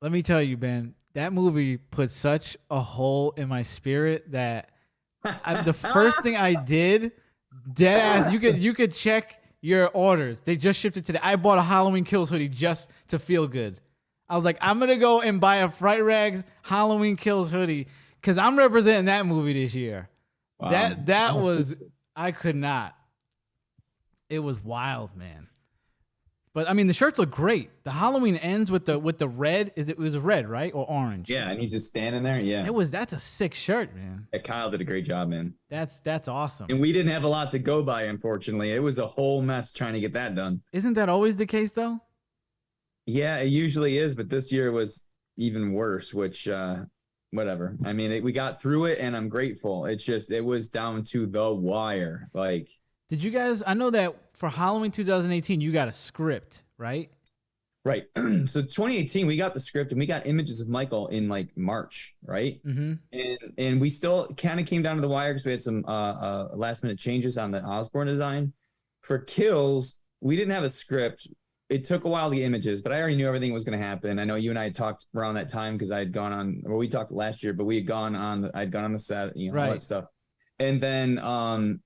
Let me tell you, Ben, that movie put such a hole in my spirit that the first thing I did, dead ass, you could check your orders. They just shipped it today. I bought a Halloween Kills hoodie just to feel good. I was like, I'm gonna go and buy a Fright Rags Halloween Kills hoodie because I'm representing that movie this year. That was I could not. It was wild, man. But I mean, the shirts look great. The Halloween ends with the red. It was red, right, or orange? Yeah, and he's just standing there. Yeah, That's a sick shirt, man. yeah, Kyle did a great job, man. That's awesome. And we didn't have a lot to go by, unfortunately. It was a whole mess trying to get that done. Isn't that always the case, though? Yeah, it usually is, but this year was even worse. Which, whatever. I mean, we got through it, and I'm grateful. It's just it was down to the wire. Like, did you guys? I know that for Halloween 2018, you got a script, right? right. So 2018, we got the script and we got images of Michael in like March, right? Mm-hmm. And we still kind of came down to the wire because we had some last minute changes on the Osborne design. For Kills, we didn't have a script. It took a while to get images, but I already knew everything was going to happen. I know you and I had talked around that time because I had gone on, well, we talked last year, but I'd gone on the set, right. All that stuff. And then,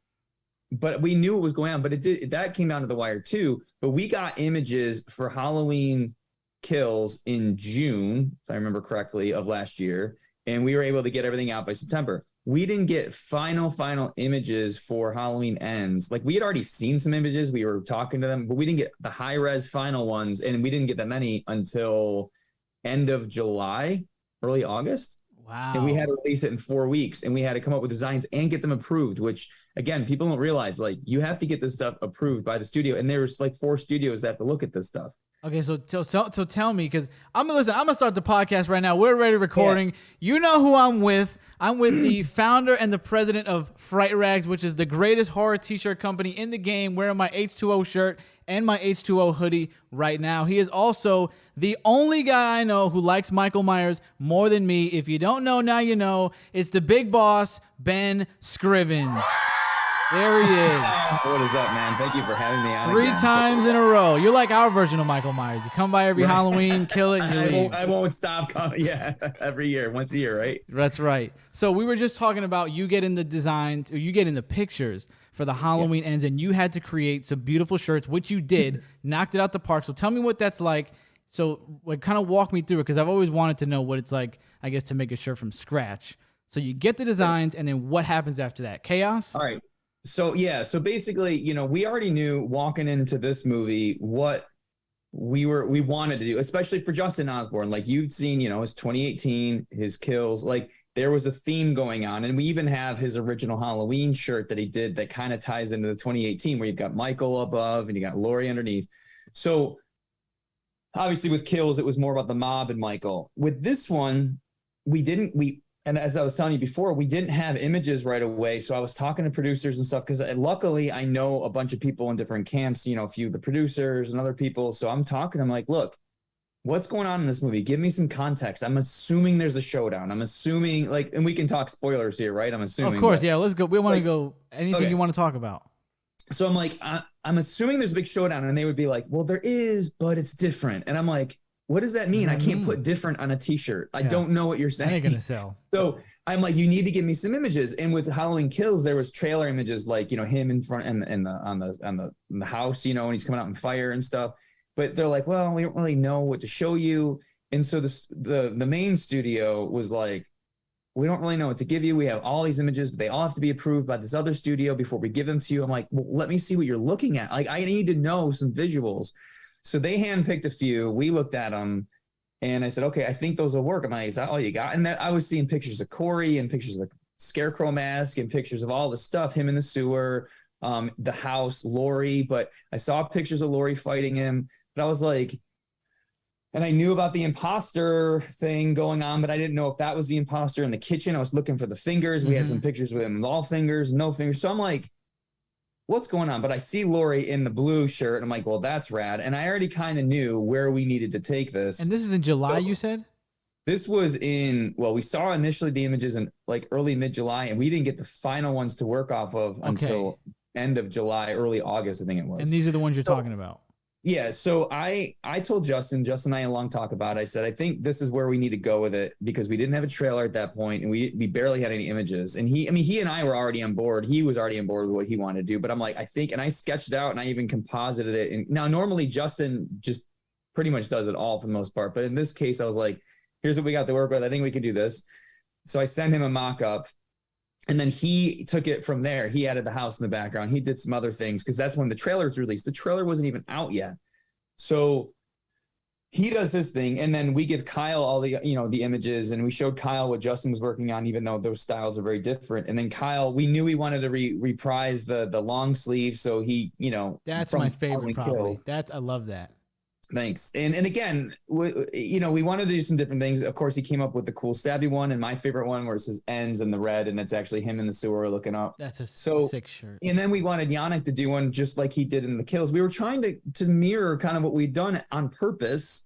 but we knew what was going on, but that came down to the wire too. But we got images for Halloween Kills in June, if I remember correctly, of last year. And we were able to get everything out by September. We didn't get final images for Halloween Ends. Like, we had already seen some images. We were talking to them, but we didn't get the high res final ones. And we didn't get that many until end of July, early August. Wow. And we had to release it in 4 weeks, and we had to come up with designs and get them approved, which, again, people don't realize, like, you have to get this stuff approved by the studio. And there's like 4 studios that have to look at this stuff. Okay, so tell me, because I'm gonna start the podcast right now. We're ready recording. Yeah. You know who I'm with. I'm with the founder and the president of Fright Rags, which is the greatest horror t-shirt company in the game, wearing my H2O shirt and my H2O hoodie right now. He is also the only guy I know who likes Michael Myers more than me. If you don't know, now you know. It's the big boss, Ben Scrivens. There he is. What is up, man? Thank you for having me on 3 times in a row. You're like our version of Michael Myers. You come by every Halloween, kill it, and you leave. I won't stop coming. Yeah, every year, once a year, right? That's right. So we were just talking about you getting the designs, or you getting the pictures for the Halloween Ends, and you had to create some beautiful shirts, which you did, knocked it out the park. So tell me what that's like. So kind of walk me through it, because I've always wanted to know what it's like, I guess, to make a shirt from scratch. So you get the designs, and then what happens after that? Chaos? All right. So, yeah. So basically, we already knew walking into this movie what we wanted to do, especially for Justin Osborne. Like, you'd seen, his 2018, his Kills, like there was a theme going on. And we even have his original Halloween shirt that he did that kind of ties into the 2018, where you've got Michael above and you got Laurie underneath. So obviously with Kills, it was more about the mob and Michael. With this one, and as I was telling you before, we didn't have images right away. So I was talking to producers and stuff, because luckily I know a bunch of people in different camps, a few of the producers and other people. So I'm talking, I'm like, look, what's going on in this movie? Give me some context. I'm assuming there's a showdown. I'm assuming, like, and we can talk spoilers here, right? I'm assuming. Of course, yeah, let's go. We want to go anything you want to talk about. So I'm like, I'm assuming there's a big showdown. And they would be like, well, there is, but it's different. And I'm like, what does that mean? I can't put different on a t-shirt. I don't know what you're saying. I ain't gonna sell. So I'm like, you need to give me some images. And with Halloween Kills, there was trailer images, like, him in front and on the house, and he's coming out in fire and stuff. But they're like, well, we don't really know what to show you. And so the main studio was like, we don't really know what to give you. We have all these images, but they all have to be approved by this other studio before we give them to you. I'm like, well, let me see what you're looking at. Like, I need to know some visuals. So they handpicked a few. We looked at them, and I said, okay, I think those will work. I'm like, is that all you got? And I was seeing pictures of Corey and pictures of the Scarecrow mask and pictures of all the stuff, him in the sewer, the house, Laurie. But I saw pictures of Laurie fighting him. But I was like, and I knew about the imposter thing going on, but I didn't know if that was the imposter in the kitchen. I was looking for the fingers. We had some pictures with him with all fingers, no fingers. So I'm like, what's going on? But I see Laurie in the blue shirt, and I'm like, well, that's rad. And I already kind of knew where we needed to take this. And this is in July, you said? This was we saw initially the images in like early mid-July, and we didn't get the final ones to work off of until end of July, early August, I think it was. And these are the ones you're talking about? Yeah, so I told Justin and I had a long talk about it. I said, I think this is where we need to go with it because we didn't have a trailer at that point and we barely had any images. And he and I were already on board. He was already on board with what he wanted to do. But I'm like, I think, and I sketched it out and I even composited it. And now normally Justin just pretty much does it all for the most part. But in this case, I was like, here's what we got to work with. I think we can do this. So I sent him a mock-up. And then he took it from there. He added the house in the background. He did some other things because that's when the trailer was released. The trailer wasn't even out yet. So he does his thing. And then we give Kyle all the, the images and we showed Kyle what Justin was working on, even though those styles are very different. And then Kyle, we knew he wanted to reprise the long sleeve. So he, that's my favorite probably. I love that. Thanks. And again, we wanted to do some different things. Of course, he came up with the cool stabby one and my favorite one where it says ends in the red and it's actually him in the sewer looking up. That's a sick shirt. And then we wanted Yannick to do one just like he did in the kills. We were trying to mirror kind of what we'd done on purpose.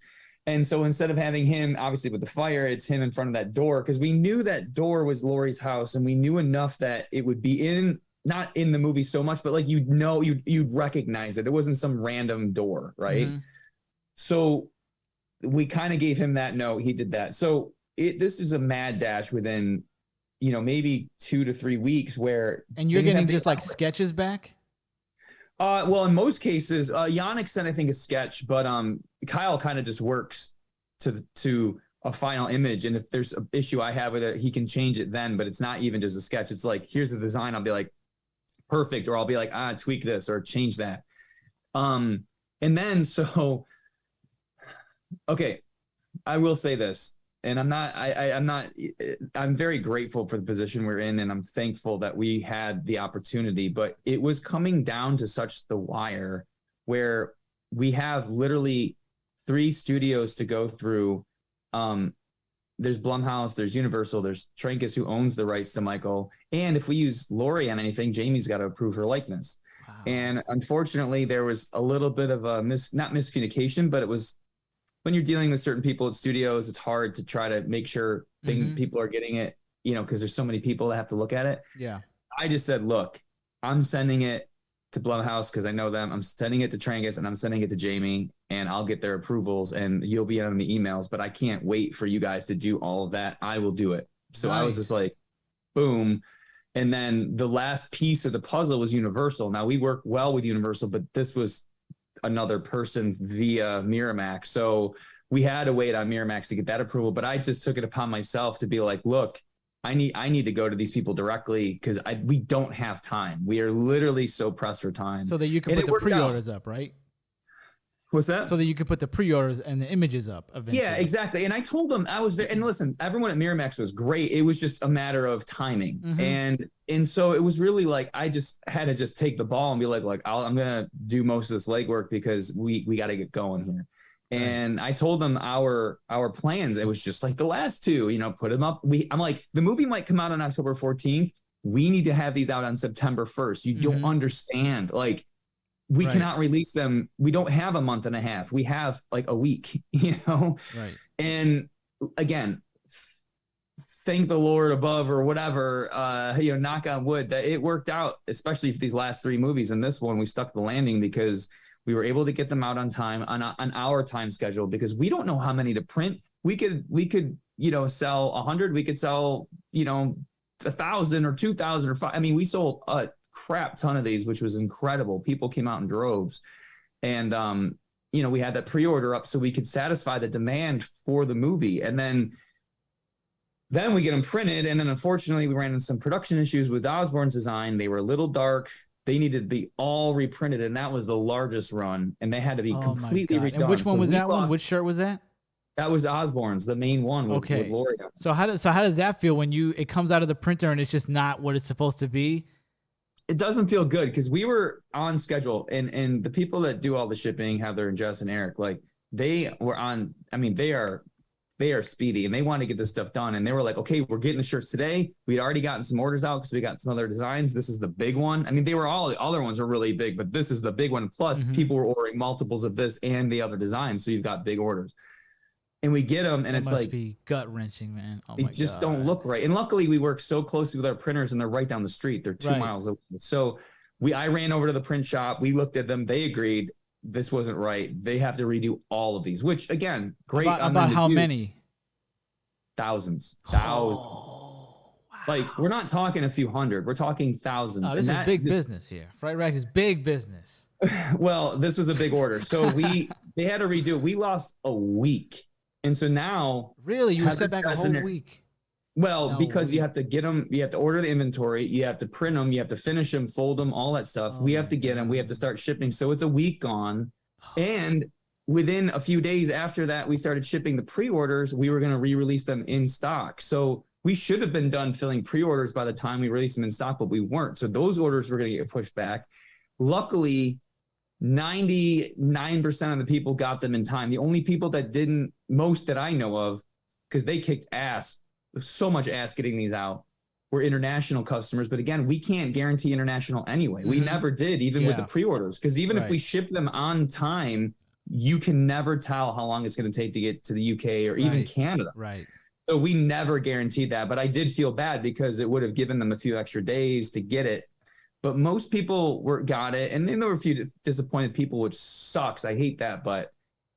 And so instead of having him obviously with the fire, it's him in front of that door because we knew that door was Laurie's house and we knew enough that it would be not in the movie so much, but like you'd recognize it. It wasn't some random door, right? Mm-hmm. So we kind of gave him that note. He did that. So this is a mad dash within, maybe 2 to 3 weeks where. And you're getting just like sketches back? Well, in most cases, Yannick sent, I think, a sketch, but Kyle kind of just works to a final image. And if there's an issue I have with it, he can change it then, but it's not even just a sketch. It's like, here's the design. I'll be like, perfect. Or I'll be like, tweak this or change that. And then, okay, I will say this, and I'm very grateful for the position we're in, and I'm thankful that we had the opportunity, but it was coming down to such the wire where we have literally 3 studios to go through. There's Blumhouse, there's Universal, there's Trancas who owns the rights to Michael. And if we use Laurie on anything, Jamie's got to approve her likeness. Wow. And unfortunately, there was a little bit of a not miscommunication, but it was, when you're dealing with certain people at studios, it's hard to try to make sure people are getting it, because there's so many people that have to look at it. Yeah. I just said, look, I'm sending it to Blumhouse because I know them. I'm sending it to Trancas and I'm sending it to Jamie and I'll get their approvals and you'll be on the emails, but I can't wait for you guys to do all of that. I will do it. So nice. I was just like, boom. And then the last piece of the puzzle was Universal. Now we work well with Universal, but this was another person via Miramax. So we had to wait on Miramax to get that approval, but I just took it upon myself to be like, look, I need to go to these people directly because we don't have time. We are literally so pressed for time. So that you can put the pre-orders up, right? What's that? So that you could put the pre-orders and the images up eventually. Yeah, exactly. And I told them and listen, everyone at Miramax was great. It was just a matter of timing. Mm-hmm. And so it was really like, I just had to just take the ball and be like, I'm going to do most of this legwork because we got to get going here. And I told them our plans. It was just like the last 2, put them up. I'm like, the movie might come out on October 14th. We need to have these out on September 1st. You don't understand. Like, we cannot release them. We don't have a month and a half. We have like a week, Right. And again, thank the Lord above or whatever, knock on wood that it worked out, especially for these last 3 movies. And this one, we stuck the landing because we were able to get them out on time on our time schedule because we don't know how many to print. We could, sell 100. We could sell, 1,000 or 2,000 or 5. I mean, we sold a crap ton of these, which was incredible. People came out in droves, and we had that pre-order up so we could satisfy the demand for the movie, and then we get them printed, and then unfortunately we ran into some production issues with Osborne's design. They were a little dark. They needed to be all reprinted, and that was the largest run, and they had to be completely redone. And which one was that one? Which shirt was that? That was Osborne's. The main one was with Laurie. So how does that feel when it comes out of the printer and it's just not what it's supposed to be? It doesn't feel good because we were on schedule, and the people that do all the shipping, Heather and Jess and Eric, like they were on. I mean, they are speedy and they want to get this stuff done. And they were like, okay, we're getting the shirts today. We'd already gotten some orders out because we got some other designs. This is the big one. I mean, the other ones were really big, but this is the big one. Plus people were ordering multiples of this and the other designs. So you've got big orders. And we get them, and that it's must like be gut wrenching, man. They just don't look right. And luckily, we work so closely with our printers, and they're right down the street. They're 2 miles away. So I ran over to the print shop. We looked at them. They agreed. this wasn't right. They have to redo all of these, which again, great. About how many? Thousands. Oh, wow. Like, we're not talking a few hundred. We're talking thousands. This is big business here. Fright Rags is big business. Well, this was a big order. So they had to redo it. We lost a week. And so now. Really? You were set back a whole week? Well, because you have to get them, you have to order the inventory, you have to print them, you have to finish them, fold them, all that stuff. We have to get them, we have to start shipping. So it's a week gone. And within a few days after that, we started shipping the pre-orders. We were going to re-release them in stock. So we should have been done filling pre-orders by the time we released them in stock, but we weren't. So those orders were going to get pushed back. Luckily, 99% of the people got them in time. The only people that didn't, most that I know of, because they kicked ass, so much ass getting these out, were international customers. But again, we can't guarantee international anyway. We never did, even with the pre-orders, because even if we ship them on time, you can never tell how long it's going to take to get to the UK or even Canada. Right. So we never guaranteed that. But I did feel bad because it would have given them a few extra days to get it. But most people got it. And then there were a few disappointed people, which sucks. I hate that. But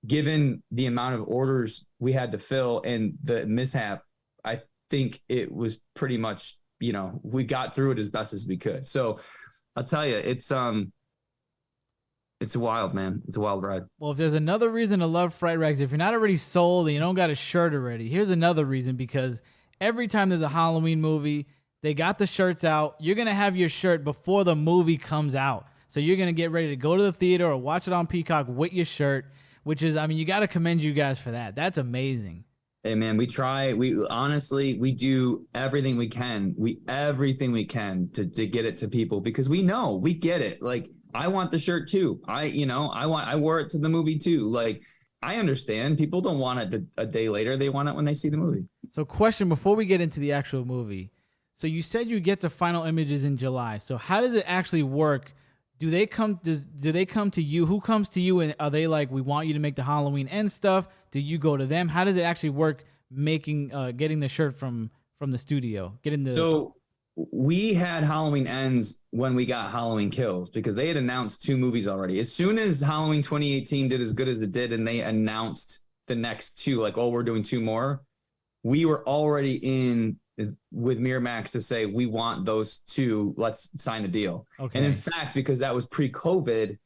given the amount of orders we had to fill and the mishap, I think it was pretty much, we got through it as best as we could. So I'll tell you, it's wild, man. It's a wild ride. Well, if there's another reason to love Fright Rags, if you're not already sold and you don't got a shirt already, here's another reason, because every time there's a Halloween movie, they got the shirts out. You're going to have your shirt before the movie comes out. So you're going to get ready to go to the theater or watch it on Peacock with your shirt, which is, you got to commend you guys for that. That's amazing. Hey man, we try. We honestly, we do everything we can. Everything we can to get it to people, because we know, we get it. Like, I want the shirt too. I wore it to the movie too. Like, I understand people don't want it a day later. They want it when they see the movie. So, question before we get into the actual movie. So you said you get to final images in July. So how does it actually work? Do they come to you? Who comes to you, and are they like, we want you to make the Halloween End stuff? Do you go to them? How does it actually work getting the shirt from the studio? So we had Halloween Ends when we got Halloween Kills, because they had announced 2 movies already. As soon as Halloween 2018 did as good as it did and they announced the next 2, like, oh, we're doing 2 more, we were already in with Miramax to say, we want those 2, let's sign a deal. Okay. And in fact, because that was pre-COVID,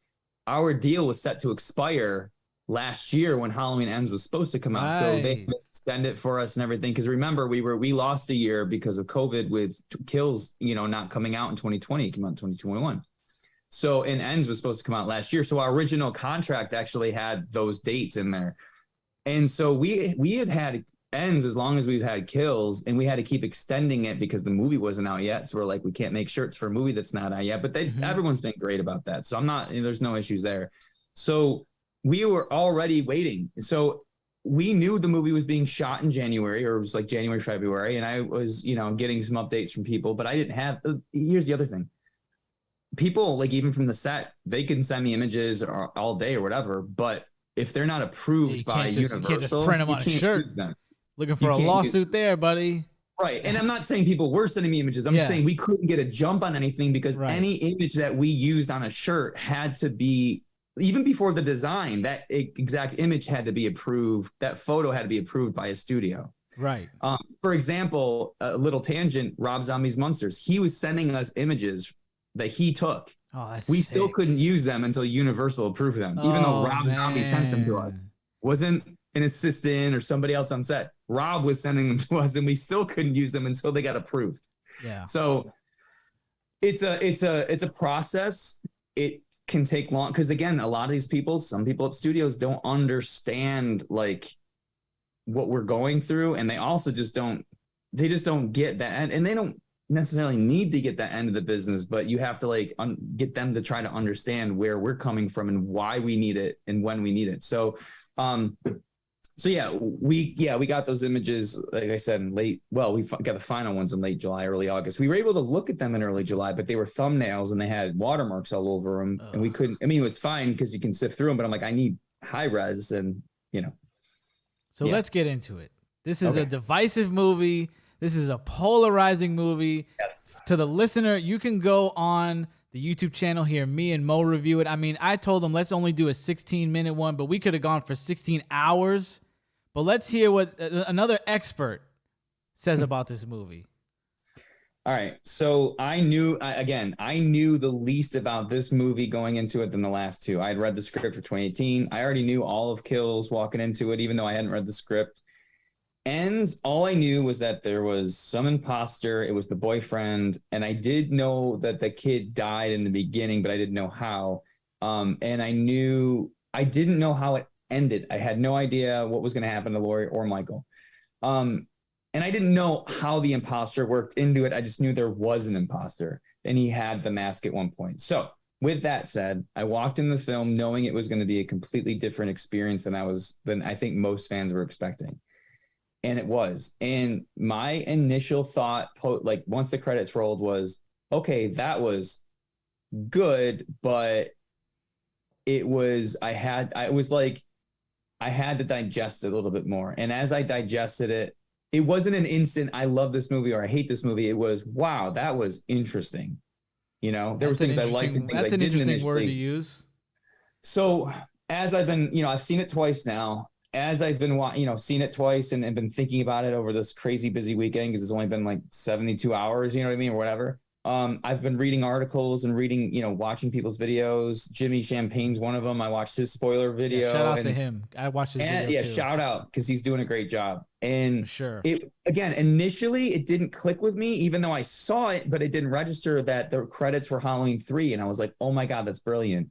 our deal was set to expire last year when Halloween Ends was supposed to come out. So they extend it for us and everything. Because remember, we lost a year because of COVID with Kills, not coming out in 2020, it came out in 2021. So Ends was supposed to come out last year. So our original contract actually had those dates in there. And so we had Ends as long as we've had Kills, and we had to keep extending it because the movie wasn't out yet. So we're like, we can't make shirts for a movie that's not out yet. But everyone's been great about that. So there's no issues there. So we were already waiting. So we knew the movie was being shot in January, or it was like January, February. And I was, getting some updates from people, but I didn't have, here's the other thing. People, like, even from the set, they can send me images all day or whatever. But if they're not approved by Universal, you can't just print them on a shirt. Looking for a lawsuit there, buddy. Right. And I'm not saying people were sending me images. I'm just saying we couldn't get a jump on anything, because any image that we used on a shirt had to be, even before the design, that exact image had to be approved. That photo had to be approved by a studio. Right. For example, a little tangent, Rob Zombie's Monsters, he was sending us images that he took. Oh, that's we sick. Still couldn't use them until Universal approved them, even though Rob Zombie sent them to us. Wasn't an assistant or somebody else on set. Rob was sending them to us, and we still couldn't use them until they got approved. Yeah. So it's a process. It can take long, because again, a lot of these people, some people at studios don't understand like what we're going through, and they also just don't get that, and they don't necessarily need to get that end of the business, but you have to like get them to try to understand where we're coming from and why we need it and when we need it. So we got those images, like I said, in late. Well, we got the final ones in late July, early August. We were able to look at them in early July, but they were thumbnails and they had watermarks all over them, and we couldn't. I mean, it's fine because you can sift through them, but I'm like, I need high res, and So let's get into it. This is a divisive movie. This is a polarizing movie. Yes. To the listener, you can go on the YouTube channel here. Me and Mo review it. I mean, I told him let's only do a 16-minute one, but we could have gone for 16 hours. But let's hear what another expert says about this movie. All right. So I knew the least about this movie going into it than the last two. I had read the script for 2018. I already knew all of Kills walking into it, even though I hadn't read the script. Ends, all I knew was that there was some imposter. It was the boyfriend. And I did know that the kid died in the beginning, but I didn't know how. And I didn't know how it ended. I had no idea what was going to happen to Laurie or Michael. And I didn't know how the imposter worked into it. I just knew there was an imposter and he had the mask at one point. So with that said, I walked in the film knowing it was going to be a completely different experience than I think most fans were expecting. And it was. And my initial thought, like once the credits rolled, was, okay, that was good, but I had to digest it a little bit more. And as I digested it, it wasn't an instant, I love this movie or I hate this movie. It was, wow, that was interesting. You know, there were things I liked and things I didn't initially. That's an interesting word to use. So as I've been, I've seen it twice now. As I've been, seen it twice and been thinking about it over this crazy busy weekend, because it's only been like 72 hours, you know what I mean, or whatever. I've been reading articles and reading, watching people's videos. Jimmy Champagne's one of them. I watched his spoiler video. Yeah, shout out to him. I watched his video too. Shout out, because he's doing a great job. And sure, initially it didn't click with me, even though I saw it, but it didn't register that the credits were Halloween 3, and I was like, oh my god, that's brilliant.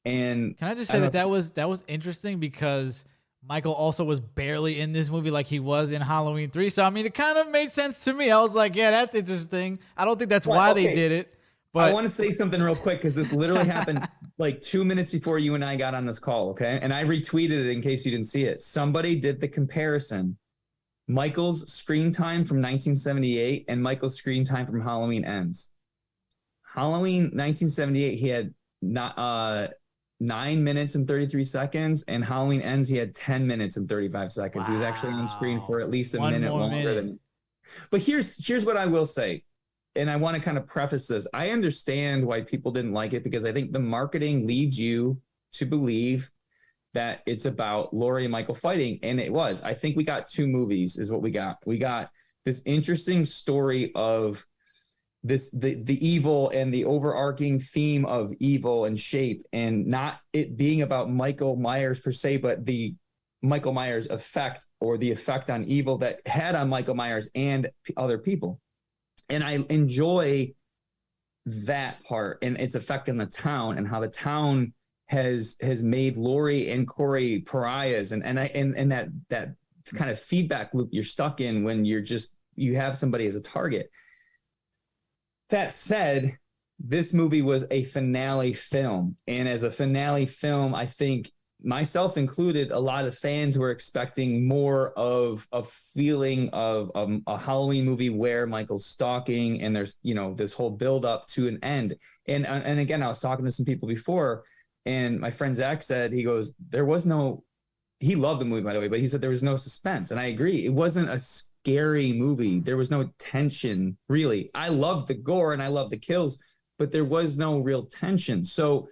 And can I just say that was interesting, because Michael also was barely in this movie like he was in Halloween 3. So, I mean, it kind of made sense to me. I was like, yeah, that's interesting. I don't think that's why they did it. But I want to say something real quick, because this literally happened like 2 minutes before you and I got on this call, okay? And I retweeted it in case you didn't see it. Somebody did the comparison. Michael's screen time from 1978 and Michael's screen time from Halloween Ends. Halloween 1978, he had 9 minutes and 33 seconds, and Halloween Ends, he had 10 minutes and 35 seconds. Wow. He was actually on screen for at least a minute longer than. But here's what I will say, and I want to kind of preface this. I understand why people didn't like it, because I think the marketing leads you to believe that it's about Laurie and Michael fighting, and it was. I think we got two movies is what we got. We got this interesting story of the evil and the overarching theme of evil and shape, and not it being about Michael Myers per se, but the Michael Myers effect, or the effect on evil that had on Michael Myers and other people. And I enjoy that part and its effect in the town, and how the town has made Laurie and Corey pariahs, and that kind of feedback loop you're stuck in when you have somebody as a target. That said, this movie was a finale film. And as a finale film, I think, myself included, a lot of fans were expecting more of a feeling of a Halloween movie where Michael's stalking and there's, this whole build up to an end. And again, I was talking to some people before, and my friend Zach said, he goes, he loved the movie, by the way, but he said there was no suspense. And I agree. It wasn't a scary movie. There was no tension, really. I loved the gore and I loved the kills, but there was no real tension. So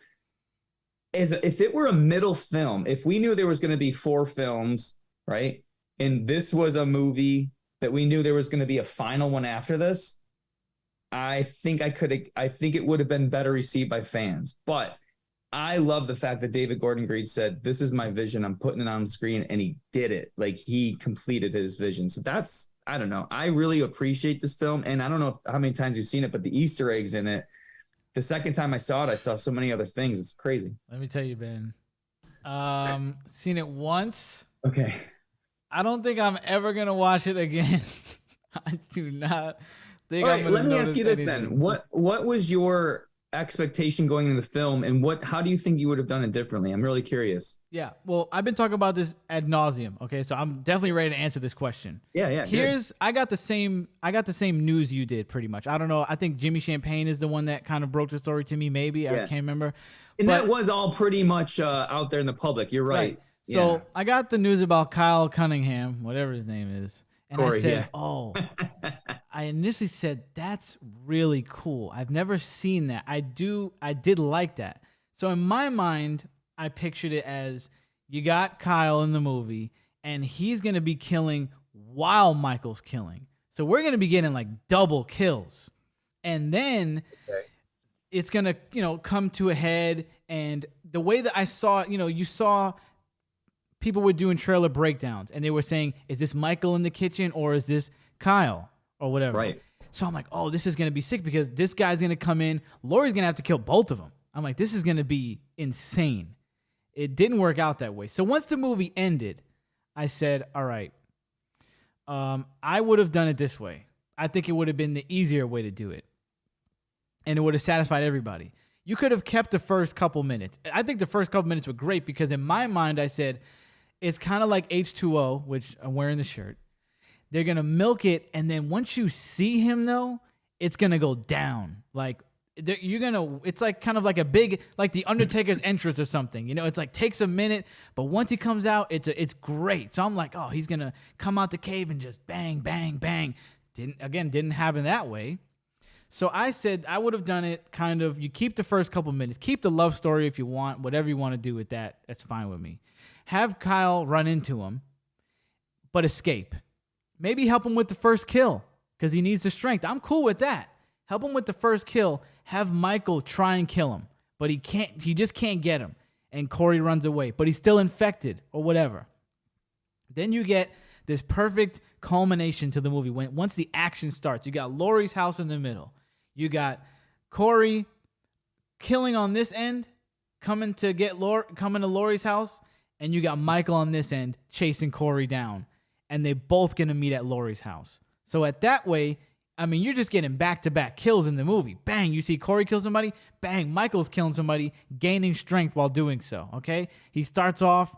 if it were a middle film, if we knew there was going to be 4 films, right, and this was a movie that we knew there was going to be a final one after this, I think it would have been better received by fans. But I love the fact that David Gordon Green said, this is my vision, I'm putting it on the screen, and he did it. Like, he completed his vision. So that's, I don't know. I really appreciate this film, and I don't know how many times you've seen it, but the Easter eggs in it, the second time I saw it, I saw so many other things. It's crazy. Let me tell you, Ben. Seen it once. Okay. I don't think I'm ever going to watch it again. I do not think I'm going to. Let me ask you this then. What was your expectation going into the film, and how do you think you would have done it differently? I'm really curious. Yeah, well, I've been talking about this ad nauseum. Okay, so I'm definitely ready to answer this question. Yeah. I got the same news you did, pretty much. I don't know. I think Jimmy Champagne is the one that kind of broke the story to me. Maybe I can't remember. And that was all pretty much out there in the public. You're right. Yeah. So I got the news about Kyle Cunningham, whatever his name is, and Corey, I said, "Oh." I initially said that's really cool. I've never seen that. I did like that. So in my mind, I pictured it as you got Kyle in the movie, and he's gonna be killing while Michael's killing. So we're gonna be getting like double kills, and then it's gonna come to a head. And the way that I saw it, you saw people were doing trailer breakdowns, and they were saying, "Is this Michael in the kitchen or is this Kyle or whatever?" Right. So I'm like, "Oh, this is gonna be sick because this guy's gonna come in. Laurie's gonna have to kill both of them." I'm like, "This is gonna be insane." It didn't work out that way. So once the movie ended, I said, all right, I would have done it this way. I think it would have been the easier way to do it. And it would have satisfied everybody. You could have kept the first couple minutes. I think the first couple minutes were great because in my mind, I said, it's kind of like H2O, which I'm wearing the shirt. They're going to milk it. And then once you see him, though, it's going to go down. Like, it's like kind of like a big, like the Undertaker's entrance or something, it's like takes a minute, but once he comes out, it's great. So I'm like, oh, he's going to come out the cave and just bang, bang, bang. Didn't happen that way. So I said I would have done it kind of, you keep the first couple minutes, keep the love story if you want, whatever you want to do with that, that's fine with me. Have Kyle run into him, but escape. Maybe help him with the first kill because he needs the strength. I'm cool with that. Help him with the first kill. Have Michael try and kill him, but he can't. He just can't get him, and Corey runs away, but he's still infected or whatever. Then you get this perfect culmination to the movie once the action starts. You got Laurie's house in the middle. You got Corey killing on this end, coming to Laurie's house, and you got Michael on this end chasing Corey down, and they both gonna meet at Laurie's house. So at that way, I mean, you're just getting back-to-back kills in the movie. Bang, you see Corey kill somebody. Bang, Michael's killing somebody, gaining strength while doing so, okay? He starts off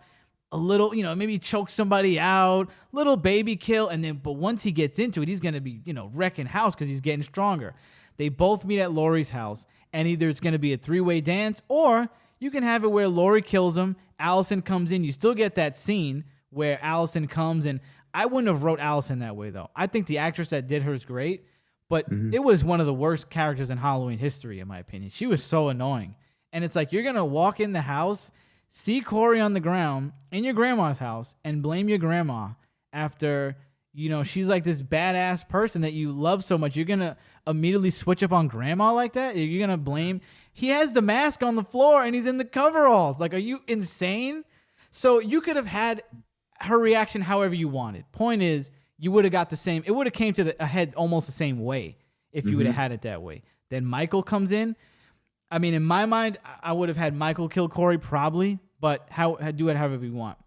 a little, maybe choke somebody out, little baby kill, but once he gets into it, he's going to be, wrecking house because he's getting stronger. They both meet at Laurie's house, and either it's going to be a three-way dance, or you can have it where Laurie kills him, Allison comes in. You still get that scene where Allison comes, and I wouldn't have wrote Allison that way, though. I think the actress that did her is great, but it was one of the worst characters in Halloween history, in my opinion. She was so annoying. And it's like, you're going to walk in the house, see Corey on the ground in your grandma's house, and blame your grandma after, she's like this badass person that you love so much. You're going to immediately switch up on grandma like that? You're going to blame... He has the mask on the floor, and he's in the coveralls. Like, are you insane? So you could have had her reaction however you wanted. Point is, you would have got the same. It would have came to a head almost the same way if you would have had it that way. Then Michael comes in. I mean, in my mind, I would have had Michael kill Corey probably, but do it however you want.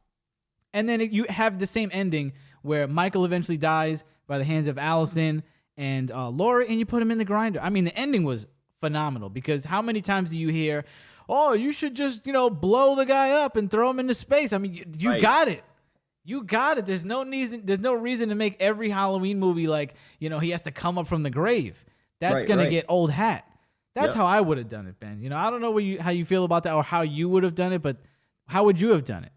And then you have the same ending where Michael eventually dies by the hands of Allison and Laurie, and you put him in the grinder. I mean, the ending was phenomenal because how many times do you hear, oh, you should just, blow the guy up and throw him into space? I mean, you right. Got it. You got it. There's no reason to make every Halloween movie like, he has to come up from the grave. That's going to get old hat. That's how I would have done it, Ben. I don't know how you feel about that or how you would have done it, but how would you have done it?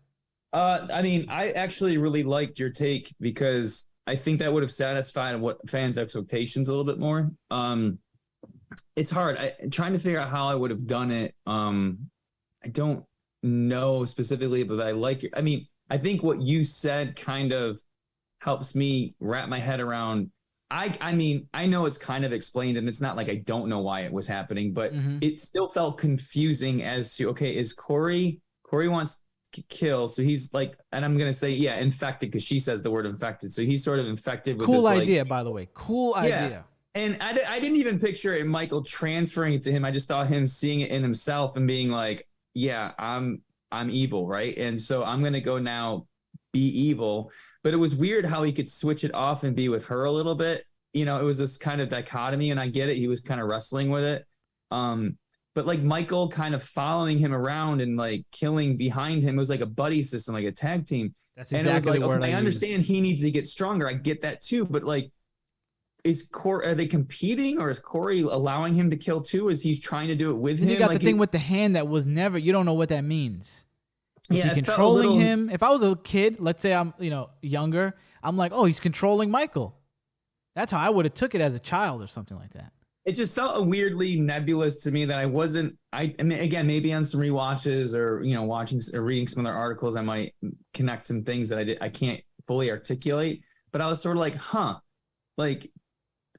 I mean, I actually really liked your take because I think that would have satisfied what fans' expectations a little bit more. It's hard. I'm trying to figure out how I would have done it. I don't know specifically, but I like it. I mean, I think what you said kind of helps me wrap my head around. I mean, I know it's kind of explained, and it's not like I don't know why it was happening, but it still felt confusing as to, okay, is Corey wants to kill, so he's like, and I'm gonna say, infected, because she says the word infected, so he's sort of infected with cool this, idea, by the way, cool idea. And I didn't even picture it, Michael transferring it to him. I just thought him seeing it in himself and being like, yeah, I'm evil, right? And so I'm gonna go now be evil. But it was weird how he could switch it off and be with her a little bit. It was this kind of dichotomy, and I get it. He was kind of wrestling with it. But like Michael kind of following him around and like killing behind him, it was like a buddy system, like a tag team. That's exactly, and it was like, okay, I understand he needs to get stronger. I get that too. But like, are they competing, or is Corey allowing him to kill too? Is he's trying to do it with him? You got the thing with the hand that was never, you don't know what that means. Is he controlling him? If I was a kid, let's say I'm, younger, I'm like, oh, he's controlling Michael. That's how I would have took it as a child or something like that. It just felt weirdly nebulous to me that I wasn't. I mean, again, maybe on some rewatches or watching or reading some other articles, I might connect some things that I can't fully articulate. But I was sort of like, huh, like,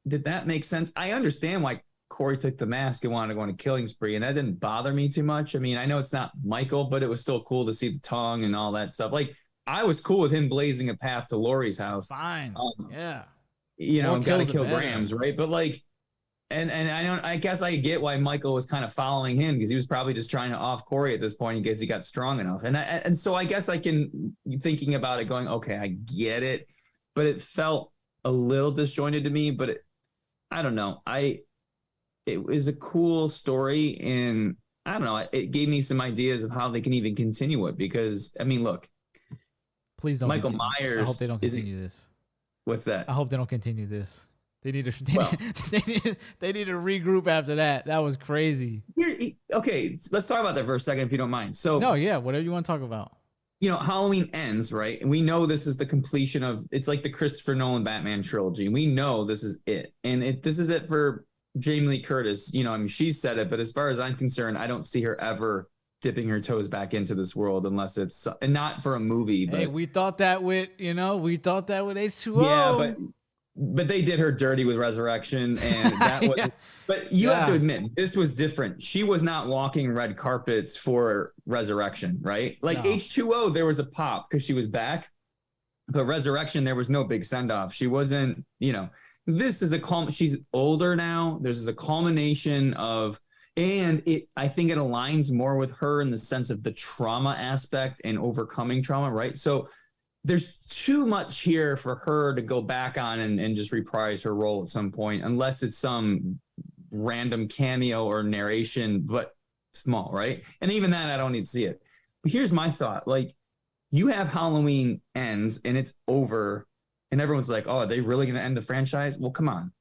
did that make sense? I understand why Corey took the mask and wanted to go on a killing spree, and that didn't bother me too much. I mean, I know it's not Michael, but it was still cool to see the tongue and all that stuff. Like, I was cool with him blazing a path to Lori's house. Fine, yeah. Gotta kill Grams, right? But like. And I guess I get why Michael was kind of following him, because he was probably just trying to off Corey at this point in case he got strong enough. And so I guess I can, thinking about it, going, okay, I get it, but it felt a little disjointed to me. But I don't know. It was a cool story, and I don't know. It gave me some ideas of how they can even continue it, because I mean, look, please don't. Michael Myers. I hope they don't continue this. What's that? I hope they don't continue this. They need to regroup after that. That was crazy. Okay, let's talk about that for a second, if you don't mind. So no, yeah, whatever you want to talk about. Halloween ends, right? And we know this is the completion of. It's like the Christopher Nolan Batman trilogy. We know this is it, and this is it for Jamie Lee Curtis. I mean, she said it, but as far as I'm concerned, I don't see her ever dipping her toes back into this world unless it's and not for a movie. But hey, we thought that with H2O. Yeah, but they did her dirty with Resurrection, and that was. Yeah. But you have to admit, this was different. She was not walking red carpets for Resurrection, right? Like H2O, there was a pop because she was back, but Resurrection, there was no big send off. She wasn't. This is she's older now. There's a culmination of, and I think it aligns more with her in the sense of the trauma aspect and overcoming trauma, right? So. There's too much here for her to go back on and just reprise her role at some point, unless it's some random cameo or narration, but small, right? And even that, I don't need to see it. But here's my thought. Like, you have Halloween ends and it's over, and everyone's like, oh, are they really going to end the franchise? Well, come on.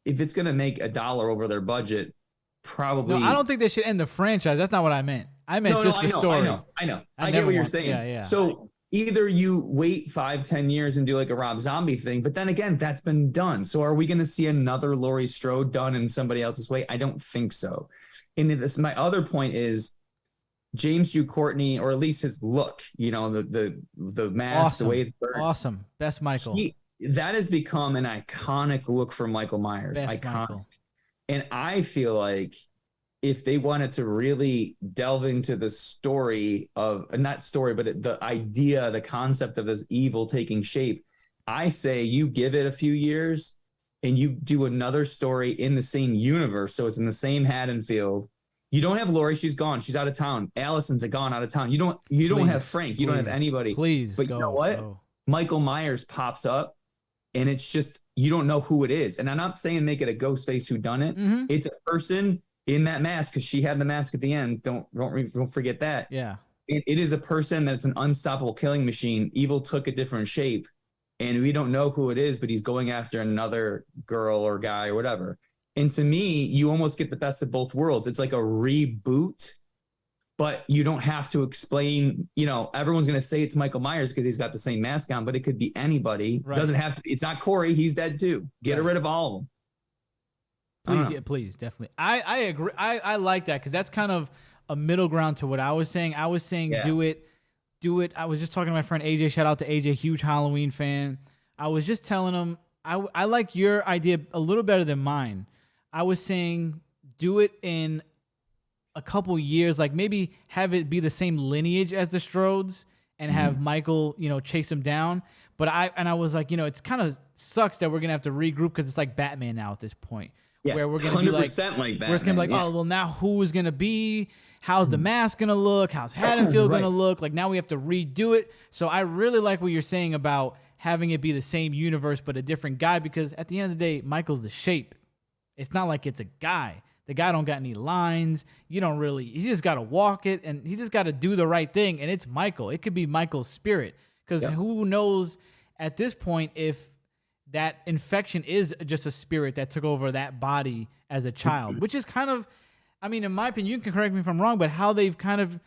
If it's going to make $1 over their budget, probably. No, I don't think they should end the franchise. That's not what I meant. I meant the story. I know. I get what you're saying. Yeah. So either you wait 5-10 years and do like a Rob Zombie thing, but then again, that's been done. So are we going to see another Laurie Strode done in somebody else's way? I don't think so. And my other point is James Hugh Courtney, or at least his look, the mask, awesome. The way it's burned. Awesome. Best Michael. That has become an iconic look for Michael Myers. Best iconic. Michael. And I feel like if they wanted to really delve into the story of, not story, but the idea, the concept of this evil taking shape, I say you give it a few years and you do another story in the same universe. So it's in the same Haddonfield. You don't have Laurie. She's gone. She's out of town. Allison's gone out of town. You don't have Frank. You don't have anybody. Please. But you know what? Michael Myers pops up and it's just, you don't know who it is. And I'm not saying make it a Ghostface whodunit. Mm-hmm. It's a person in that mask, because she had the mask at the end. Don't forget that. Yeah. It is a person that's an unstoppable killing machine. Evil took a different shape, and we don't know who it is, but he's going after another girl or guy or whatever. And to me, you almost get the best of both worlds. It's like a reboot, but you don't have to explain. Everyone's going to say it's Michael Myers because he's got the same mask on, but it could be anybody. Right. Doesn't have to be. It's not Corey. He's dead too. Get rid of all of them. Please, definitely. I agree. I like that, because that's kind of a middle ground to what I was saying. I was saying do it. I was just talking to my friend AJ. Shout out to AJ, huge Halloween fan. I was just telling him I like your idea a little better than mine. I was saying do it in a couple years, like maybe have it be the same lineage as the Strodes and have Michael, chase him down. But I was like, it's kind of sucks that we're gonna have to regroup, because it's like Batman now at this point. Yeah, where we're going to be like Batman, where it's going to be like, oh, well, now who is going to be? How's the mask going to look? How's Haddonfield going to look? Like, now we have to redo it. So I really like what you're saying about having it be the same universe but a different guy, because at the end of the day, Michael's the shape. It's not like it's a guy. The guy don't got any lines. You just got to walk it, and he just got to do the right thing, and it's Michael. It could be Michael's spirit, because who knows at this point if that infection is just a spirit that took over that body as a child, which is kind of, I mean, in my opinion, you can correct me if I'm wrong, but how they've kind of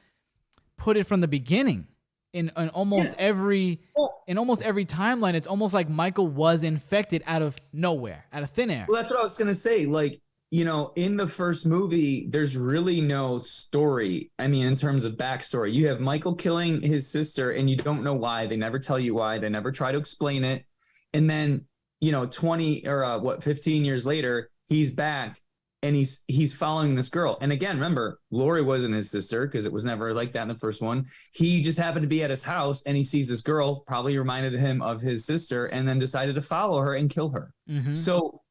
put it from the beginning. in almost every timeline. It's almost like Michael was infected out of nowhere, out of thin air. Well, that's what I was gonna say. Like, you know, in the first movie, there's really no story. I mean, in terms of backstory, you have Michael killing his sister, and you don't know why. They never tell you why. They never try to explain it. And then, you know, 20 or 15 years later, he's back and he's following this girl. And again, remember, Lori wasn't his sister because it was never like that in the first one. He just happened to be at his house and he sees this girl, probably reminded him of his sister, and then decided to follow her and kill her. Mm-hmm. So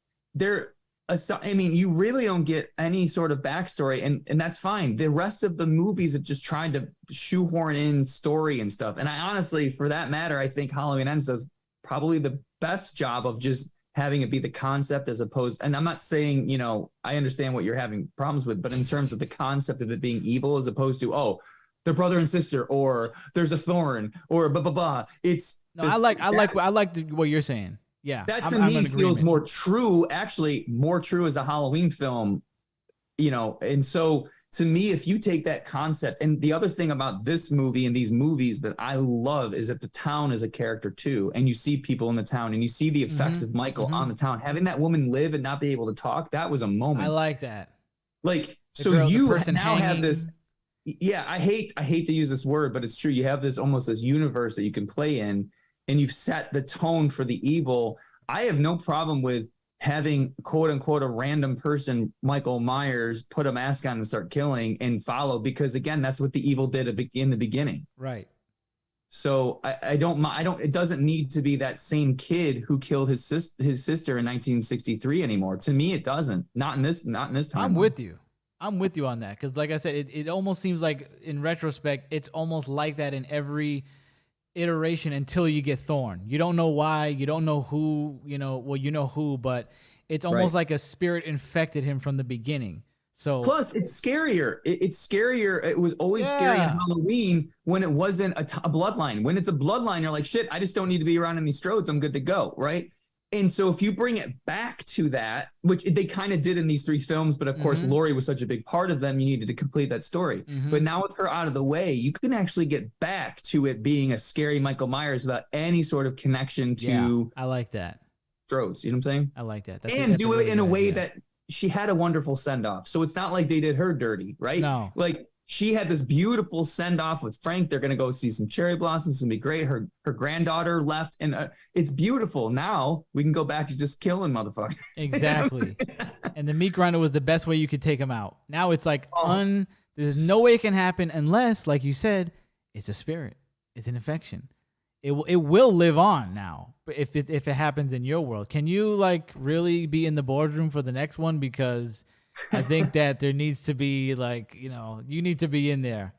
I mean, you really don't get any sort of backstory, and that's fine. The rest of the movies have just tried to shoehorn in story and stuff. And I honestly, for that matter, I think Halloween Ends does probably the best job of just having it be the concept as opposed, and I'm not saying, you know, I understand what you're having problems with, but in terms of the concept of it being evil as opposed to, oh, they're brother and sister, or there's a thorn, or blah, blah, blah. It's no, I like what you're saying. Yeah. That to me feels more true, actually more true as a Halloween film, you know. And so to me, if you take that concept, and the other thing about this movie and these movies that I love is that the town is a character too. And you see people in the town and you see the effects of Michael on the town. Having that woman live and not be able to talk, that was a moment. I like that. Like, so you now have this, yeah, I hate to use this word, but it's true. You have this almost this universe that you can play in, and you've set the tone for the evil. I have no problem with having, quote unquote, a random person, Michael Myers, put a mask on and start killing and follow, because again, that's what the evil did in the beginning. Right. So I don't, it doesn't need to be that same kid who killed his sister in 1963 anymore. To me, it doesn't. Not in this time. I'm with you on that. Cause like I said, it almost seems like in retrospect, it's almost like that in every iteration until you get Thorn. You don't know why, you don't know who, you know, well, you know who, but it's almost like a spirit infected him from the beginning. So plus it's scarier. It's scarier. It was always scary on Halloween when it wasn't a bloodline. When it's a bloodline, you're like, shit, I just don't need to be around any Strodes. I'm good to go. Right. And so if you bring it back to that, which they kind of did in these three films, but of course, Lori was such a big part of them, you needed to complete that story. But now with her out of the way, you can actually get back to it being a scary Michael Myers without any sort of connection to I like that. Strodes. You know what I'm saying? I like that. And do it in a way that she had a wonderful send-off. So it's not like they did her dirty, right? No. Like, she had this beautiful send-off with Frank. They're going to go see some cherry blossoms. It's going to be great. Her granddaughter left, and it's beautiful. Now we can go back to just killing motherfuckers. Exactly. And the meat grinder was the best way you could take him out. Now it's like, there's no way it can happen unless, like you said, it's a spirit. It's an infection. It will live on now. But if it happens in your world, can you like really be in the boardroom for the next one? Because I think that there needs to be like, you know, you need to be in there.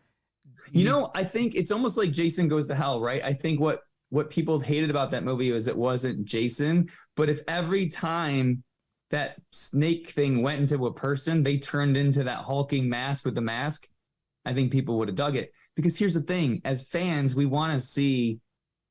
You know, I think it's almost like Jason Goes to Hell, right? I think what people hated about that movie was it wasn't Jason. But if every time that snake thing went into a person, they turned into that hulking mask with the mask, I think people would have dug it. Because here's the thing, as fans, we want to see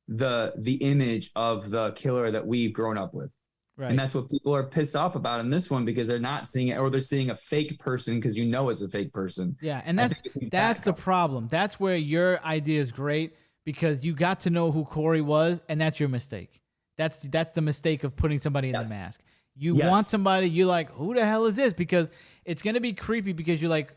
the image of the killer that we've grown up with. Right. And that's what people are pissed off about in this one, because they're not seeing it, or they're seeing a fake person because you know it's a fake person. Yeah, and that's the problem. That's where your idea is great, because you got to know who Corey was, and that's your mistake. That's the mistake of putting somebody in the mask. You want somebody, you're like, who the hell is this? Because it's going to be creepy, because you're like,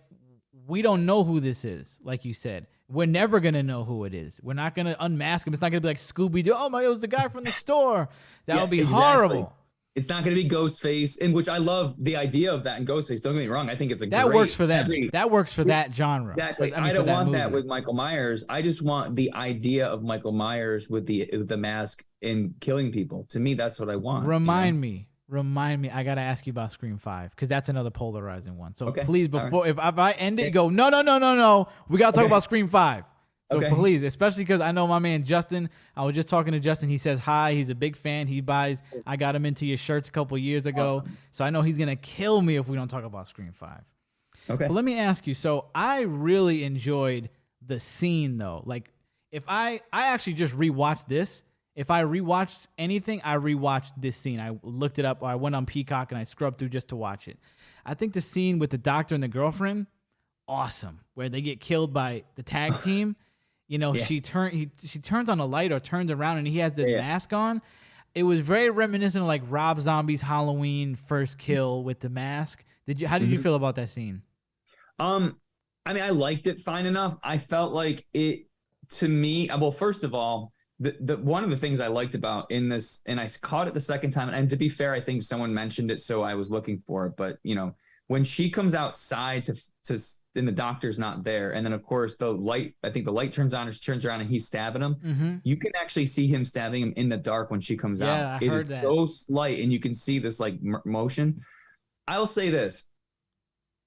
we don't know who this is, like you said. We're never going to know who it is. We're not going to unmask him. It's not going to be like Scooby-Doo. Oh, my, it was the guy from the store. That would be horrible. It's not going to be Ghostface, in which I love the idea of that in Ghostface. Don't get me wrong. I think it's that works for them. That works for that genre. Exactly. I don't want that with Michael Myers. I just want the idea of Michael Myers with the mask and killing people. To me, that's what I want. Remind me. I got to ask you about Scream 5, because that's another polarizing one. So please, before if I end it, go, no. We got to talk about Scream 5. So please, especially because I know my man Justin. I was just talking to Justin. He says hi. He's a big fan. I got him into your shirts a couple years ago. Awesome. So I know he's going to kill me if we don't talk about Scream 5. Okay. But let me ask you. So I really enjoyed the scene, though. Like, if I actually just rewatched this. If I rewatched anything, I rewatched this scene. I looked it up, or I went on Peacock and I scrubbed through just to watch it. I think the scene with the doctor and the girlfriend, awesome. Where they get killed by the tag team. Yeah. she turns on a light or turns around and he has the Yeah. mask on. It was very reminiscent of like Rob Zombie's Halloween first kill with the mask. How did you feel about that scene? I mean, I liked it fine enough. I felt like it to me. Well, first of all, the one of the things I liked about in this, and I caught it the second time. And to be fair, I think someone mentioned it, so I was looking for it. But when she comes outside to and the doctor's not there, and then of course the light. I think the light turns on, or she turns around, and he's stabbing him. Mm-hmm. You can actually see him stabbing him in the dark when she comes out. Yeah, I It heard is that. so slight, and you can see this like motion. I'll say this.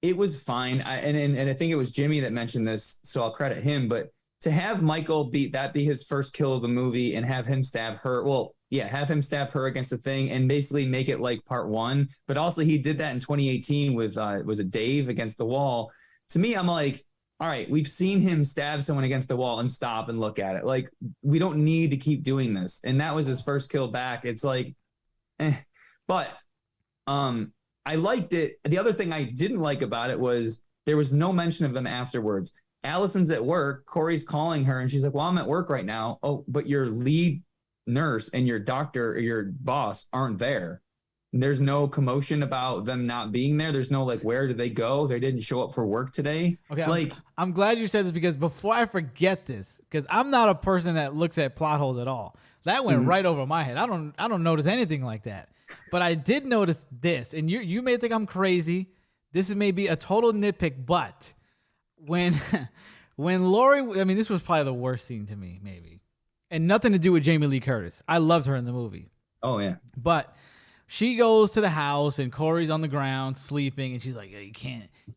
It was fine. And I think it was Jimmy that mentioned this, so I'll credit him. But to have Michael be his first kill of the movie and have him stab her, have him stab her against the thing and basically make it like part one. But also he did that in 2018 with was it Dave against the wall? To me, I'm like, all right, we've seen him stab someone against the wall and stop and look at it. Like, we don't need to keep doing this. And that was his first kill back. It's like, but I liked it. The other thing I didn't like about it was there was no mention of them afterwards. Allison's at work. Corey's calling her, and she's like, well, I'm at work right now. Oh, but your lead nurse and your doctor or your boss aren't there. There's no commotion about them not being there. There's no like, where did they go? They didn't show up for work today. Okay, like I'm glad you said this because before I forget this, because I'm not a person that looks at plot holes at all. That went right over my head. I don't notice anything like that. But I did notice this, and you may think I'm crazy. This is maybe a total nitpick, but when Lori, I mean, this was probably the worst scene to me, maybe, and nothing to do with Jamie Lee Curtis. I loved her in the movie. Oh yeah, but she goes to the house and Corey's on the ground sleeping, and she's like, yeah, you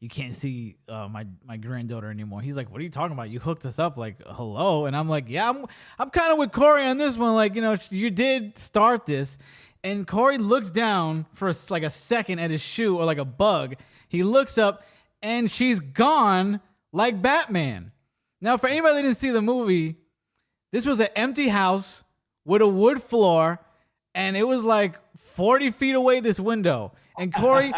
can't see my granddaughter anymore. He's like, what are you talking about? You hooked us up, like, hello. And I'm like, yeah, I'm kind of with Corey on this one. Like, you did start this. And Corey looks down for like a second at his shoe or like a bug. He looks up and she's gone like Batman. Now, for anybody that didn't see the movie, this was an empty house with a wood floor, and it was like 40 feet away this window. And Corey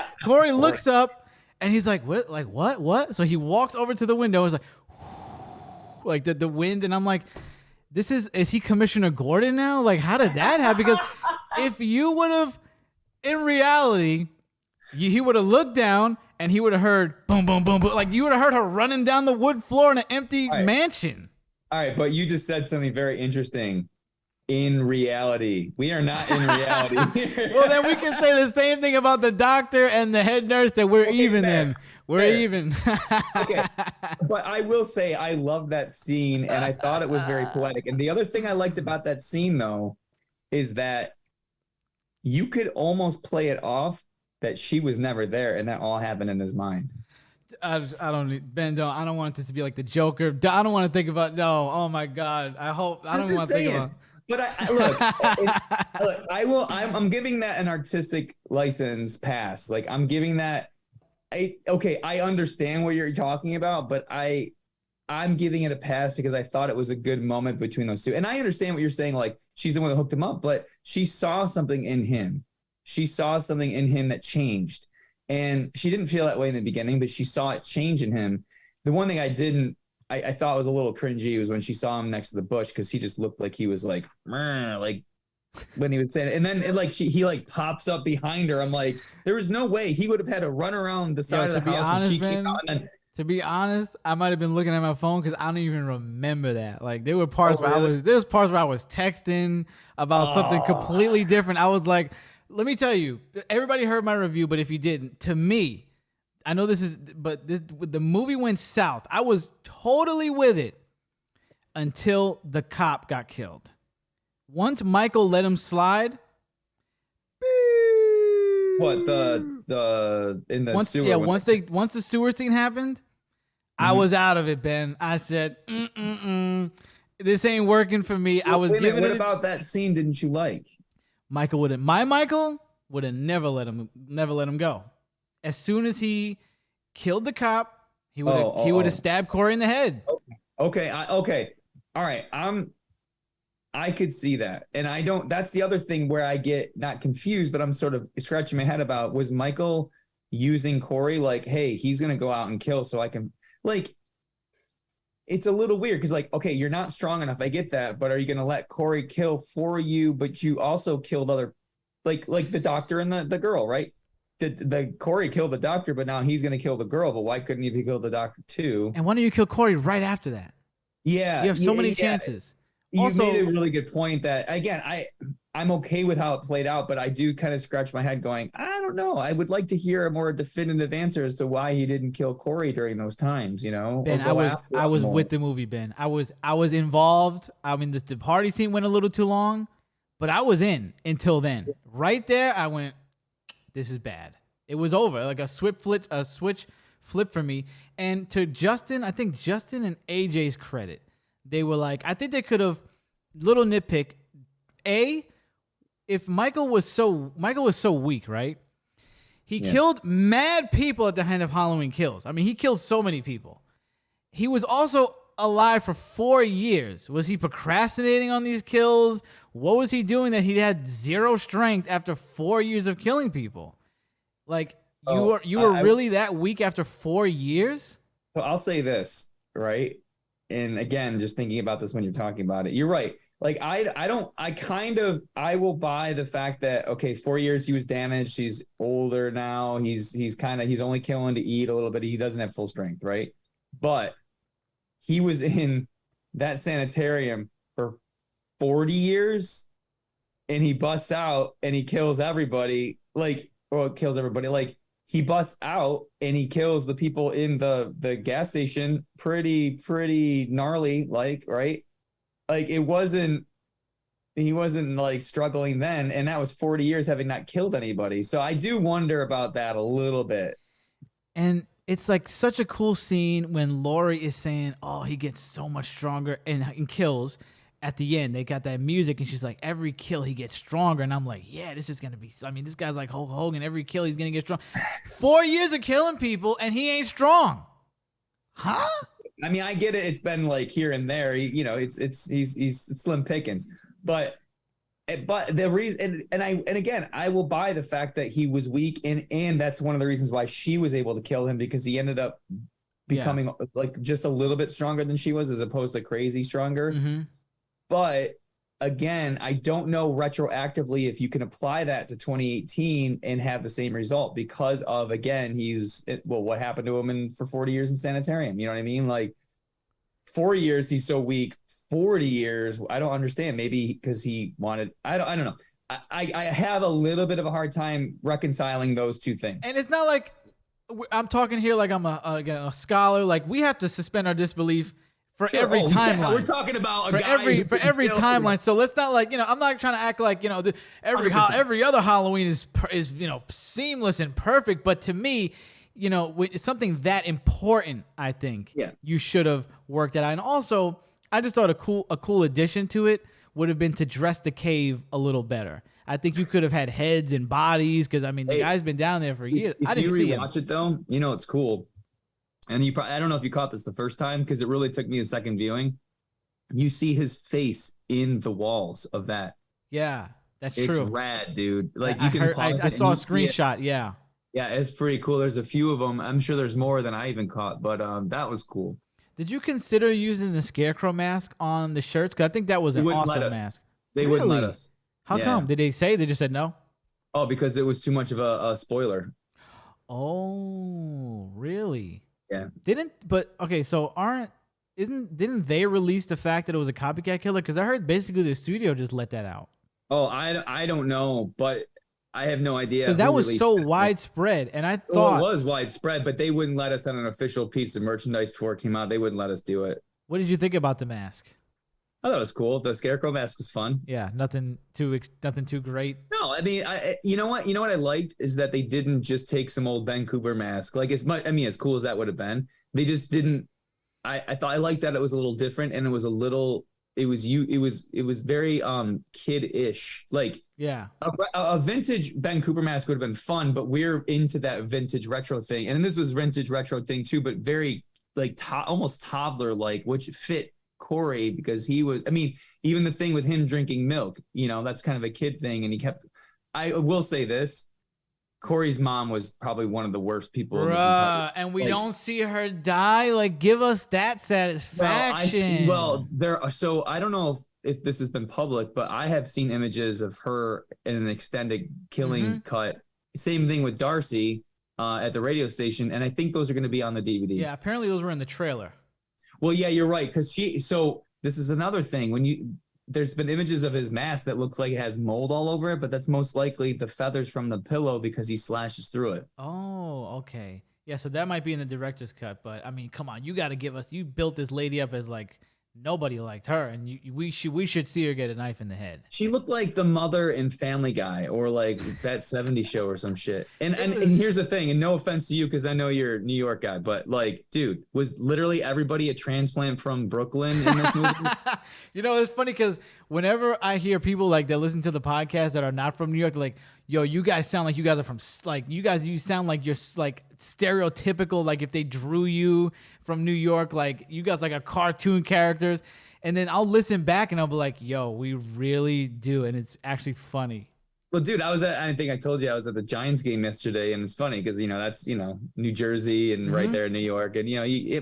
looks up and he's like, what? Like, what? So he walks over to the window. It's like the wind. And I'm like, is he Commissioner Gordon now? Like, how did that happen? Because if you would have, in reality, he would have looked down and he would have heard boom, boom, boom, boom. Like, you would have heard her running down the wood floor in an empty mansion. All right, but you just said something very interesting. In reality, we are not in reality. Well, then we can say the same thing about the doctor and the head nurse, that we're even then. We're even. Okay. But I will say I love that scene, and I thought it was very poetic. And the other thing I liked about that scene, though, is that you could almost play it off that she was never there, and that all happened in his mind. I don't want this to be like the Joker. I don't want to think about. No, oh my God. I don't want to think about. But I'm giving that an artistic license pass. Like, I'm giving that. I understand what you're talking about, but I'm giving it a pass because I thought it was a good moment between those two. And I understand what you're saying. Like, she's the one that hooked him up, but she saw something in him. She saw something in him that changed. And she didn't feel that way in the beginning, but she saw it change in him. The one thing I thought was a little cringy was when she saw him next to the bush, because he just looked like he was like when he would say it. And then he pops up behind her. I'm like, there was no way he would have had to run around the side of the house when she came out. And then, to be honest, I might have been looking at my phone because I don't even remember that. Like, there were parts where I was texting about something completely different. I was like, let me tell you, everybody heard my review, but if you didn't, to me, I know the movie went south. I was totally with it until the cop got killed. Once Michael let him slide. What, the in the sewer? Yeah, once the sewer scene happened, I was out of it, Ben. I said, this ain't working for me. I was giving What it. about that scene didn't you like? Michael would have never let him go. As soon as he killed the cop, he would have stabbed Corey in the head. Okay. All right. I could see that. And I don't, that's the other thing where I get not confused, but I'm sort of scratching my head about, was Michael using Corey like, hey, he's going to go out and kill so I can, like, it's a little weird because, like, okay, you're not strong enough. I get that, but are you going to let Corey kill for you? But you also killed other, like the doctor and the girl, right? The Corey killed the doctor, but now he's going to kill the girl. But why couldn't he kill the doctor too? And why don't you kill Corey right after that? Yeah, You have so many yeah. chances. You Also, made a really good point that, again, I'm okay with how it played out, but I do kind of scratch my head going, I don't know. I would like to hear a more definitive answer as to why he didn't kill Corey during those times, you know? Ben, I was with the movie, Ben. I was involved. I mean, the party scene went a little too long, but I was in until then. Right there, I went, this is bad. It was over. Like a switch flip for me. And to Justin, I think Justin and AJ's credit, they were like, I think they could have, little nitpick, if Michael was so weak, right? He killed mad people at the end of Halloween Kills. I mean, he killed so many people. He was also alive for 4 years. Was he procrastinating on these kills? What was he doing that he had zero strength after 4 years of killing people? Like, you were really that weak after 4 years? So I'll say this, right? And again, just thinking about this when you're talking about it, you're right. Like, I will buy the fact that, okay, 4 years he was damaged. He's older now. He's only killing to eat a little bit. He doesn't have full strength, right? But he was in that sanitarium for 40 years and he busts out and he kills everybody. Like, he busts out and he kills the people in the gas station pretty gnarly, like, right? Like, he wasn't like struggling then, and that was 40 years having not killed anybody. So I do wonder about that a little bit. And it's like such a cool scene when Laurie is saying, oh, he gets so much stronger and kills. At the end, they got that music, and she's like, every kill he gets stronger. And I'm like, yeah, this is going to be, I mean, this guy's like Hulk Hogan. Every kill he's going to get strong. 4 years of killing people, and he ain't strong. Huh? I mean, I get it. It's been like here and there, he's slim pickings, but the reason, and again, I will buy the fact that he was weak, and that's one of the reasons why she was able to kill him, because he ended up becoming like just a little bit stronger than she was, as opposed to crazy stronger. Mm-hmm. But again, I don't know retroactively if you can apply that to 2018 and have the same result, because of, again, what happened to him for 40 years in sanitarium. You know what I mean? Like, 4 years he's so weak. 40 years, I don't understand. Maybe because he wanted. I don't know. I have a little bit of a hard time reconciling those two things. And it's not like I'm talking here like I'm a scholar. Like, we have to suspend our disbelief for every timeline. Yeah, we're talking about for every timeline. So let's not, like, I'm not trying to act like, every other Halloween is seamless and perfect. But to me, it's something that important, I think you should have worked it out. And also, I just thought a cool addition to it would have been to dress the cave a little better. I think you could have had heads and bodies, because, I mean, the guy's been down there for years. I didn't see him. If you rewatch it, though, it's cool. And I don't know if you caught this the first time, because it really took me a second viewing. You see his face in the walls of that. Yeah, that's true. It's rad, dude. Like, I saw a screenshot. Yeah. Yeah, it's pretty cool. There's a few of them. I'm sure there's more than I even caught, but that was cool. Did you consider using the Scarecrow mask on the shirts? Because I think that was an awesome mask. They wouldn't let us. How come? Did they say? They just said no? Oh, because it was too much of a spoiler. Oh, really? Yeah. Didn't they release the fact that it was a copycat killer? Because I heard basically the studio just let that out. Oh, I don't know, but I have no idea. Because that was so widespread, and I thought it was widespread, but they wouldn't let us on an official piece of merchandise before it came out. They wouldn't let us do it. What did you think about the mask? I thought it was cool. The Scarecrow mask was fun. Yeah, nothing too great. No, I mean, you know what I liked is that they didn't just take some old Ben Cooper mask. Like, as cool as that would have been, they just didn't. I thought I liked that it was a little different, and it was very kid-ish. Like, yeah, a vintage Ben Cooper mask would have been fun, but we're into that vintage retro thing, and this was vintage retro thing too, but very like almost toddler like, which fit Corey, because he was, even the thing with him drinking milk, that's kind of a kid thing. And I will say this, Corey's mom was probably one of the worst people in this entire. And we like, don't see her die. Like, give us that satisfaction. So I don't know if this has been public, but I have seen images of her in an extended killing cut. Same thing with Darcy at the radio station, and I think those are going to be on the DVD. Yeah, apparently those were in the trailer. Well, yeah, you're right, because so this is another thing. There's been images of his mask that looks like it has mold all over it, but that's most likely the feathers from the pillow because he slashes through it. Oh, okay. Yeah, so that might be in the director's cut, but I mean, come on, you got to give us. You built this lady up as like nobody liked her, and we should see her get a knife in the head. She looked like the mother in Family Guy or like that '70s show or some shit. And here's the thing, and no offense to you because I know you're a New York guy, but like, dude, was literally everybody a transplant from Brooklyn in this movie? You know, it's funny because whenever I hear people like that listen to the podcast that are not from New York, they're like, yo, you guys sound like you guys are from, like, you sound like you're like stereotypical, like if they drew you from New York, like you guys like are cartoon characters. And then I'll listen back and I'll be like, yo, we really do. And it's actually funny. Well, dude, I think I told you I was at the Giants game yesterday, and it's funny because that's New Jersey and right there in New York, and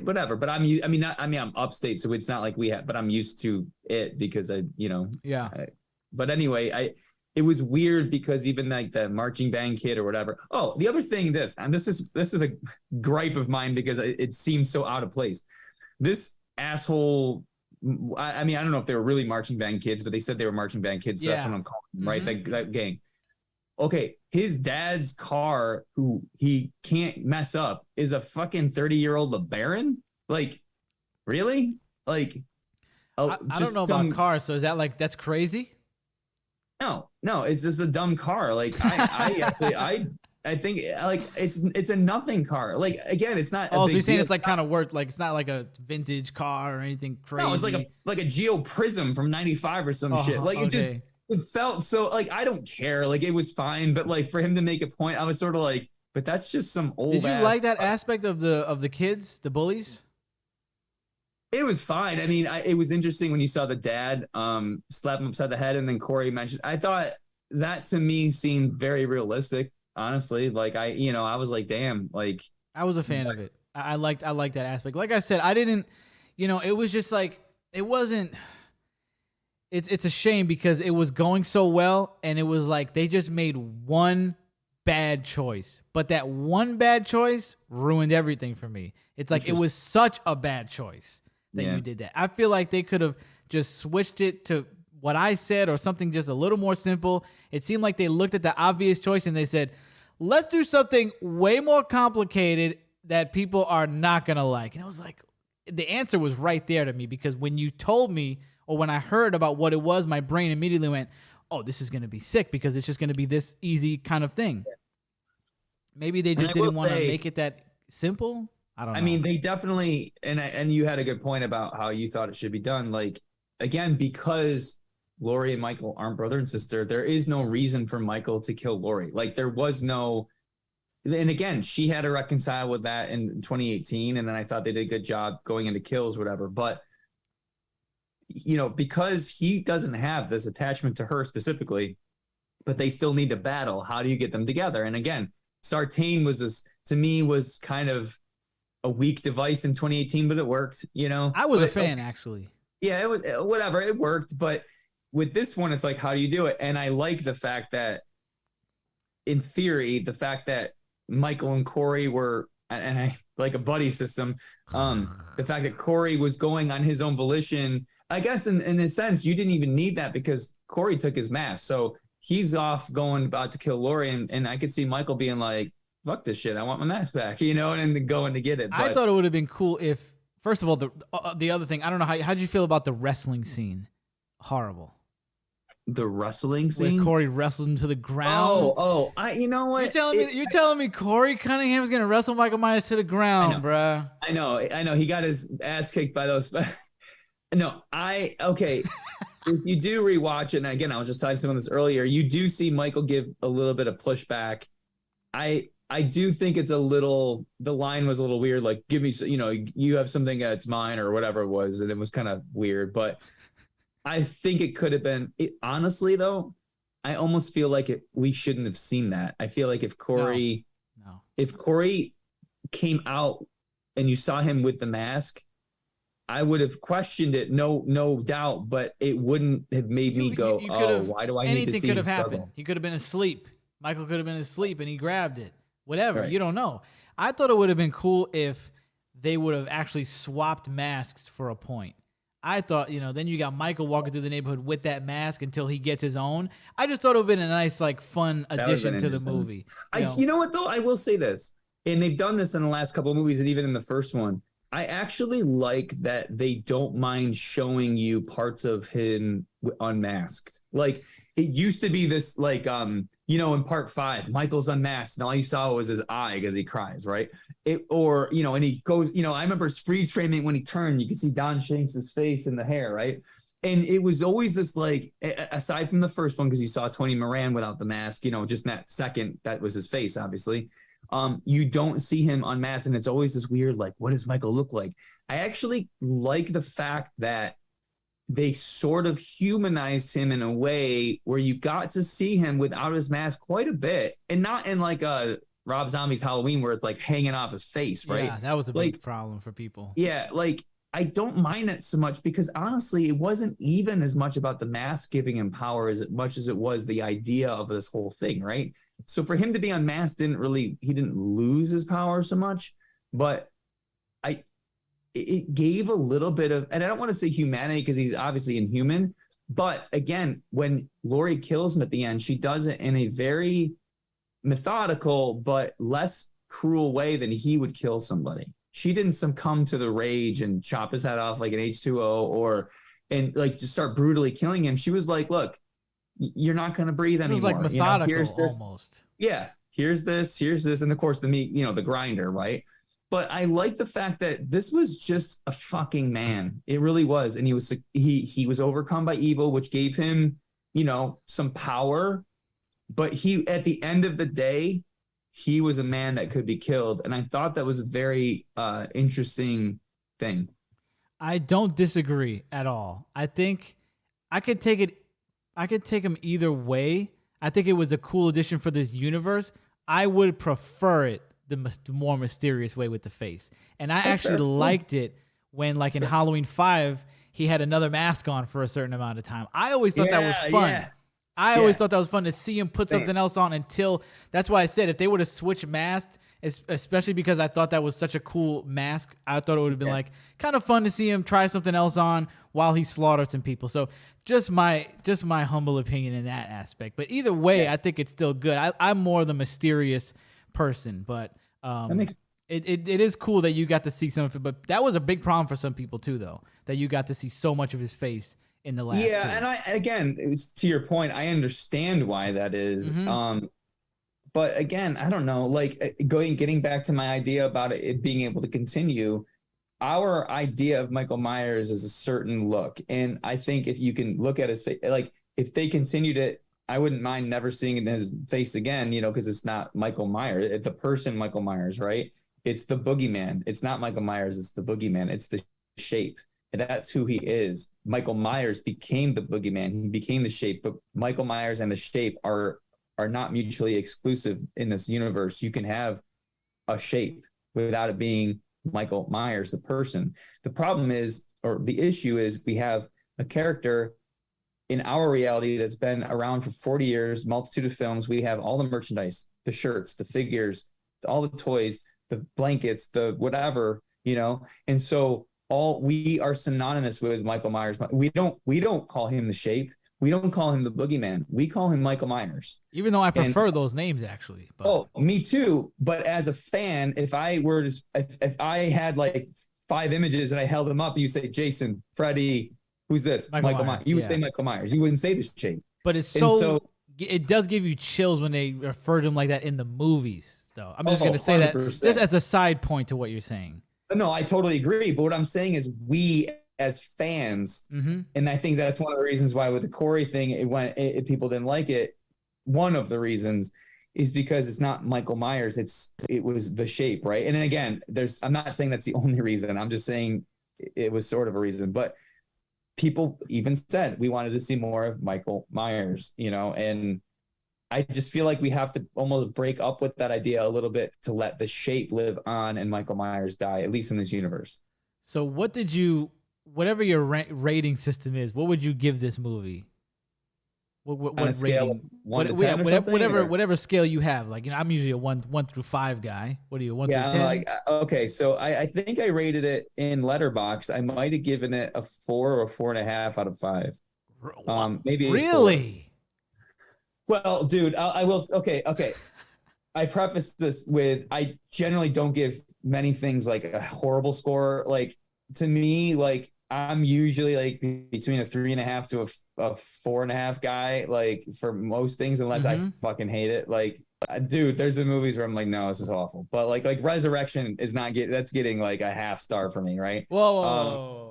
whatever. But I'm upstate, so it's not like but I'm used to it because but anyway, it was weird because even like the marching band kid or whatever. Oh, the other thing, this is a gripe of mine because it seems so out of place. This asshole. I don't know if they were really marching band kids, but they said they were marching band kids. So that's what I'm calling them, right? That gang. Okay, his dad's car, who he can't mess up, is a fucking 30-year-old LeBaron. Like, really? Like, I don't know about cars. So is that like that's crazy? No, it's just a dumb car. Like, I think like it's a nothing car. Like, again, it's not. Oh, so you're saying it's like kind of worth, like it's not like a vintage car or anything crazy. No, it's like a Geo Prism from '95 or some shit. Like it felt so like I don't care. Like it was fine, but like for him to make a point, I was sort of like, but that's just some old. Did you like that aspect of the kids, the bullies? It was fine. I mean, it was interesting when you saw the dad slap him upside the head, and then Corey mentioned. I thought that to me seemed very realistic. Honestly, like I was like, damn, like I was a fan of it. I liked that aspect. Like I said, I didn't, it was just like, it wasn't, it's a shame because it was going so well and it was like, they just made one bad choice, but that one bad choice ruined everything for me. It's like, it was such a bad choice that you did that. I feel like they could have just switched it to what I said or something just a little more simple. It seemed like they looked at the obvious choice and they said, let's do something way more complicated that people are not going to like. And it was like, the answer was right there to me because when you told me or when I heard about what it was, my brain immediately went, oh, this is going to be sick because it's just going to be this easy kind of thing. Maybe they just didn't want to make it that simple. I don't know. I mean, they definitely, and you had a good point about how you thought it should be done. Like, again, because Lori and Michael aren't brother and sister, there is no reason for Michael to kill Lori. Like there was no, and again, she had to reconcile with that in 2018. And then I thought they did a good job going into kills, whatever. But, because he doesn't have this attachment to her specifically, but they still need to battle. How do you get them together? And again, Sartain to me was kind of a weak device in 2018, but it worked, I was a fan actually. Yeah, it was whatever. It worked. But with this one, it's like, how do you do it? And I like the fact that, in theory, the fact that Michael and Corey were, and I like a buddy system, the fact that Corey was going on his own volition, I guess in a sense, you didn't even need that because Corey took his mask. So he's off about to kill Lori. And I could see Michael being like, fuck this shit. I want my mask back, and then going to get it. But I thought it would have been cool if, first of all, the other thing, I don't know, how'd you feel about the wrestling scene? Horrible. The wrestling scene where Corey wrestled him to the ground. You know what? You're telling me Corey Cunningham's gonna wrestle Michael Myers to the ground, bruh. I know. He got his ass kicked by those. No, okay. If you do rewatch it, and again, I was just talking to someone this earlier, you do see Michael give a little bit of pushback. I do think it's the line was a little weird. Like, give me, you have something that's mine or whatever it was, and it was kind of weird, but I think it could have been. Honestly, though, I almost feel like we shouldn't have seen that. I feel like No, no. If Corey came out and you saw him with the mask, I would have questioned it, no doubt, but it wouldn't have made me go, You could "Oh, have, why do I need to anything see could him have happened. struggle?" He could have been asleep. Michael could have been asleep and he grabbed it. Whatever. Right. You don't know. I thought it would have been cool if they would have actually swapped masks for a point. I thought, then you got Michael walking through the neighborhood with that mask until he gets his own. I just thought it would have been a nice, like, fun That would have addition been to the interesting. movie. You know what though? I will say this, and they've done this in the last couple of movies, and even in the first one. I actually like that they don't mind showing you parts of him unmasked. Like it used to be this, like in part 5, Michael's unmasked, and all you saw was his eye because he cries, right? And he goes, I remember freeze framing when he turned, you could see Don Shanks' face and the hair, right? And it was always this, like, aside from the first one, because you saw Tony Moran without the mask, just in that second, that was his face, obviously. You don't see him unmasked, and it's always this weird, like, what does Michael look like? I actually like the fact that they sort of humanized him in a way where you got to see him without his mask quite a bit, and not in like a Rob Zombie's Halloween where it's like hanging off his face, right? Yeah, that was a big problem for people. Yeah, like I don't mind that so much because honestly, it wasn't even as much about the mask giving him power as much as it was the idea of this whole thing, right? So for him to be unmasked he didn't lose his power so much, but it gave a little bit of, and I don't want to say humanity because he's obviously inhuman, but again, when Laurie kills him at the end, she does it in a very methodical but less cruel way than he would kill somebody. She didn't succumb to the rage and chop his head off like an H2O and like just start brutally killing him. She was like, look, you're not going to breathe anymore. It was like methodical, here's this. almost. Yeah. Here's this. And of course the meat, the grinder, right? But I like the fact that this was just a fucking man. It really was. And he was overcome by evil, which gave him, some power. But at the end of the day, he was a man that could be killed. And I thought that was a very interesting thing. I don't disagree at all. I think I could take him either way. I think it was a cool addition for this universe. I would prefer it the more mysterious way with the face. And I actually liked it when, like, in Halloween 5, he had another mask on for a certain amount of time. I always thought that was fun. Yeah. I always thought that was fun to see him put something else on until, that's why I said if they would have switched masks, especially because I thought that was such a cool mask, I thought it would have been like kind of fun to see him try something else on while he slaughtered some people. So just my humble opinion in that aspect. But either way, I think it's still good. I'm more the mysterious person, but it is cool that you got to see some of it. But that was a big problem for some people too, though, that you got to see so much of his face in the last two. And it was to your point, I understand why that is. Mm-hmm. But again, I don't know, like getting back to my idea about it being able to continue, our idea of Michael Myers is a certain look. And I think if you can look at his face, like if they continued it, I wouldn't mind never seeing his face again, because it's not Michael Myers. It's the person Michael Myers, right? It's the boogeyman. It's not Michael Myers. It's the boogeyman. It's the shape. That's who he is. Michael Myers became the boogeyman. He became the shape, but Michael Myers and the shape are not mutually exclusive in this universe. You can have a shape without it being Michael Myers, the person. The problem is, or the issue is, we have a character in our reality that's been around for 40 years, multitude of films. We have all the merchandise, the shirts, the figures, all the toys, the blankets, the whatever, and so we are synonymous with Michael Myers. We don't call him the shape. We don't call him the boogeyman. We call him Michael Myers. Even though I prefer those names, actually. But. Oh, me too. But as a fan, if I had like 5 images and I held them up, and you say Jason, Freddy, who's this? Michael Myers. You would say Michael Myers. You wouldn't say the shape. But it does give you chills when they refer to him like that in the movies, though. I'm just going to say 100%. That just as a side point to what you're saying. No, I totally agree. But what I'm saying is we as fans, and I think that's one of the reasons why with the Corey thing, people didn't like it. One of the reasons is because it's not Michael Myers. It was the shape, right? And again, I'm not saying that's the only reason. I'm just saying it was sort of a reason. But people even said we wanted to see more of Michael Myers, you know, and I just feel like we have to almost break up with that idea a little bit to let the shape live on and Michael Myers die, at least in this universe. So what did you, whatever your rating system is, what would you give this movie? What On a scale rating? of 1 to 10 or something? Whatever scale you have. Like, I'm usually a one through 5 guy. What are you, 1 Yeah, through 10? I'm like, okay, so I think I rated it in Letterboxd. I might have given it a 4 or a 4.5 out of 5. Maybe really? Well, dude, I will. Okay. I preface this with I generally don't give many things like a horrible score. Like to me, like I'm usually like between a 3.5 to a 4.5 guy, like for most things, unless I fucking hate it. Like, dude, there's been movies where I'm like, no, this is awful. But like Resurrection is not that's getting like a half star for me, right? Whoa.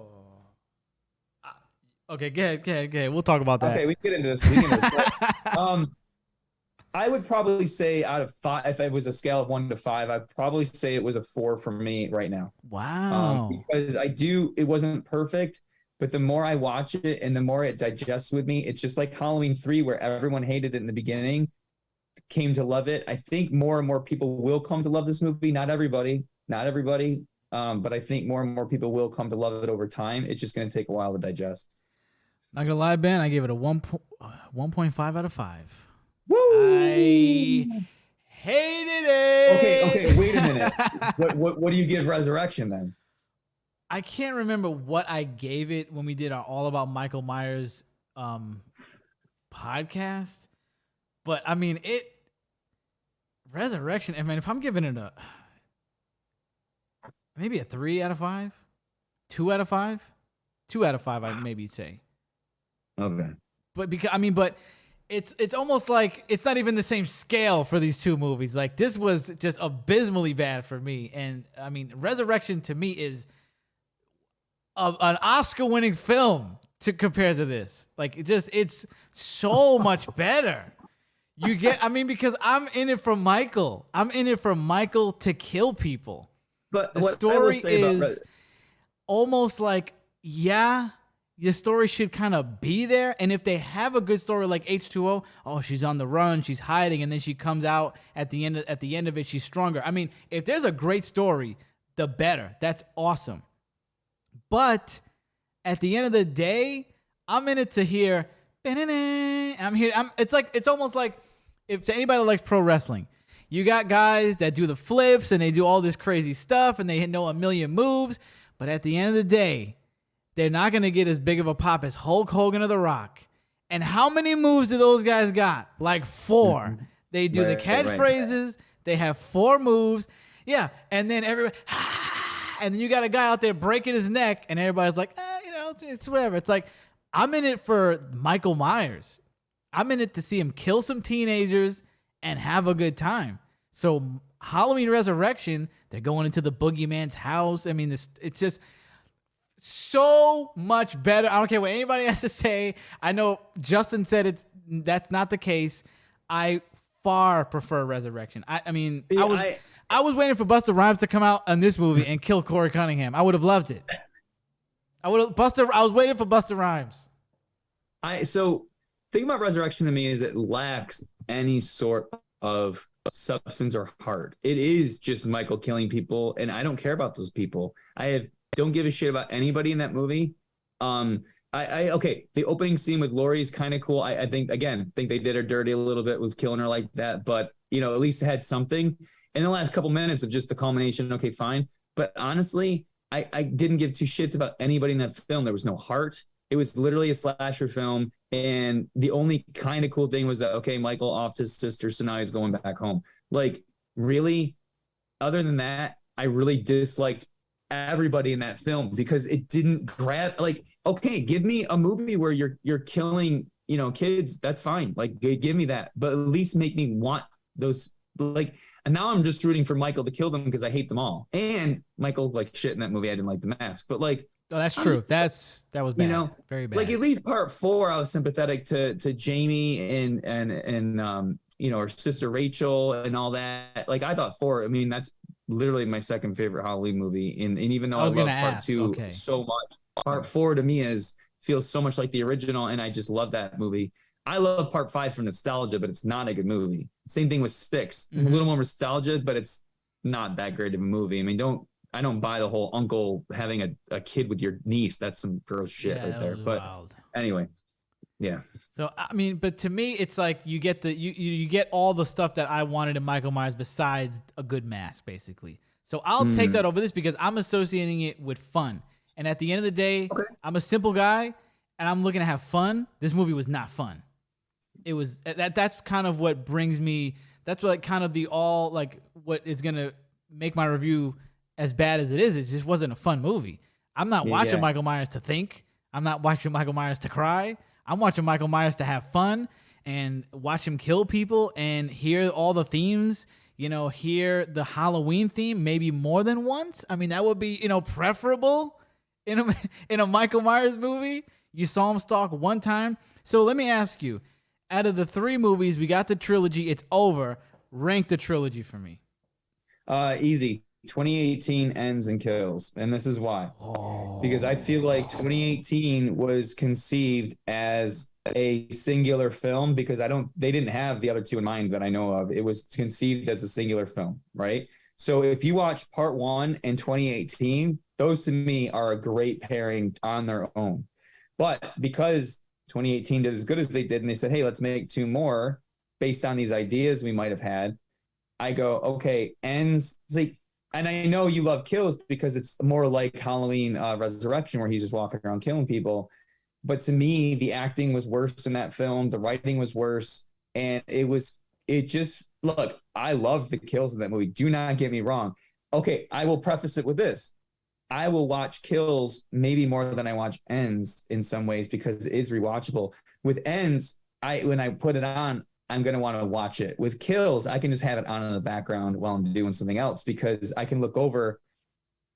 Okay, go ahead. We'll talk about that. Okay, we can get into this. But, I would probably say out of 5, if it was a scale of 1 to 5, I'd probably say it was a 4 for me right now. Wow. Because it wasn't perfect, but the more I watch it and the more it digests with me, it's just like Halloween 3, where everyone hated it in the beginning, came to love it. I think more and more people will come to love this movie. Not everybody. But I think more and more people will come to love it over time. It's just going to take a while to digest. Not gonna lie, Ben, I gave it a 1.5 out of 5. Woo! I hated it. Okay, wait a minute. What do you give Resurrection then? I can't remember what I gave it when we did our All About Michael Myers podcast, but I mean Resurrection. I mean, if I'm giving it maybe a 3 out of 5, 2 out of 5, 2 out of 5, I'd maybe say. Okay. But it's almost like it's not even the same scale for these two movies. Like, this was just abysmally bad for me. And I mean, Resurrection to me is an Oscar-winning film to compare to this. Like, it's so much better. Because I'm in it for Michael. I'm in it for Michael to kill people. But the story is almost like, the story should kind of be there. And if they have a good story like H2O, she's on the run, she's hiding, and then she comes out at the end of it, she's stronger. I mean, if there's a great story, the better. That's awesome. But at the end of the day, I'm in it to hear, it's almost like, if to anybody that likes pro wrestling, you got guys that do the flips and they do all this crazy stuff and they know a million moves, but at the end of the day, they're not going to get as big of a pop as Hulk Hogan or The Rock. And how many moves do those guys got? Like 4. They do the catchphrases. They have 4 moves. Yeah. And then everybody, and then you got a guy out there breaking his neck, and everybody's like, it's whatever. It's like, I'm in it for Michael Myers. I'm in it to see him kill some teenagers and have a good time. So Halloween Resurrection, they're going into the boogeyman's house. I mean, it's just so much better. I don't care what anybody has to say. I know Justin said that's not the case. I far prefer Resurrection. I was waiting for Busta Rhymes to come out in this movie and kill Corey Cunningham. I would have loved it. I was waiting for Busta Rhymes. So thing about Resurrection to me is it lacks any sort of substance or heart. It is just Michael killing people, and I don't care about those people. Don't give a shit about anybody in that movie. Okay, the opening scene with Laurie is kind of cool. I think they did her dirty a little bit with killing her like that, but at least it had something. In the last couple minutes of just the culmination, okay, fine. But honestly, I didn't give 2 shits about anybody in that film. There was no heart. It was literally a slasher film, and the only kind of cool thing was that, okay, Michael off to his sister, so now he's going back home. Like, really? Other than that, I really disliked everybody in that film because it didn't grab. Like, okay, give me a movie where you're killing kids, that's fine, like give me that, but at least make me want those. Like, and now I'm just rooting for Michael to kill them because I hate them all, and Michael like shit in that movie. I didn't like the mask, but like, that's true. That was bad. Very bad. Like, at least part 4 I was sympathetic to Jamie and her sister Rachel and all that. Like, I thought 4, I mean, that's literally my second favorite Halloween movie, and even though I love part 2 so much, part 4 to me is feels so much like the original, and I just love that movie. I love part 5 for nostalgia, but it's not a good movie. Same thing with 6. A little more nostalgia, but it's not that great of a movie. I mean, I don't buy the whole uncle having a kid with your niece. That's some gross shit right there. But wild. anyway, yeah. So I mean, but to me, it's like you get you get all the stuff that I wanted in Michael Myers besides a good mask, basically. So I'll take that over this because I'm associating it with fun. And at the end of the day, I'm a simple guy and I'm looking to have fun. This movie was not fun. It was that's kind of what brings me. That's what kind of what is gonna make my review as bad as it is. It just wasn't a fun movie. I'm not watching Michael Myers to think. I'm not watching Michael Myers to cry. I'm watching Michael Myers to have fun and watch him kill people and hear all the themes. Hear the Halloween theme maybe more than once. I mean, that would be preferable in a Michael Myers movie. You saw him stalk one time. So let me ask you. Out of the 3 movies, we got the trilogy. It's over. Rank the trilogy for me. Easy. 2018 ends and kills. And this is why. Because I feel like 2018 was conceived as a singular film because they didn't have the other 2 in mind that I know of. It was conceived as a singular film, right? So if you watch part 1 and 2018, those to me are a great pairing on their own. But because 2018 did as good as they did, and they said, hey, let's make 2 more based on these ideas we might have had. I go, okay, ends. And I know you love kills because it's more like Halloween Resurrection where he's just walking around killing people. But to me, the acting was worse in that film. The writing was worse. And look, I love the kills in that movie. Do not get me wrong. Okay, I will preface it with this. I will watch Kills maybe more than I watch Ends in some ways because it is rewatchable. With Ends, when I put it on, I'm going to want to watch it. With Kills, I can just have it on in the background while I'm doing something else because I can look over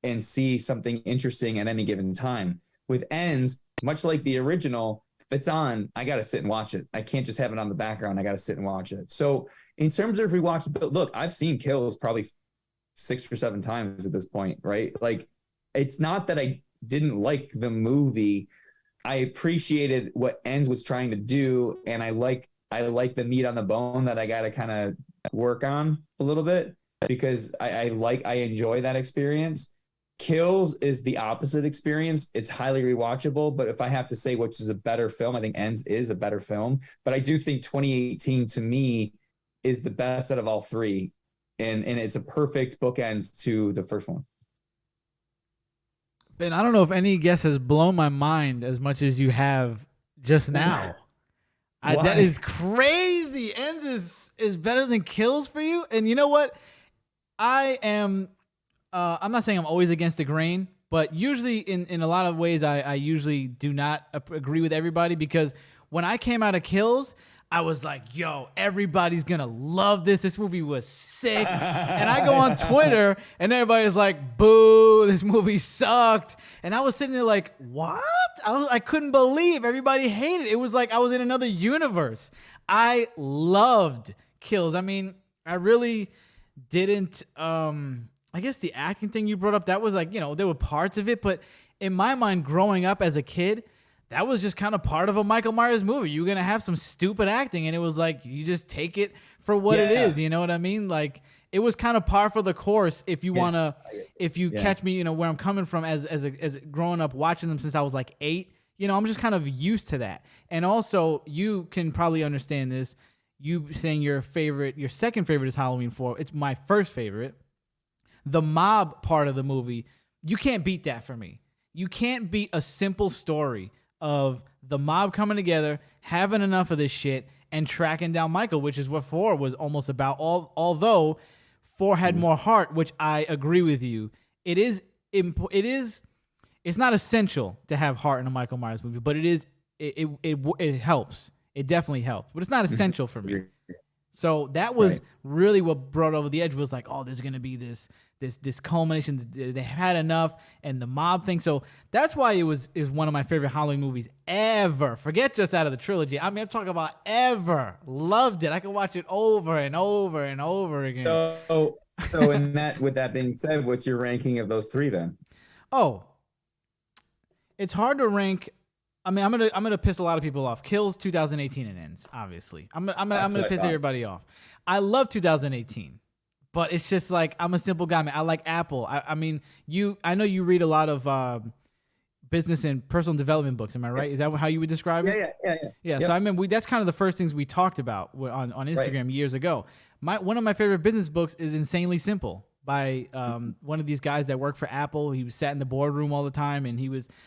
and see something interesting at any given time. With Ends, much like the original, if it's on, I got to sit and watch it. I can't just have it on the background. I got to sit and watch it. So in terms of rewatchability, look, I've seen Kills probably 6 or 7 times at this point, right? Like, it's not that I didn't like the movie. I appreciated what Ends was trying to do, and I like the meat on the bone that I got to kind of work on a little bit because I enjoy that experience. Kills is the opposite experience. It's highly rewatchable, but if I have to say which is a better film, I think Ends is a better film. But I do think 2018 to me is the best out of all 3, and it's a perfect bookend to the first one. Ben, I don't know if any guess has blown my mind as much as you have just now. That is crazy. Ends is better than Kills for you. And you know what? I'm not saying I'm always against the grain, but usually in a lot of ways, I usually do not agree with everybody because when I came out of Kills, I was like, yo, everybody's going to love this. This movie was sick. And I go on Twitter and everybody's like, boo, this movie sucked. And I was sitting there like, what? I couldn't believe everybody hated it. It was like I was in another universe. I loved Kills. I mean, I really didn't. I guess the acting thing you brought up, that was like, there were parts of it. But in my mind, growing up as a kid, that was just kind of part of a Michael Myers movie. You're going to have some stupid acting, and it was like, you just take it for what it is. You know what I mean? Like, it was kind of par for the course if you want to, if you catch me, where I'm coming from as growing up watching them since I was like 8, I'm just kind of used to that. And also, you can probably understand this. You saying your second favorite is Halloween 4. It's my first favorite. The mob part of the movie, you can't beat that for me. You can't beat a simple story of the mob coming together, having enough of this shit, and tracking down Michael, which is what 4 was almost about. Although 4 had more heart, which I agree with you. It's not essential to have heart in a Michael Myers movie, but it helps. It definitely helps, but it's not essential for me. So that was really what brought over the edge. Was like, oh, there's gonna be this culmination. They had enough, and the mob thing. So that's why is one of my favorite Halloween movies ever. Forget just out of the trilogy. I mean, I'm talking about ever. Loved it. I could watch it over and over and over again. So with that being said, what's your ranking of those 3 then? Oh, it's hard to rank I mean, I'm gonna piss a lot of people off. Kills 2018 and ends. Obviously, I'm gonna piss everybody off. I love 2018, but it's just like I'm a simple guy, man. I like Apple. I mean, I know you read a lot of business and personal development books. Am I right? Is that how you would describe it? Yeah. Yeah. So I mean, that's kind of the first things we talked about on Instagram years ago. One of my favorite business books is Insanely Simple by one of these guys that worked for Apple. He was sat in the boardroom all the time, and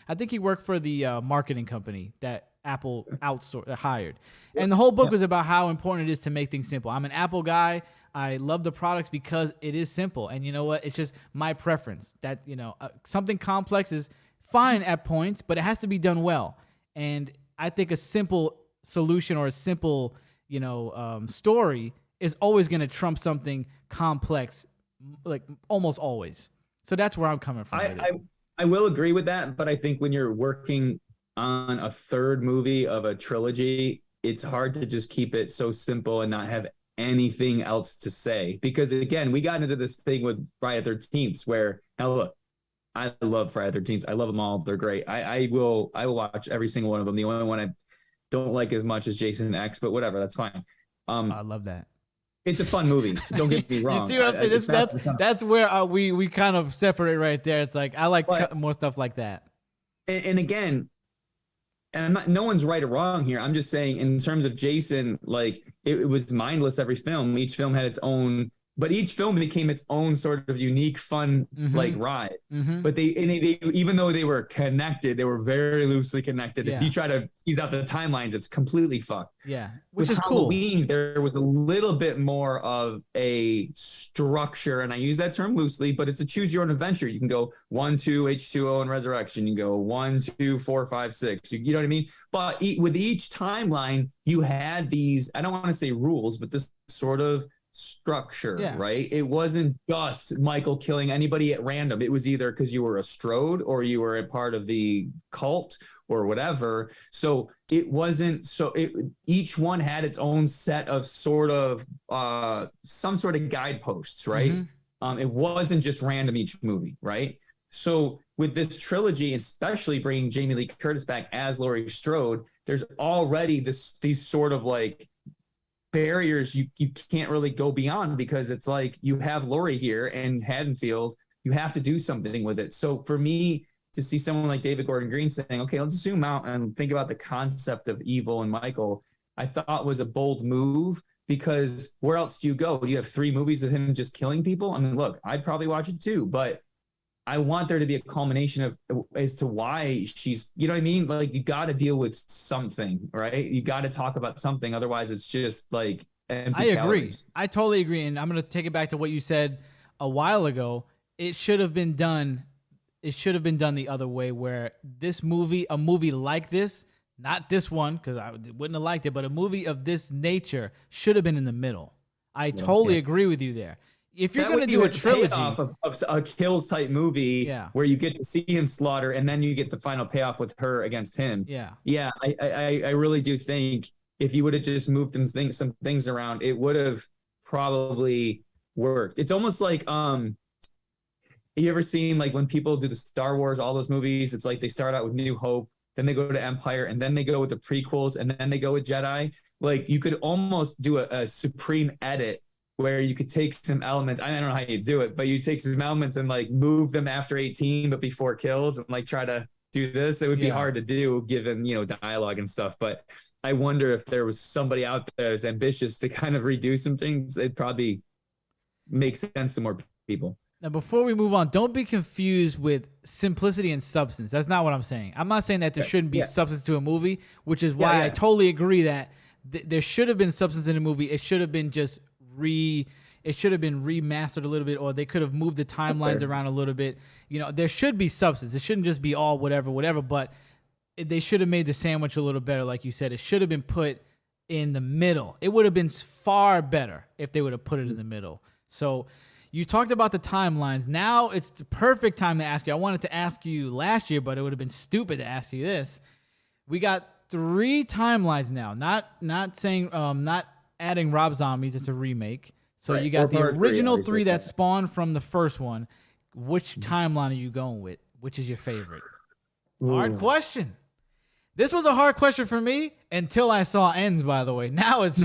I think he worked for the marketing company that Apple hired. And the whole book was about how important it is to make things simple. I'm an Apple guy. I love the products because it is simple. And you know what? It's just my preference that, something complex is fine at points, but it has to be done well. And I think a simple solution or a simple, story is always going to trump something complex, like almost always. So that's where I'm coming from. I will agree with that, but I think when you're working on a third movie of a trilogy, it's hard to just keep it so simple and not have anything else to say. Because again, we got into this thing with Friday the 13th where, now look, I love Friday the 13th. I love them all. They're great. I will watch every single one of them. The only one I don't like as much as Jason X, but whatever, that's fine. I love that. It's a fun movie. Don't get me wrong. You see what I'm saying? That's where we kind of separate right there. It's like I like more stuff like that. And again, and no one's right or wrong here. I'm just saying in terms of Jason, like it was mindless every film. Each film had its own, but each film became its own sort of unique, fun, like ride. But they, even though they were connected, they were very loosely connected. Yeah. If you try to tease out the timelines, it's completely fucked. Yeah, which With is Halloween, cool. There was a little bit more of a structure, and I use that term loosely, but it's a choose your own adventure. You can go 1, 2, H2O and Resurrection. You can go 1, 2, 4, 5, 6. You know what I mean? But with each timeline, you had these, I don't want to say rules, but this sort of structure, right? It wasn't just Michael killing anybody at random. It was either because you were a Strode or you were a part of the cult or whatever. So it wasn't each one had its own set of sort of some sort of guideposts, right? It wasn't just random each movie, right? So with this trilogy, especially bringing Jamie Lee Curtis back as Laurie Strode, there's already these sort of like barriers you can't really go beyond, because it's like you have Laurie here and Haddonfield, you have to do something with it. So for me to see someone like David Gordon Green saying, okay, let's zoom out and think about the concept of evil and Michael, I thought was a bold move, because where else do you go? Do you have 3 movies of him just killing people? I mean, look, I'd probably watch it too, but I want there to be a culmination of as to why she's, you know what I mean? Like you got to deal with something, right? You got to talk about something. Otherwise it's just like empty I agree. calories. I totally agree. And I'm going to take it back to what you said a while ago. It should have been done. It should have been done the other way, where a movie like this, not this one, because I wouldn't have liked it, but a movie of this nature should have been in the middle. I totally agree with you there. If you're going to do a trilogy of a kills type movie, where you get to see him slaughter and then you get the final payoff with her against him. I really do think if you would have just moved some things around, it would have probably worked. It's almost like you ever seen like when people do the Star Wars, all those movies, it's like they start out with New Hope, then they go to Empire, and then they go with the prequels, and then they go with Jedi. Like you could almost do a supreme edit where you could take some elements. I don't know how you do it, but you take some elements and like move them after 18, but before kills, and like try to do this. It would be hard to do given, dialogue and stuff. But I wonder if there was somebody out there that's ambitious to kind of redo some things. It probably makes sense to more people. Now, before we move on, don't be confused with simplicity and substance. That's not what I'm saying. I'm not saying that there shouldn't be substance to a movie, which is why I totally agree that there should have been substance in the movie. It should have been just it should have been remastered a little bit, or they could have moved the timelines around a little bit. There should be substance. It shouldn't just be all whatever, but they should have made the sandwich a little better. Like you said, it should have been put in the middle. It would have been far better if they would have put it in the middle. So you talked about the timelines. Now it's the perfect time to ask you. I wanted to ask you last year, but it would have been stupid to ask you this. We got 3 timelines now. Not saying not adding Rob Zombies. It's a remake. So you got the original 3 that spawned from the first one. Which timeline are you going with? Which is your favorite? Hard question. This was a hard question for me until I saw Ends, by the way. Now it's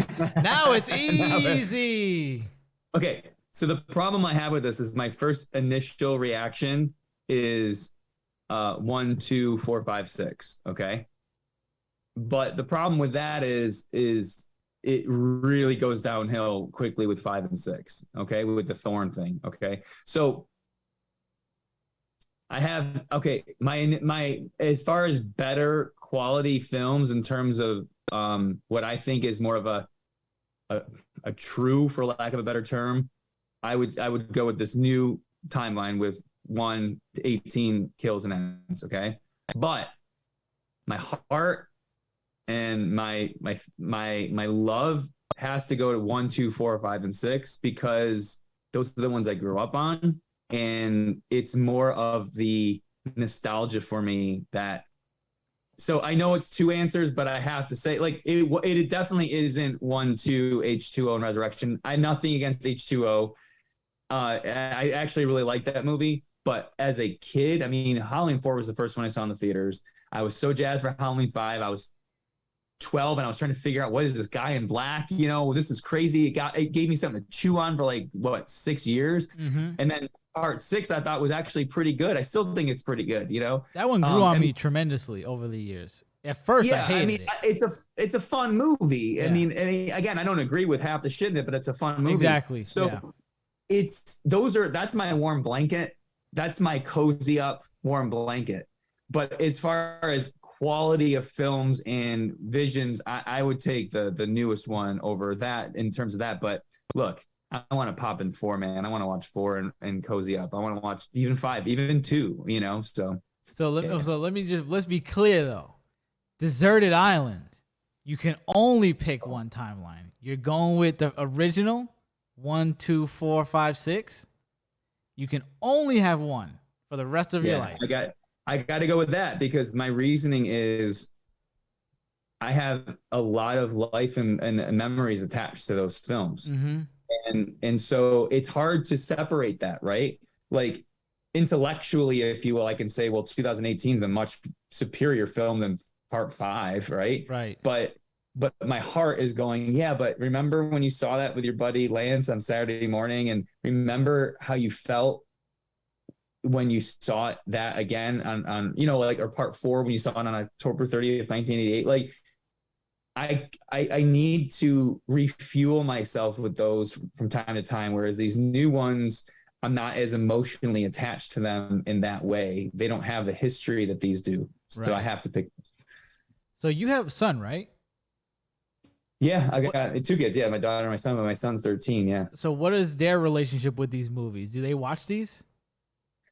easy. Okay, so the problem I have with this is my first initial reaction is 1, 2, 4, 5, 6. Okay, but the problem with that is it really goes downhill quickly with 5 and 6. Okay, with the thorn thing. Okay, so I have my as far as better quality films in terms of what I think is more of a true, for lack of a better term, I would go with this new timeline with 1 to 18 kills and ends. Okay, but my heart and my love has to go to 1, 2, 4, 5, and 6 because those are the ones I grew up on. And it's more of the nostalgia for me that. So I know it's 2 answers, but I have to say, like, it definitely isn't 1, 2, H2O and Resurrection. I nothing against H2O. I actually really like that movie, but as a kid, I mean, Halloween 4 was the first one I saw in the theaters. I was so jazzed for Halloween 5. I was 12 and I was trying to figure out, what is this guy in black? You know, this is crazy. It gave me something to chew on for like 6 years, and then part 6 I thought was actually pretty good. I still think it's pretty good, you know. That one grew on me tremendously over the years. At first, I hated it. It's a fun movie. Yeah. I mean, again, I don't agree with half the shit in it, but it's a fun movie. Exactly. So that's my warm blanket. That's my cozy up warm blanket. But as far as quality of films and visions, I would take the newest one over that in terms of that. But look, I want to pop in 4, man. I want to watch 4 and cozy up. I want to watch even 5, even 2, you know. So let's be clear though. Deserted Island, you can only pick one timeline. You're going with the original 1, 2, 4, 5, 6. You can only have one for the rest of your life. I got to go with that because my reasoning is I have a lot of life and memories attached to those films. Mm-hmm. And so it's hard to separate that, right? Like intellectually, if you will, I can say, well, 2018 is a much superior film than part 5, right? Right. But my heart is going, yeah, but remember when you saw that with your buddy Lance on Saturday morning, and remember how you felt when you saw that again on you know, like, or part 4 when you saw it on October 30th, 1988. Like I need to refuel myself with those from time to time, whereas these new ones, I'm not as emotionally attached to them in that way. They don't have the history that these do. So I have to pick. So you have a son, right? Yeah, I got 2 kids. Yeah, my daughter and my son, but my son's 13. Yeah. So what is their relationship with these movies? Do they watch these?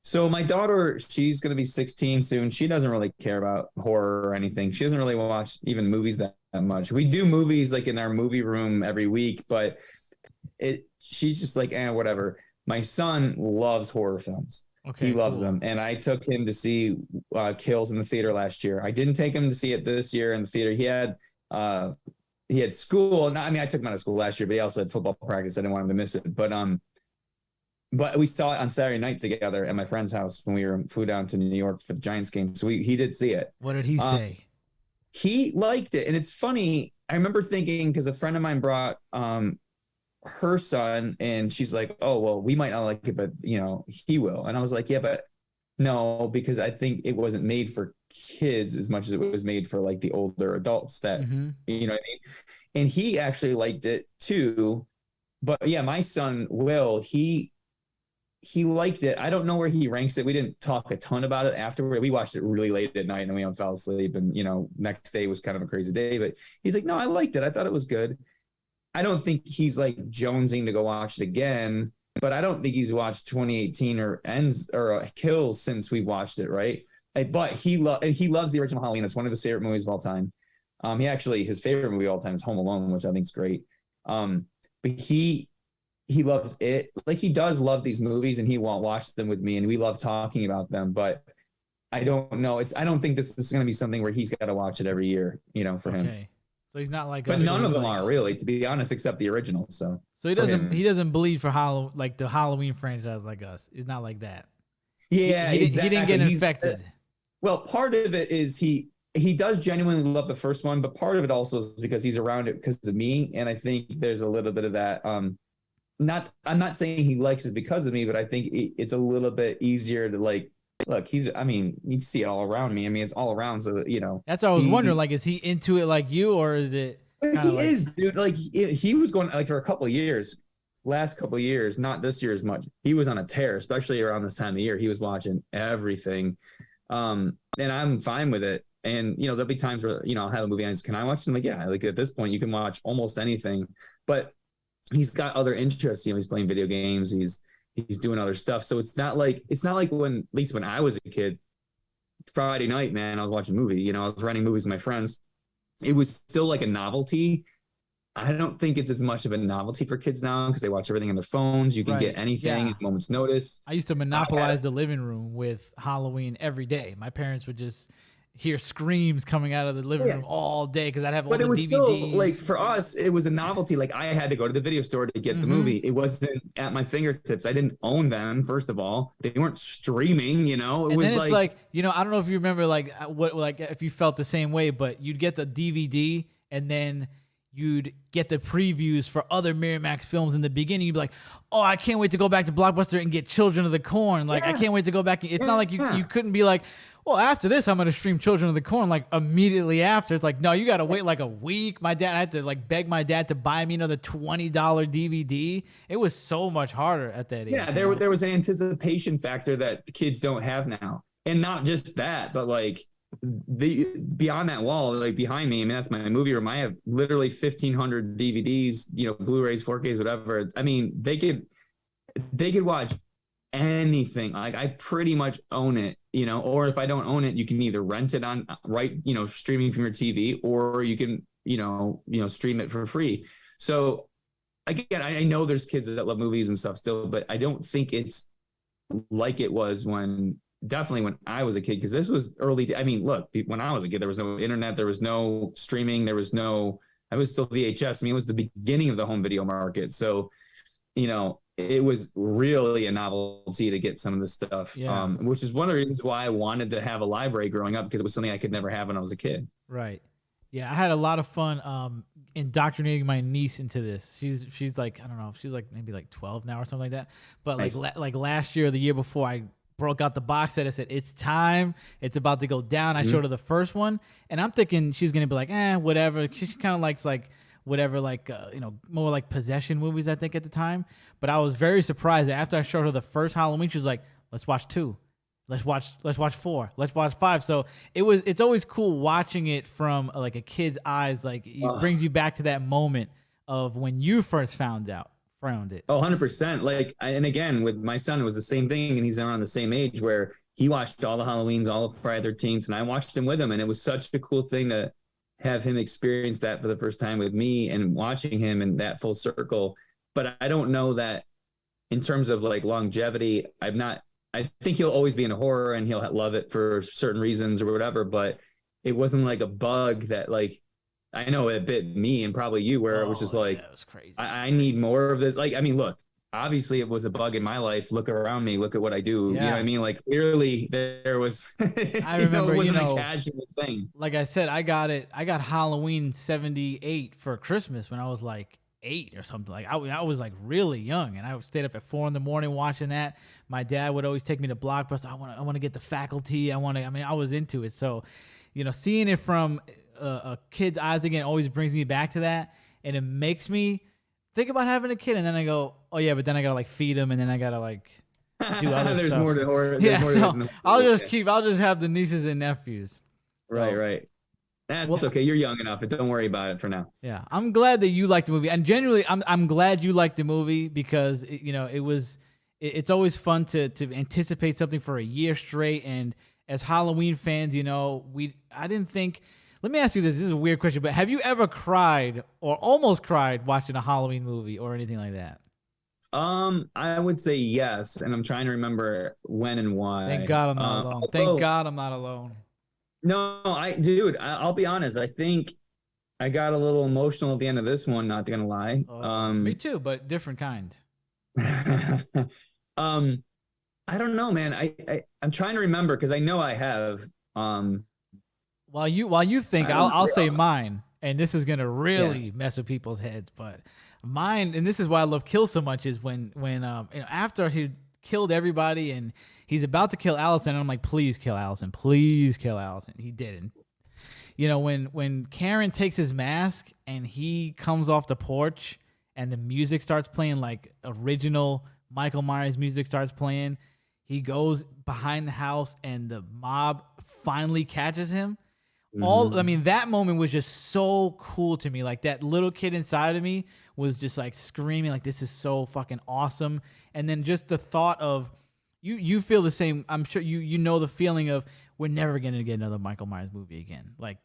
So my daughter, she's going to be 16 soon. She doesn't really care about horror or anything. She doesn't really watch even movies that much. We do movies like in our movie room every week, but she's just like, whatever. My son loves horror films. Okay, he loves them. And I took him to see Kills in the theater last year. I didn't take him to see it this year in the theater. He had school. I mean, I took him out of school last year, but he also had football practice. I didn't want him to miss it. But we saw it on Saturday night together at my friend's house when we flew down to New York for the Giants game. So he did see it. What did he say? He liked it. And it's funny. I remember thinking, because a friend of mine brought her son, and she's like, oh, well, we might not like it, but, you know, he will. And I was like, yeah, but no, because I think it wasn't made for kids as much as it was made for like the older adults that, you know what I mean? And he actually liked it too. But yeah, my son, Will, he liked it. I don't know where he ranks it. We didn't talk a ton about it afterward. We watched it really late at night and then we all fell asleep, and, you know, next day was kind of a crazy day, but he's like, no, I liked it. I thought it was good. I don't think he's like jonesing to go watch it again, but I don't think he's watched 2018 or Ends or Kills since we watched it. Right. But he loves the original Halloween. It's one of his favorite movies of all time. His favorite movie of all time is Home Alone, which I think is great. But he loves it. Like, he does love these movies and he won't watch them with me, and we love talking about them, but I don't know. I don't think this is going to be something where he's got to watch it every year, you know, for him. So he's not like, but none of them are really, to be honest, except the original. So he doesn't bleed for like the Halloween franchise like us. It's not like that. Yeah, exactly. He didn't get infected. Well, part of it is he he does genuinely love the first one, but part of it also is because he's around it because of me, and I think there's a little bit of that. Not I'm not saying he likes it because of me, but I think it's a little bit easier to like look. He's I mean you see it all around me. I mean it's all around. So That's what I was wondering. Like, is he into it like you, or is it kind of he like? is, dude. Like he was going like for a couple of years, last couple of years, not this year as much. He was on a tear, especially around this time of year. He was watching everything, and I'm fine with it. And there'll be times where I'll have a movie and can I watch them? Like yeah, like at this point you can watch almost anything, but he's got other interests. He's playing video games. He's doing other stuff. So it's not like when at least when I was a kid, Friday night, man, I was watching a movie. I was renting movies with my friends. It was still like a novelty. I don't think it's as much of a novelty for kids now because they watch everything on their phones. You can get anything at a moment's notice. I used to monopolize the living room with Halloween every day. My parents would just hear screams coming out of the living room all day because I'd have all the DVDs. But it was still, like, for us, it was a novelty. Like, I had to go to the video store to get the movie. It wasn't at my fingertips. I didn't own them, first of all. They weren't streaming, It was then it's like, I don't know if you remember, like, if you felt the same way, but you'd get the DVD and then you'd get the previews for other Miramax films in the beginning. You'd be like, oh, I can't wait to go back to Blockbuster and get Children of the Corn. Like, I can't wait to go back. It's not like you couldn't be like, well, after this, I'm going to stream Children of the Corn like immediately after. It's like, no, you got to wait like a week. I had to like beg my dad to buy me another $20 DVD. It was so much harder at that age. Yeah, there was an anticipation factor that the kids don't have now. And not just that, but like beyond that wall, like behind me, I mean, that's my movie room. I have literally 1,500 DVDs, Blu-rays, 4Ks, whatever. I mean, they could watch anything. Like I pretty much own it, or if I don't own it, you can either rent it on streaming from your TV, or you can, stream it for free. So again, I know there's kids that love movies and stuff still, but I don't think it's like it was definitely when I was a kid, because this was early. I mean, look, when I was a kid, there was no internet, there was no streaming, I was still VHS. I mean, it was the beginning of the home video market. So, it was really a novelty to get some of this stuff, which is one of the reasons why I wanted to have a library growing up, because it was something I could never have when I was a kid. Right. Yeah, I had a lot of fun indoctrinating my niece into this. She's like, I don't know, she's like maybe like 12 now or something like that. But nice. like last year or the year before, I broke out the box set. I said, it's time. It's about to go down. I showed her the first one, and I'm thinking she's going to be like, whatever. She kind of likes like whatever, like, more like possession movies, I think, at the time. But I was very surprised that after I showed her the first Halloween, she was like, let's watch 2. Let's watch 4. Let's watch 5. So it's always cool watching it from like a kid's eyes. Like it brings you back to that moment of when you first found it. Oh, 100%. Like, and again, with my son, it was the same thing. And he's around the same age where he watched all the Halloweens, all of Friday the 13th, and I watched him with him. And it was such a cool thing to have him experience that for the first time with me and watching him in that full circle. But I don't know that in terms of like longevity, I think he'll always be into horror and he'll love it for certain reasons or whatever, but it wasn't like a bug that like, I know it bit me and probably you, where it was just like, it was crazy. I need more of this. Like, I mean, look, obviously it was a bug in my life. Look around me, look at what I do. Yeah. You know what I mean? Like clearly there was, I remember, it wasn't a casual thing. Like I said, I got Halloween 78 for Christmas when I was like 8 or something. Like I was like really young, and I stayed up at 4 a.m. watching that. My dad would always take me to Blockbuster. I want to get The Faculty. I was into it. So, seeing it from a kid's eyes again always brings me back to that, and it makes me think about having a kid. And then I go, oh yeah, but then I gotta like feed him, and then I gotta like do other There's stuff. more to horror. Yeah, so I'll just have the nieces and nephews. Right. That's okay. You're young enough. Don't worry about it for now. Yeah, I'm glad that you liked the movie, and genuinely, I'm glad you liked the movie because it's always fun to anticipate something for a year straight. And as Halloween fans, I didn't think. Let me ask you this. This is a weird question, but have you ever cried or almost cried watching a Halloween movie or anything like that? I would say yes, and I'm trying to remember when and why. Thank God I'm not alone. Thank God I'm not alone. No, I'll be honest. I think I got a little emotional at the end of this one, not gonna lie. Me too, but different kind. I don't know, man. I'm trying to remember because I know I have. While you think, I I'll don't say mine, and this is gonna really mess with people's heads. But mine, and this is why I love Kill so much, is when after he killed everybody and he's about to kill Allison, and I'm like, please kill Allison, please kill Allison. He didn't. When Karen takes his mask and he comes off the porch and the music starts playing, like original Michael Myers music starts playing, he goes behind the house and the mob finally catches him. That moment was just so cool to me. Like, that little kid inside of me was just like screaming, like, this is so fucking awesome. And then just the thought of you feel the same. I'm sure you know the feeling of, we're never going to get another Michael Myers movie again. Like,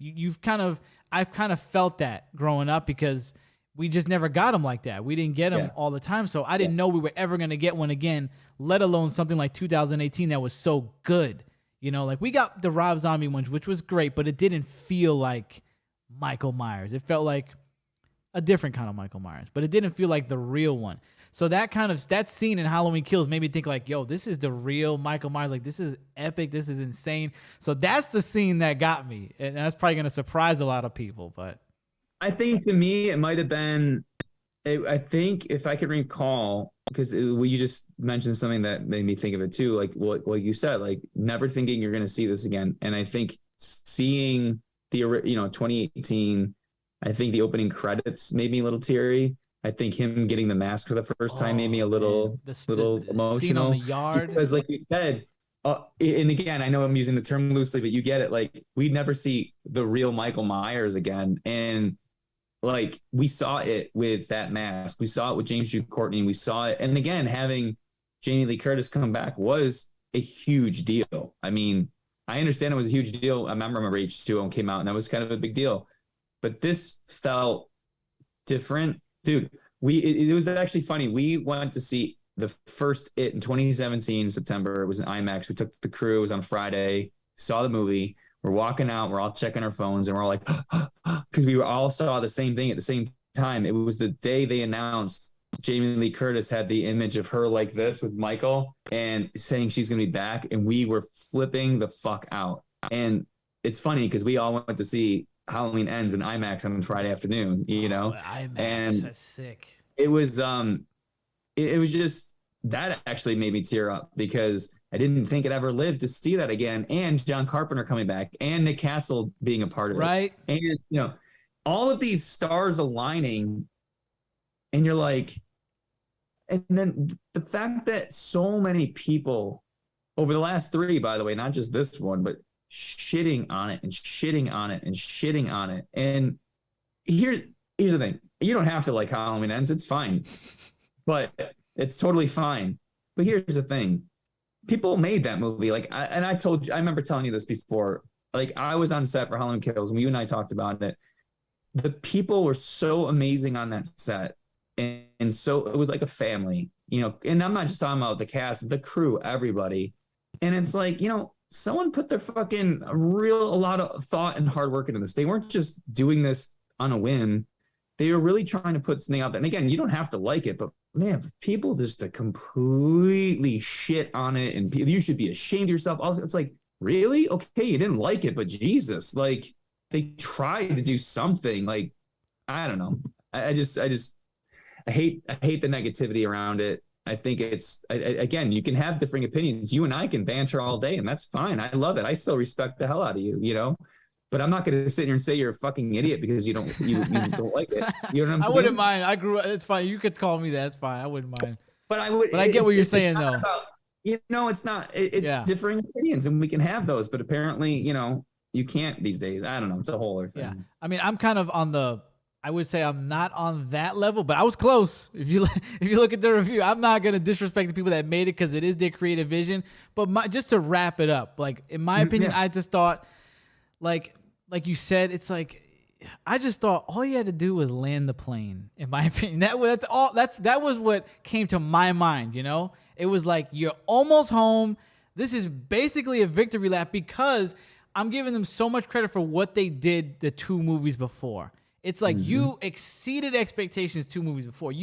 I've kind of felt that growing up, because we just never got him like that. We didn't get him all the time. So I didn't know we were ever going to get one again, let alone something like 2018 that was so good. Like, we got the Rob Zombie ones, which was great, but it didn't feel like Michael Myers. It felt like a different kind of Michael Myers, but it didn't feel like the real one. So that scene in Halloween Kills made me think, like, yo, this is the real Michael Myers. Like, this is epic. This is insane. So that's the scene that got me. And that's probably going to surprise a lot of people, but I think to me, it might have been, I think if I could recall, because you just mentioned something that made me think of it too, like what you said, like never thinking you're going to see this again. And I think seeing the 2018, I think the opening credits made me a little teary. I think him getting the mask for the first time made me a little emotional. Scene on the yard, because like you said, and again, I know I'm using the term loosely, but you get it. Like, we'd never see the real Michael Myers again. And like, we saw it with that mask. We saw it with James Jude Courtney. We saw it. And again, having Jamie Lee Curtis come back was a huge deal. I mean, I understand it was a huge deal. I remember H2O came out, and that was kind of a big deal. But this felt different. Dude, it was actually funny. We went to see the first It in 2017, September. It was in IMAX. We took the crew. It was on Friday. Saw the movie. We're walking out. We're all checking our phones, and we're all like, because we all saw the same thing at the same time. It was the day they announced Jamie Lee Curtis had the image of her like this with Michael and saying she's going to be back. And we were flipping the fuck out. And it's funny because we all went to see Halloween Ends in IMAX on Friday afternoon, IMAX, and that's sick. It was it was just, that actually made me tear up, because I didn't think I'd ever live to see that again. And John Carpenter coming back, and Nick Castle being a part of it, right? And all of these stars aligning, and you're like, and then the fact that so many people over the last 3, by the way, not just this one, but shitting on it and shitting on it and shitting on it. And here's the thing. You don't have to like Halloween Ends. It's fine. But it's totally fine. But here's the thing. People made that movie. Like, I told you, I remember telling you this before. Like, I was on set for Halloween Kills, and you and I talked about it. The people were so amazing on that set. And so it was like a family, and I'm not just talking about the cast, the crew, everybody. And it's like, someone put their fucking a lot of thought and hard work into this. They weren't just doing this on a whim. They were really trying to put something out there. And again, you don't have to like it, but man, people just to completely shit on it, and you should be ashamed of yourself. Also, it's like, really? Okay, you didn't like it, but Jesus, like, they tried to do something. Like, I don't know. I hate the negativity around it. I think it's, again, you can have differing opinions. You and I can banter all day, and that's fine. I love it. I still respect the hell out of you, but I'm not going to sit here and say you're a fucking idiot because you don't like it. You know what I'm saying? I wouldn't mind. It's fine. You could call me that. It's fine. I wouldn't mind. But I would. But I get what you're saying, though. It's not. It's differing opinions, and we can have those. But apparently, you can't these days. I don't know. It's a whole other thing. Yeah. I mean, I'm kind of on the. I would say I'm not on that level, but I was close. If you look at the review, I'm not gonna disrespect the people that made it because it is their creative vision. But just to wrap it up, like, in my opinion, I just thought, like you said, it's like, I just thought all you had to do was land the plane. In my opinion, that was what came to my mind. It was like, you're almost home. This is basically a victory lap, because I'm giving them so much credit for what they did the 2 movies before. It's like, you exceeded expectations 2 movies before.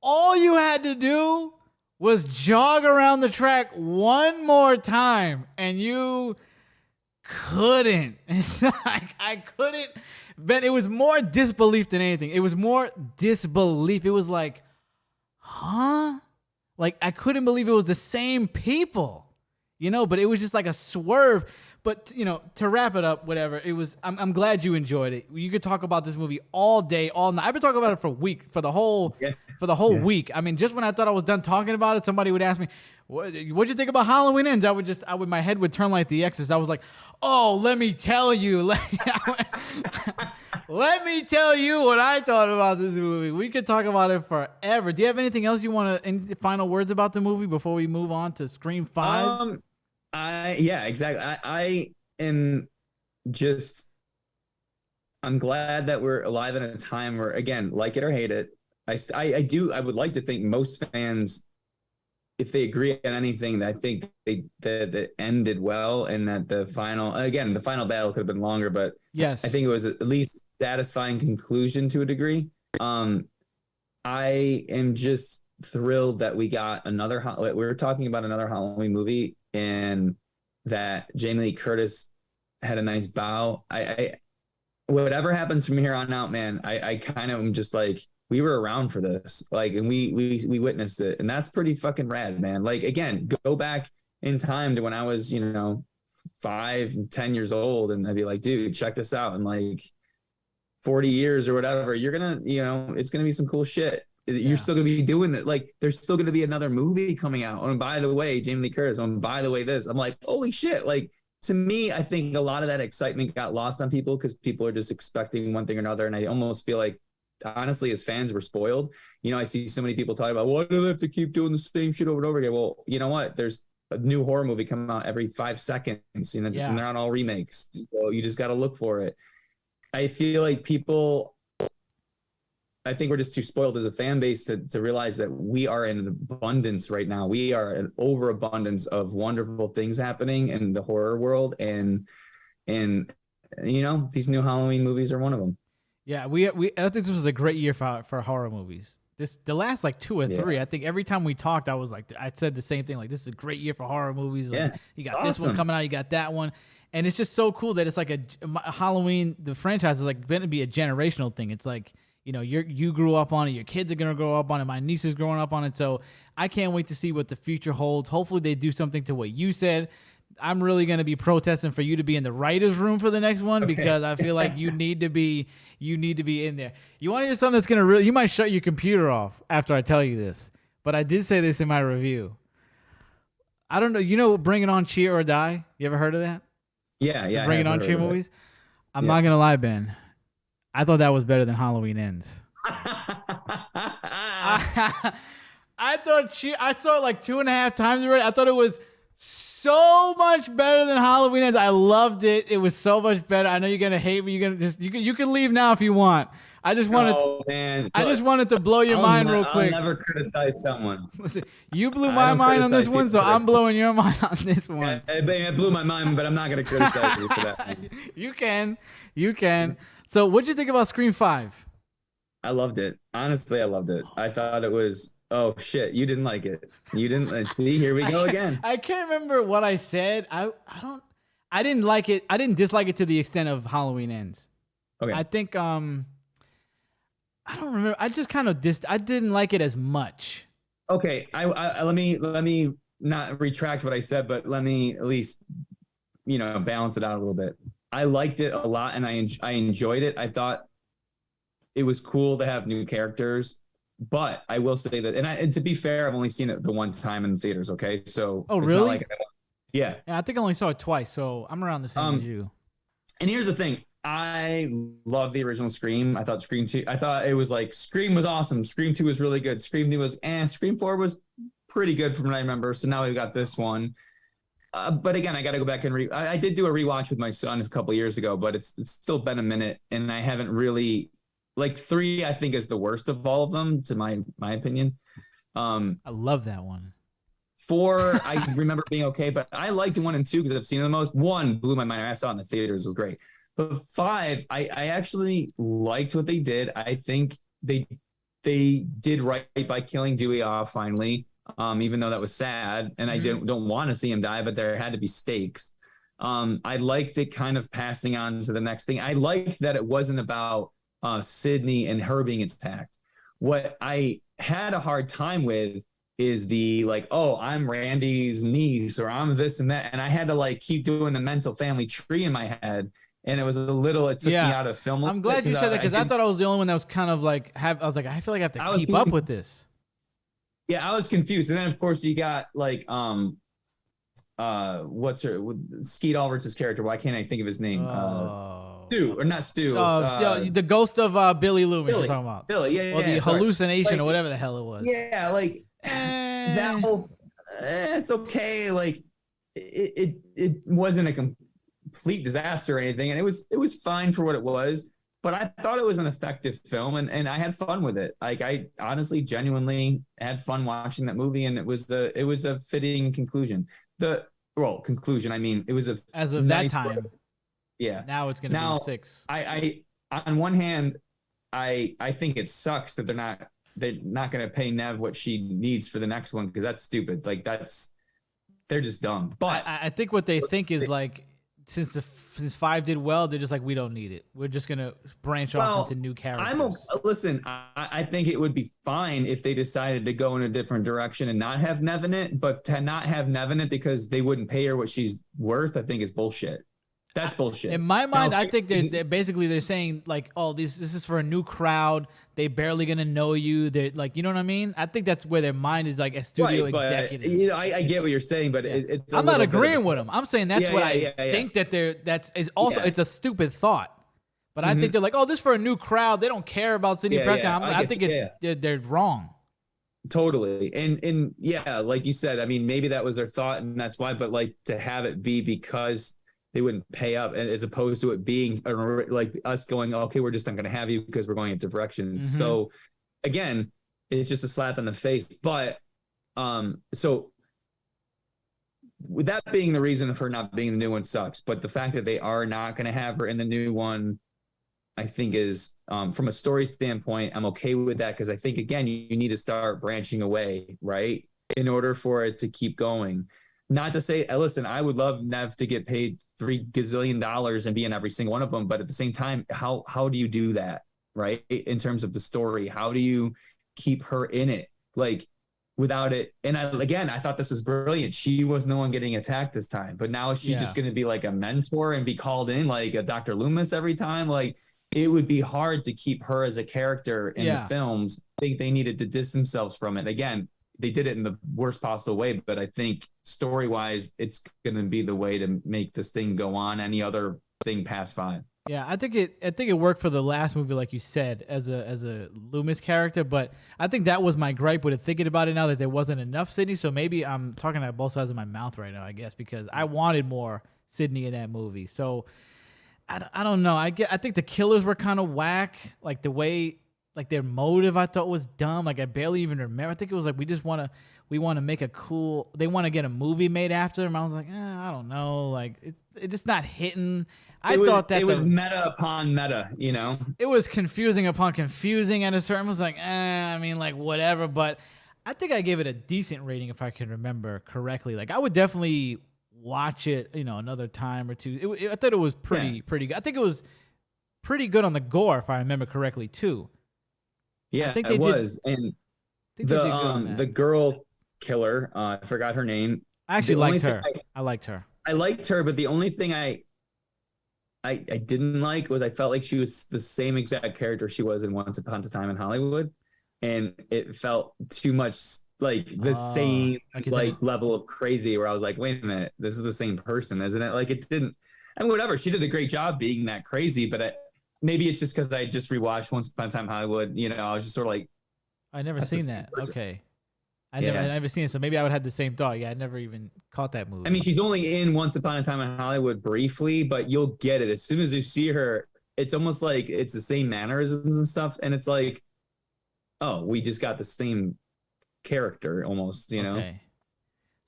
All you had to do was jog around the track one more time, and you couldn't. It's like I couldn't. Ben, it was more disbelief than anything. It was more disbelief. It was like, huh? Like I couldn't believe it was the same people, but it was just like a swerve. But to wrap it up, whatever it was, I'm glad you enjoyed it. You could talk about this movie all day, all night. I've been talking about it for a week, for the whole week. I mean, just when I thought I was done talking about it, somebody would ask me, "What'd you think about Halloween Ends?" My head would turn like The Exorcist. I was like, "Oh, let me tell you, let me tell you what I thought about this movie." We could talk about it forever. Do you have anything else you want to? Any final words about the movie before we move on to Scream 5? Yeah, exactly. I am just, I'm glad that we're alive in a time where, again, like it or hate it, I would like to think most fans, if they agree on anything, I think that ended well, and that the final battle could have been longer, but yes, I think it was at least satisfying conclusion to a degree. I am just thrilled that we got we were talking about another Halloween movie, and that Jamie Lee Curtis had a nice bow. I whatever happens from here on out, man, I kind of am just like, we were around for this, like, and we witnessed it, and that's pretty fucking rad, man. Like, again, go back in time to when I was 5-10 years old, and I'd be like, dude, check this out, and like 40 years or whatever, you're gonna, it's gonna be some cool shit. You're still gonna be doing it. Like, there's still gonna be another movie coming out. And by the way, Jamie Lee Curtis. And by the way, this. I'm like, holy shit! Like, to me, I think a lot of that excitement got lost on people because people are just expecting one thing or another, and I almost feel like, honestly, as fans, we're spoiled. I see so many people talking about, why do they have to keep doing the same shit over and over again? Well, you know what? There's a new horror movie coming out every 5 seconds, and they're not all remakes. So you just got to look for it. I feel like I think we're just too spoiled as a fan base to realize that we are in an abundance right now. We are an overabundance of wonderful things happening in the horror world, and these new Halloween movies are one of them. Yeah, I think this was a great year for horror movies. The last like 2 or 3. I think every time we talked, I said the same thing. Like, this is a great year for horror movies. Like, you got this one coming out, you got that one, and it's just so cool that it's like a Halloween. The franchise is like going to be a generational thing. It's like, you grew up on it, your kids are gonna grow up on it, my niece is growing up on it. So I can't wait to see what the future holds. Hopefully they do something to what you said. I'm really gonna be protesting for you to be in the writers' room for the next one, because I feel like you need to be in there. You want to hear something that's gonna you might shut your computer off after I tell you this, but I did say this in my review. I don't know, Bring It On, Cheer or Die? You ever heard of that? Yeah. Bring It On, Cheer movies. I'm not gonna lie, Ben. I thought that was better than Halloween Ends. I saw it like 2.5 times already. I thought it was so much better than Halloween Ends. I loved it. It was so much better. I know you're gonna hate me. You can leave now if you want. I just wanted to blow your mind real quick. I'll never criticize someone. Listen, you blew my mind on this one, so I'm blowing your mind on this one. It blew my mind, but I'm not gonna criticize you for that. You can. So, what'd you think about Scream 5? I loved it. Honestly, I loved it. I thought it was, oh shit, you didn't like it. You didn't see, here we go again. I can't remember what I said. I didn't like it. I didn't dislike it to the extent of Halloween Ends. Okay. I think I don't remember. I just kind of I didn't like it as much. Okay. I let me not retract what I said, but let me at least balance it out a little bit. I liked it a lot, and I enjoyed it. I thought it was cool to have new characters, but I will say that, and to be fair, I've only seen it the one time in the theaters. Okay, so oh really? Yeah, I think I only saw it twice, so I'm around the same as you. And here's the thing: I love the original Scream. I thought Scream 2. I thought it was like, Scream was awesome. Scream 2 was really good. Scream 2 was, Scream 4 was pretty good from what I remember. So now we've got this one. But again, I got to go back and I did do a rewatch with my son a couple years ago, but it's still been a minute, and I haven't really, like, 3, I think, is the worst of all of them, to my opinion. I love that one. 4, I remember being okay, but I liked 1 and 2 because I've seen it the most. 1 blew my mind. I saw it in the theaters. It was great. But 5, I actually liked what they did. I think they did right by killing Dewey off finally. Even though that was sad, and I don't want to see him die, but there had to be stakes. I liked it kind of passing on to the next thing. I liked that it wasn't about Sydney and her being attacked. What I had a hard time with is the like, oh, I'm Randy's niece or I'm this and that. And I had to like keep doing the mental family tree in my head. And it took me out of film. I'm glad you said that because I thought I was the only one that was kind of like, I was like, I feel like I have to keep up with this. Yeah, I was confused. And then of course you got like, what's her Skeet Ulrich's character? Why can't I think of his name? Stu, or not Stu. The ghost of Billy Loomis. You're talking about Billy, yeah, or the sorry. hallucination like, or whatever the hell it was. Yeah, like that whole. It's okay. Like it wasn't a complete disaster or anything, and it was fine for what it was. But I thought it was an effective film, and I had fun with it. Like I honestly, genuinely had fun watching that movie, and it was a fitting conclusion. Conclusion. I mean, it was as of nice that time. Yeah. Now it's gonna be 6. I on one hand, I think it sucks that they're not gonna pay Nev what she needs for the next one because that's stupid. Like they're just dumb. But I think what they think is like since 5 did well, they're just like we don't need it. We're just gonna branch off into new characters. Listen. I think it would be fine if they decided to go in a different direction and not have Nev in it. But to not have Nev in it because they wouldn't pay her what she's worth, I think is bullshit. That's bullshit. In my mind, I think they're saying like, oh, this is for a new crowd. They barely gonna know you. They're like, you know what I mean? I think that's where their mind is like as studio executives. I get what you're saying, but it's. I'm not agreeing with them. I'm saying that's what I think that it's a stupid thought. But I think they're like, oh, this is for a new crowd. They don't care about Sidney Prescott. I think they're wrong. Totally. And yeah, like you said, I mean, maybe that was their thought and that's why, but like to have it be because they wouldn't pay up as opposed to it being like us going, okay, we're just not going to have you because we're going in different directions. Mm-hmm. So again, it's just a slap in the face. But so with that being the reason for not being the new one sucks, but the fact that they are not going to have her in the new one, I think is from a story standpoint, I'm okay with that. Cause I think again, you need to start branching away, right? In order for it to keep going. Not to say, listen, I would love Nev to get paid $3 gazillion and be in every single one of them. But at the same time, how do you do that, right? In terms of the story, how do you keep her in it? Like without it. And I thought this was brilliant. She wasn't the one getting attacked this time, but now she's just going to be like a mentor and be called in like a Dr. Loomis every time. Like it would be hard to keep her as a character in the films. I think they needed to distance themselves from it. Again, they did it in the worst possible way, but I think story-wise, it's going to be the way to make this thing go on. Any other thing past 5. Yeah, I think it worked for the last movie, like you said, as a Loomis character. But I think that was my gripe with it. Thinking about it now, that there wasn't enough Sydney. So maybe I'm talking out both sides of my mouth right now, I guess, because I wanted more Sydney in that movie. So I don't know. I think the killers were kind of whack, like the way. Like their motive, I thought was dumb. Like I barely even remember. I think it was like we want to make a cool. They want to get a movie made after them. I was like, I don't know. Like it's just not hitting. I thought that it was meta upon meta. You know, it was confusing upon confusing. And a certain was like, I mean, like whatever. But I think I gave it a decent rating if I can remember correctly. Like I would definitely watch it, another time or two. I thought it was pretty good. I think it was pretty good on the gore if I remember correctly too. Yeah, it was. And the girl killer, I forgot her name. I actually liked her. I liked her. I liked her, but the only thing I didn't like was I felt like she was the same exact character she was in Once Upon a Time in Hollywood. And it felt too much like the same level of crazy where I was like, wait a minute, this is the same person, isn't it? Like it didn't, I mean, whatever. She did a great job being that crazy, but maybe it's just because I just rewatched Once Upon a Time in Hollywood. I was just sort of like, I never seen that. Okay. I never seen it, so maybe I would have the same thought. Yeah, I never even caught that movie. I mean, she's only in Once Upon a Time in Hollywood briefly, but you'll get it. As soon as you see her, it's almost like it's the same mannerisms and stuff. And it's like, oh, we just got the same character almost, Okay.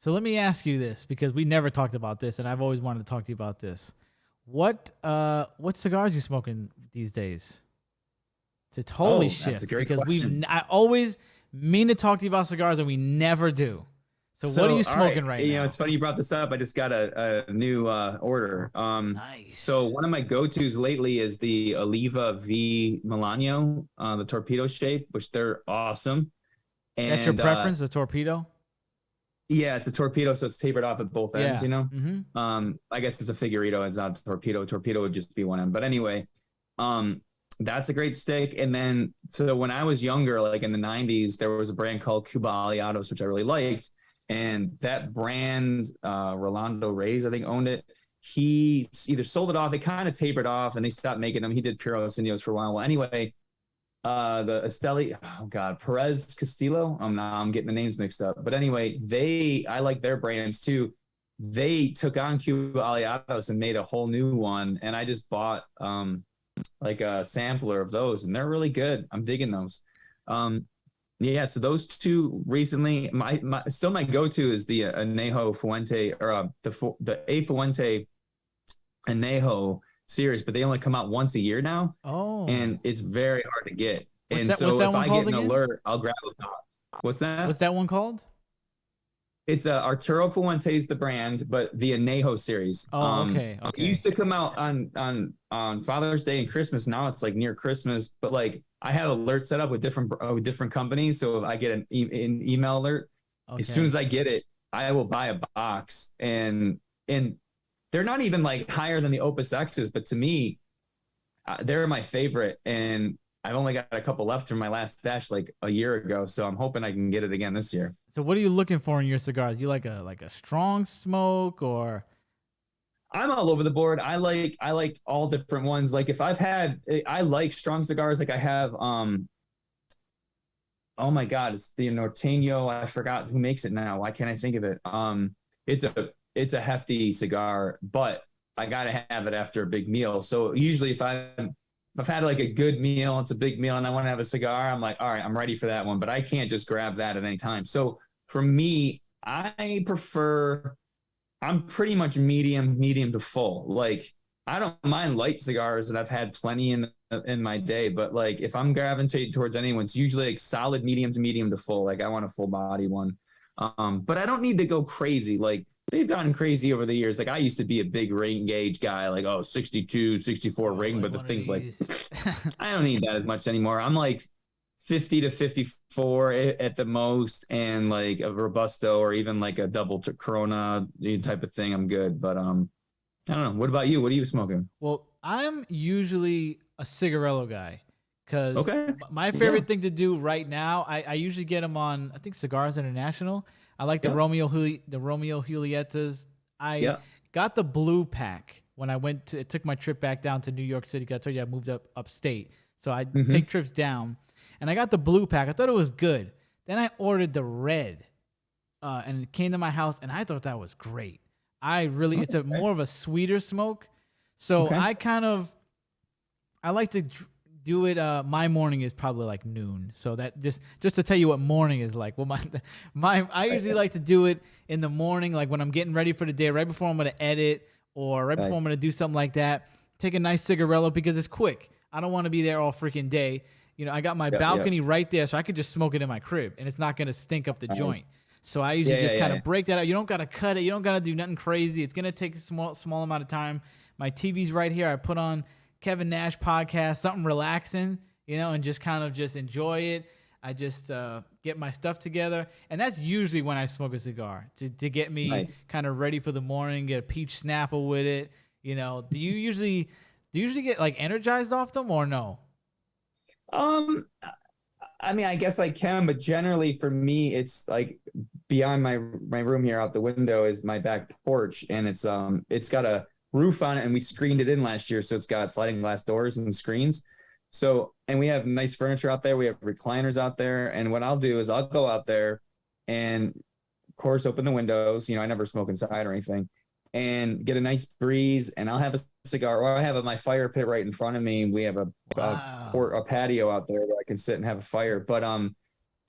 So let me ask you this, because we never talked about this, and I've always wanted to talk to you about this. What cigars you smoking these days? It's a totally shift, that's a great question. I always mean to talk to you about cigars and we never do. So what are you all right, smoking right now? it's funny you brought this up. I just got a new order. So Nice. one of my go-tos lately is the Oliva V Milano, the torpedo shape, which they're awesome. That's your And preference, the torpedo? yeah, it's a torpedo, so it's tapered off at both ends, Yeah. Mm-hmm. I guess it's a figurito, it's not a torpedo. Torpedo would just be one end. But anyway, um, that's a great stick. And then so when I was younger, like in the 90s, there was a brand called Cuba Aliados, which I really liked. And that brand, Rolando Reyes, I think, owned it. He either sold it off, it kind of tapered off, and they stopped making them. He did Puros Indios for a while. Well, anyway, the Esteli, oh God, Perez Castillo. I'm getting the names mixed up. But anyway, I like their brands too. They took on Cuba Aliados and made a whole new one. And I just bought like a sampler of those, and they're really good. I'm digging those. Yeah, so those two recently, my still my go-to is the Anejo Fuente, or the A Fuente Anejo series, but they only come out once a year now. Oh. And it's very hard to get. What's that If one I called get an again? alert, I'll grab a box. What's that? What's that one called? It's Arturo Fuente's the brand, but the Anejo series. Oh, okay. It Okay. used to come out on Father's Day and Christmas. Now it's like near Christmas, but like I have alerts set up with different companies. So if I get an email alert, as soon Okay. as I get it, I will buy a box. And they're not even like higher than the Opus X's, but to me, they're my favorite. And I've only got a couple left from my last stash like a year ago, so I'm hoping I can get it again this year. So what are you looking for in your cigars? You like a strong smoke or I'm all over the board. I like all different ones. Like if I like strong cigars. Like I have oh my God, it's the Norteño. I forgot who makes it now. Why can't I think of it? It's a hefty cigar, but I gotta have it after a big meal. So usually if I've had like a good meal, it's a big meal, and I want to have a cigar, I'm like, all right, I'm ready for that one. But I can't just grab that at any time. So for me, I'm pretty much medium to full. Like I don't mind light cigars, and I've had plenty in my day. But like if I'm gravitating towards anyone, it's usually like solid medium to full. Like I want a full body one. But I don't need to go crazy. Like they've gotten crazy over the years. Like I used to be a big ring gauge guy, like 62, 64 ring, but the thing's like I don't need that as much anymore. I'm like 50 to 54 at the most, and like a Robusto or even like a double Corona type of thing. I'm good. But I don't know. What about you? What are you smoking? well, I'm usually a cigarello guy because Okay. my favorite thing to do right now, I usually get them on, I think, Cigars International. I like the Yeah. Romeo Julietas. I Yeah. got the blue pack when I took my trip back down to New York City. 'Cause I told you I moved upstate, so I take trips down, and I got the blue pack. I thought it was good. Then I ordered the red, and it came to my house, and I thought that was great. It's a more of a sweeter smoke, so Okay. I like to do it. My morning is probably like noon, so that just to tell you what morning is like. Well, I usually like to do it in the morning, like when I'm getting ready for the day, right before I'm gonna edit or right before I'm gonna do something like that. Take a nice cigarello because it's quick. I don't want to be there all freaking day. I got my balcony right there, so I could just smoke it in my crib, and it's not gonna stink up the joint. So I usually just kind of break that out. You don't gotta cut it. You don't gotta do nothing crazy. It's gonna take a small amount of time. My TV's right here. I put on Kevin Nash podcast, something relaxing, and just kind of just enjoy it. I just get my stuff together, and that's usually when I smoke a cigar to get me kind of ready for the morning. Get a peach Snapple with it. Do you usually get like energized off them or no? I mean, I guess I can, but generally for me, it's like beyond my room here out the window is my back porch, and it's got a roof on it, and we screened it in last year, so it's got sliding glass doors and screens. So, and we have nice furniture out there. We have recliners out there, and what I'll do is I'll go out there and, of course, open the windows. I never smoke inside or anything, and get a nice breeze, and I'll have a cigar, or I have my fire pit right in front of me. We have a patio out there where I can sit and have a fire. But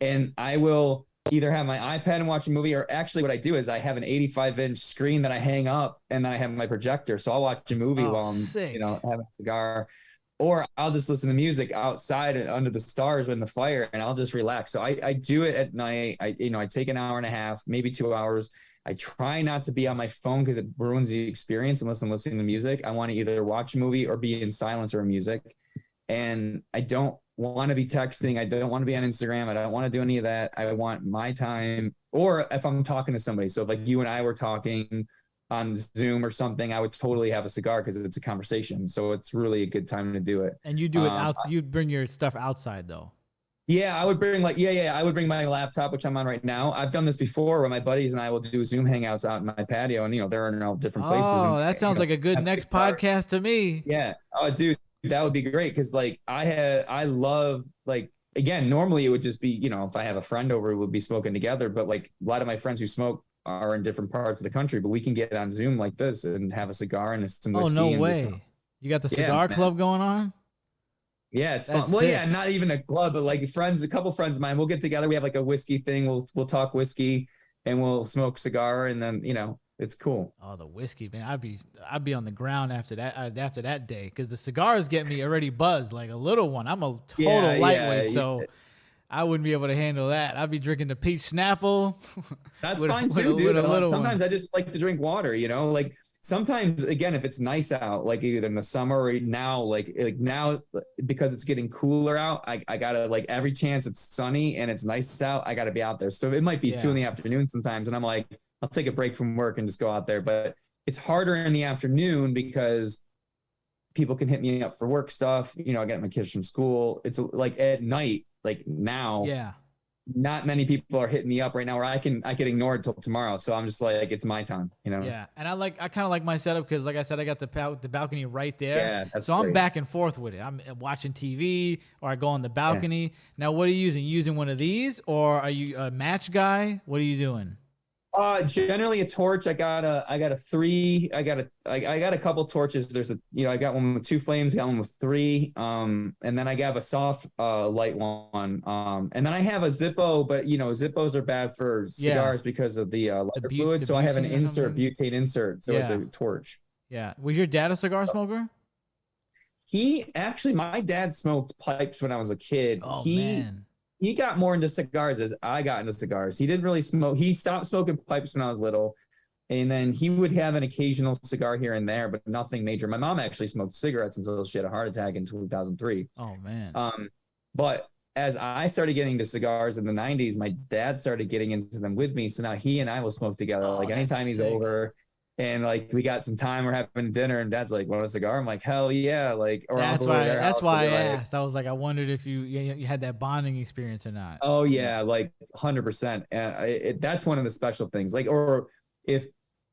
and I will either have my iPad and watch a movie, or actually what I do is I have an 85-inch screen that I hang up, and then I have my projector, so I'll watch a movie while I'm having a cigar. or I'll just listen to music outside and under the stars in the fire, and I'll just relax. So I do it at night. I take an hour and a half, maybe 2 hours. I try not to be on my phone because it ruins the experience unless I'm listening to music. I want to either watch a movie or be in silence or music. And I don't want to be texting. I don't want to be on Instagram. I don't want to do any of that. I want my time. Or if I'm talking to somebody, so if like you and I were talking on Zoom or something, I would totally have a cigar because it's a conversation. So it's really a good time to do it. And you do it out. You bring your stuff outside though. Yeah, I would bring I would bring my laptop, which I'm on right now. I've done this before where my buddies and I will do Zoom hangouts out in my patio, and they're in all different places. Oh, and, that sounds like a good next podcast to me. Yeah. Oh, dude, that would be great because like I love like again, normally it would just be, if I have a friend over, we would be smoking together. But like a lot of my friends who smoke are in different parts of the country, but we can get on Zoom like this and have a cigar and some whiskey. Oh, no and way. You got the cigar club going on? Yeah, it's fun. Well, yeah, not even a club, but like a couple friends of mine, we'll get together. We have like a whiskey thing. We'll talk whiskey and we'll smoke cigar, and then it's cool. Oh, the whiskey, man! I'd be on the ground after that day because the cigars get me already buzzed like a little one. I'm a total lightweight, so I wouldn't be able to handle that. I'd be drinking the peach Snapple. That's fine too, dude. Sometimes I just like to drink water. Like. Sometimes, again, if it's nice out, like either in the summer or now, like now, because it's getting cooler out, I gotta like every chance it's sunny and it's nice out, I gotta be out there. So it might be 2 PM sometimes, and I'm like, I'll take a break from work and just go out there. But it's harder in the afternoon because people can hit me up for work stuff. I get my kids from school. It's like at night, like now. Yeah. Not many people are hitting me up right now where I can ignore it till tomorrow. So I'm just like, it's my time, Yeah. And I kind of like my setup because like I said, I got the balcony right there. Yeah. So I'm back and forth with it. I'm watching TV or I go on the balcony. Yeah. Now, what are you using? You using one of these or are you a match guy? What are you doing? Generally a torch. I got a 3. I got a couple torches. There's I got one with 2 flames, got one with 3. And then I have a soft light one. And then I have a Zippo, but Zippos are bad for cigars because of the lighter fluid. So I have an butane insert. So it's a torch. Yeah. Was your dad a cigar smoker? My dad smoked pipes when I was a kid. Oh, man. He got more into cigars as I got into cigars. He didn't really smoke. He stopped smoking pipes when I was little. And then he would have an occasional cigar here and there, but nothing major. My mom actually smoked cigarettes until she had a heart attack in 2003. Oh, man. But as I started getting into cigars in the 90s, my dad started getting into them with me. So now he and I will smoke together. Like anytime he's over and like we got some time, we're having dinner and dad's like, want a cigar? I'm like, hell yeah. Like, or that's why I asked. I was like, I wondered if you had that bonding experience or not. Oh yeah. Like 100%. And that's one of the special things. Like, or if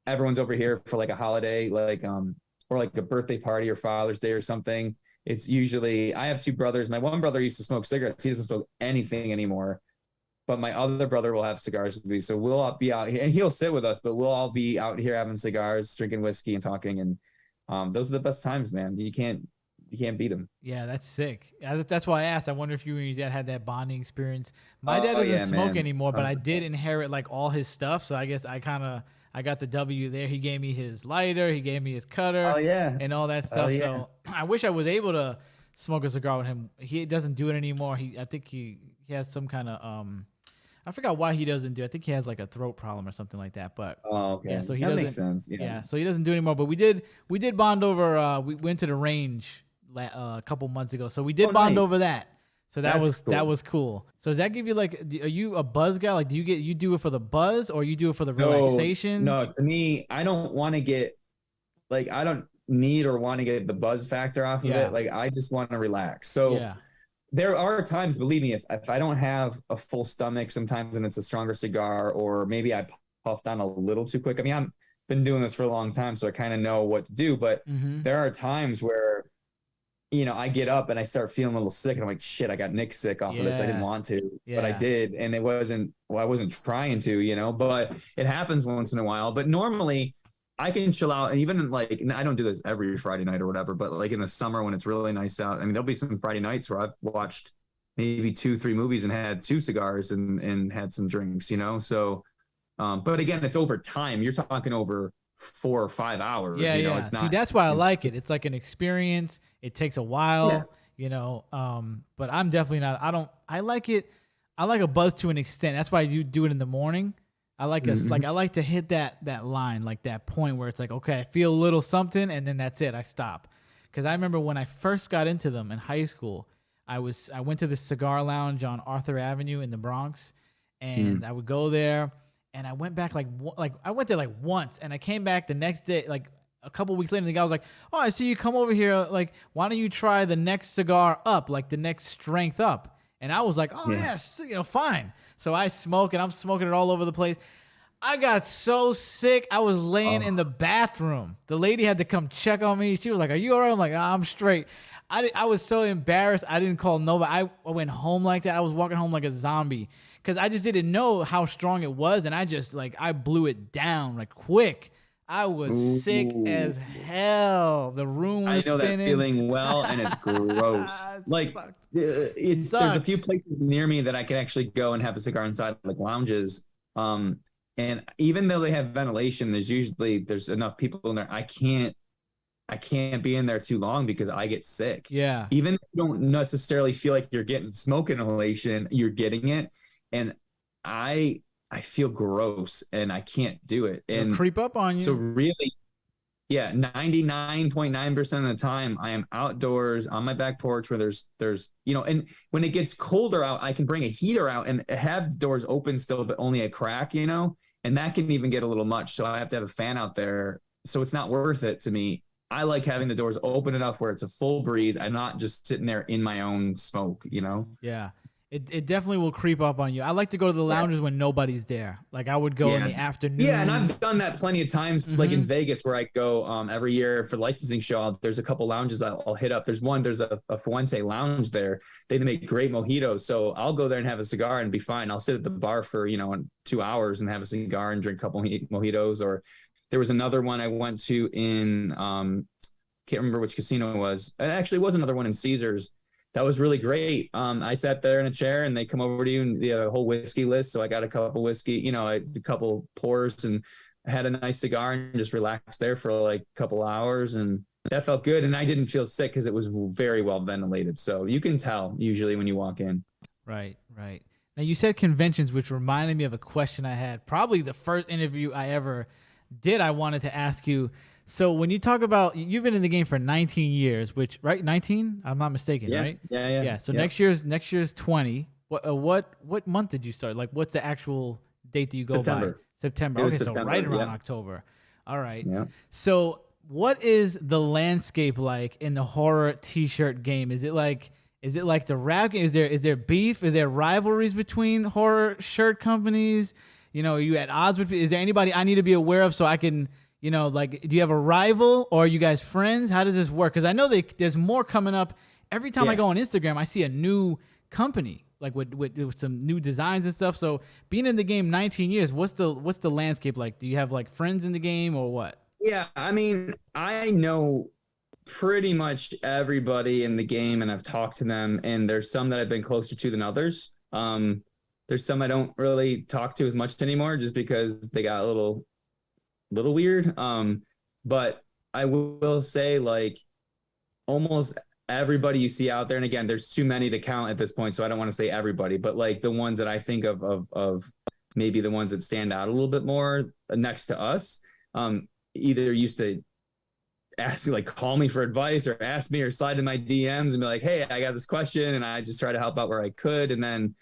everyone's over here for like a holiday, like, or like a birthday party or Father's Day or something, it's usually, I have 2 brothers. My one brother used to smoke cigarettes. He doesn't smoke anything anymore. But my other brother will have cigars with me. So we'll all be out here and he'll sit with us, but we'll all be out here having cigars, drinking whiskey and talking. And those are the best times, man. You can't beat them. Yeah, that's sick. That's why I asked. I wonder if you and your dad had that bonding experience. My dad doesn't smoke anymore, but I did inherit like all his stuff. So I guess I got the W there. He gave me his lighter. He gave me his cutter. Oh, yeah. And all that stuff. So I wish I was able to smoke a cigar with him. He doesn't do it anymore. I think he has some kind of I forgot why he doesn't do it. I think he has like a throat problem or something like that. But okay. Yeah, so that makes sense. Yeah. So he doesn't do it anymore. But we did bond over. We went to the range a couple months ago. So we did bond over that. So that was cool. So does that give you like? Are you a buzz guy? Like, do you do it for the buzz or you do it for the relaxation? No, to me, I don't want to get like I don't need or want to get the buzz factor off of it. Like I just want to relax. So. There are times, believe me, if I don't have a full stomach, sometimes and it's a stronger cigar, or maybe I puffed on a little too quick. I mean, I've been doing this for a long time, so I kind of know what to do. But there are times where, I get up and I start feeling a little sick, and I'm like, shit, I got Nick sick off of this. I didn't want to, but I did, and I wasn't trying to, but it happens once in a while. But normally, I can chill out, and even like I don't do this every Friday night or whatever, but like in the summer when it's really nice out, I mean, there'll be some Friday nights where I've watched maybe 2-3 movies and had 2 cigars and had some drinks, So, but again, it's over time. You're talking over 4 or 5 hours. Yeah, yeah. It's See, not. that's why I like it. It's like an experience. It takes a Yeah. while, but I'm definitely not. I like it. I like a buzz to an extent. That's why you do it in the morning. I like us Mhm. like I like to hit that line, like that point where it's like, okay, I feel a little something, and then that's it. I stop. Because I remember when I first got into them in high school, I went to the cigar lounge on Arthur Avenue in the Bronx, Mm. and I would go there, and I went back like I went there like once, and I came back the next day like a couple weeks later. And the guy was like, "Oh, I see you come over here. Like, why don't you try the next cigar up, like the next strength up?" And I was like, "Oh Yeah. yes, fine." So I smoke, and I'm smoking it all over the place. I got so sick. I was laying in Oh, the bathroom. The lady had to come check on me. She was like, "Are you all right?" I'm like, "I'm straight." I was so embarrassed. I didn't call nobody. I went home like that. I was walking home like a zombie because I just didn't know how strong it was, and I just like I blew it down like quick. I was sick ooh. as hell. The room I was know that spinning. feeling well, and it's gross. It Like sucked. there's a few Sucked. places near me that I can actually go and have a cigar inside, like lounges. And even though they have ventilation, there's enough people in there. I can't be in there too long because I get sick. Yeah. Even if you don't necessarily feel like you're getting smoke inhalation, you're getting it, and I I feel gross and I can't do it. It'll And creep up on so you. really, yeah, 99.9% of the time I am outdoors on my back porch where and when it gets colder out, I can bring a heater out and have doors open still, but only a crack, and that can even get a little much. So I have to have a fan out there. So it's not worth it to me. I like having the doors open enough where it's a full breeze. I'm not just sitting there in my own smoke. Yeah. It definitely will creep up on you. I like to go to the Yeah. lounges when nobody's there. Like I would go in Yeah. the Yeah, and afternoon. I've done that plenty of times, like in Hmm. Vegas, where I go every year for the licensing show. There's a couple lounges I'll hit up. There's a Fuente lounge there. They make great mojitos, so I'll go there and have a cigar and be fine. I'll sit at the bar for 2 hours and have a cigar and drink a couple mojitos. Or there was another one I went to in can't remember which casino it was. It actually was another one in Caesars. That was really great. I sat there in a chair and they come over to you and a whole whiskey list. So I got a couple whiskey, a couple pours and had a nice cigar and just relaxed there for like a couple hours. And that felt good. And I didn't feel sick because it was very well ventilated. So you can tell usually when you walk in. Right, right. Now you said conventions, which reminded me of a question I had. Probably the first interview I ever did. I wanted to ask you. So when you talk about you've been in the game for 19 years, which right 19? I'm not mistaken, Yeah. right? Yeah. Yeah. Yeah. So Yeah. next year's 20. What month did you start? Like what's the actual date that you go by? September. September. It was Okay, so September. right around Yeah. October. All right. Yeah. So what is the landscape like in the horror t-shirt game? Is it like the rap game? Is there beef? Is there rivalries between horror shirt companies? Are you at odds with? Is there anybody I need to be aware of so I can, like, do you have a rival or are you guys friends? How does this work? Because I know there's more coming up. Every time I Yeah. go on Instagram, I see a new company like with some new designs and stuff. So being in the game 19 years, what's the landscape like? Do you have like friends in the game or what? Yeah. I mean, I know pretty much everybody in the game and I've talked to them, and there's some that I've been closer to than others. There's some I don't really talk to as much anymore just because they got a little weird. But I will say, like, almost everybody you see out there, and again, there's too many to count at this point, so I don't want to say everybody, but like the ones that I think of maybe the ones that stand out a little bit more next to us, either used to ask, like, call me for advice or ask me or slide in my DMs and be like, hey, I got this question, and I just try to help out where I could. And then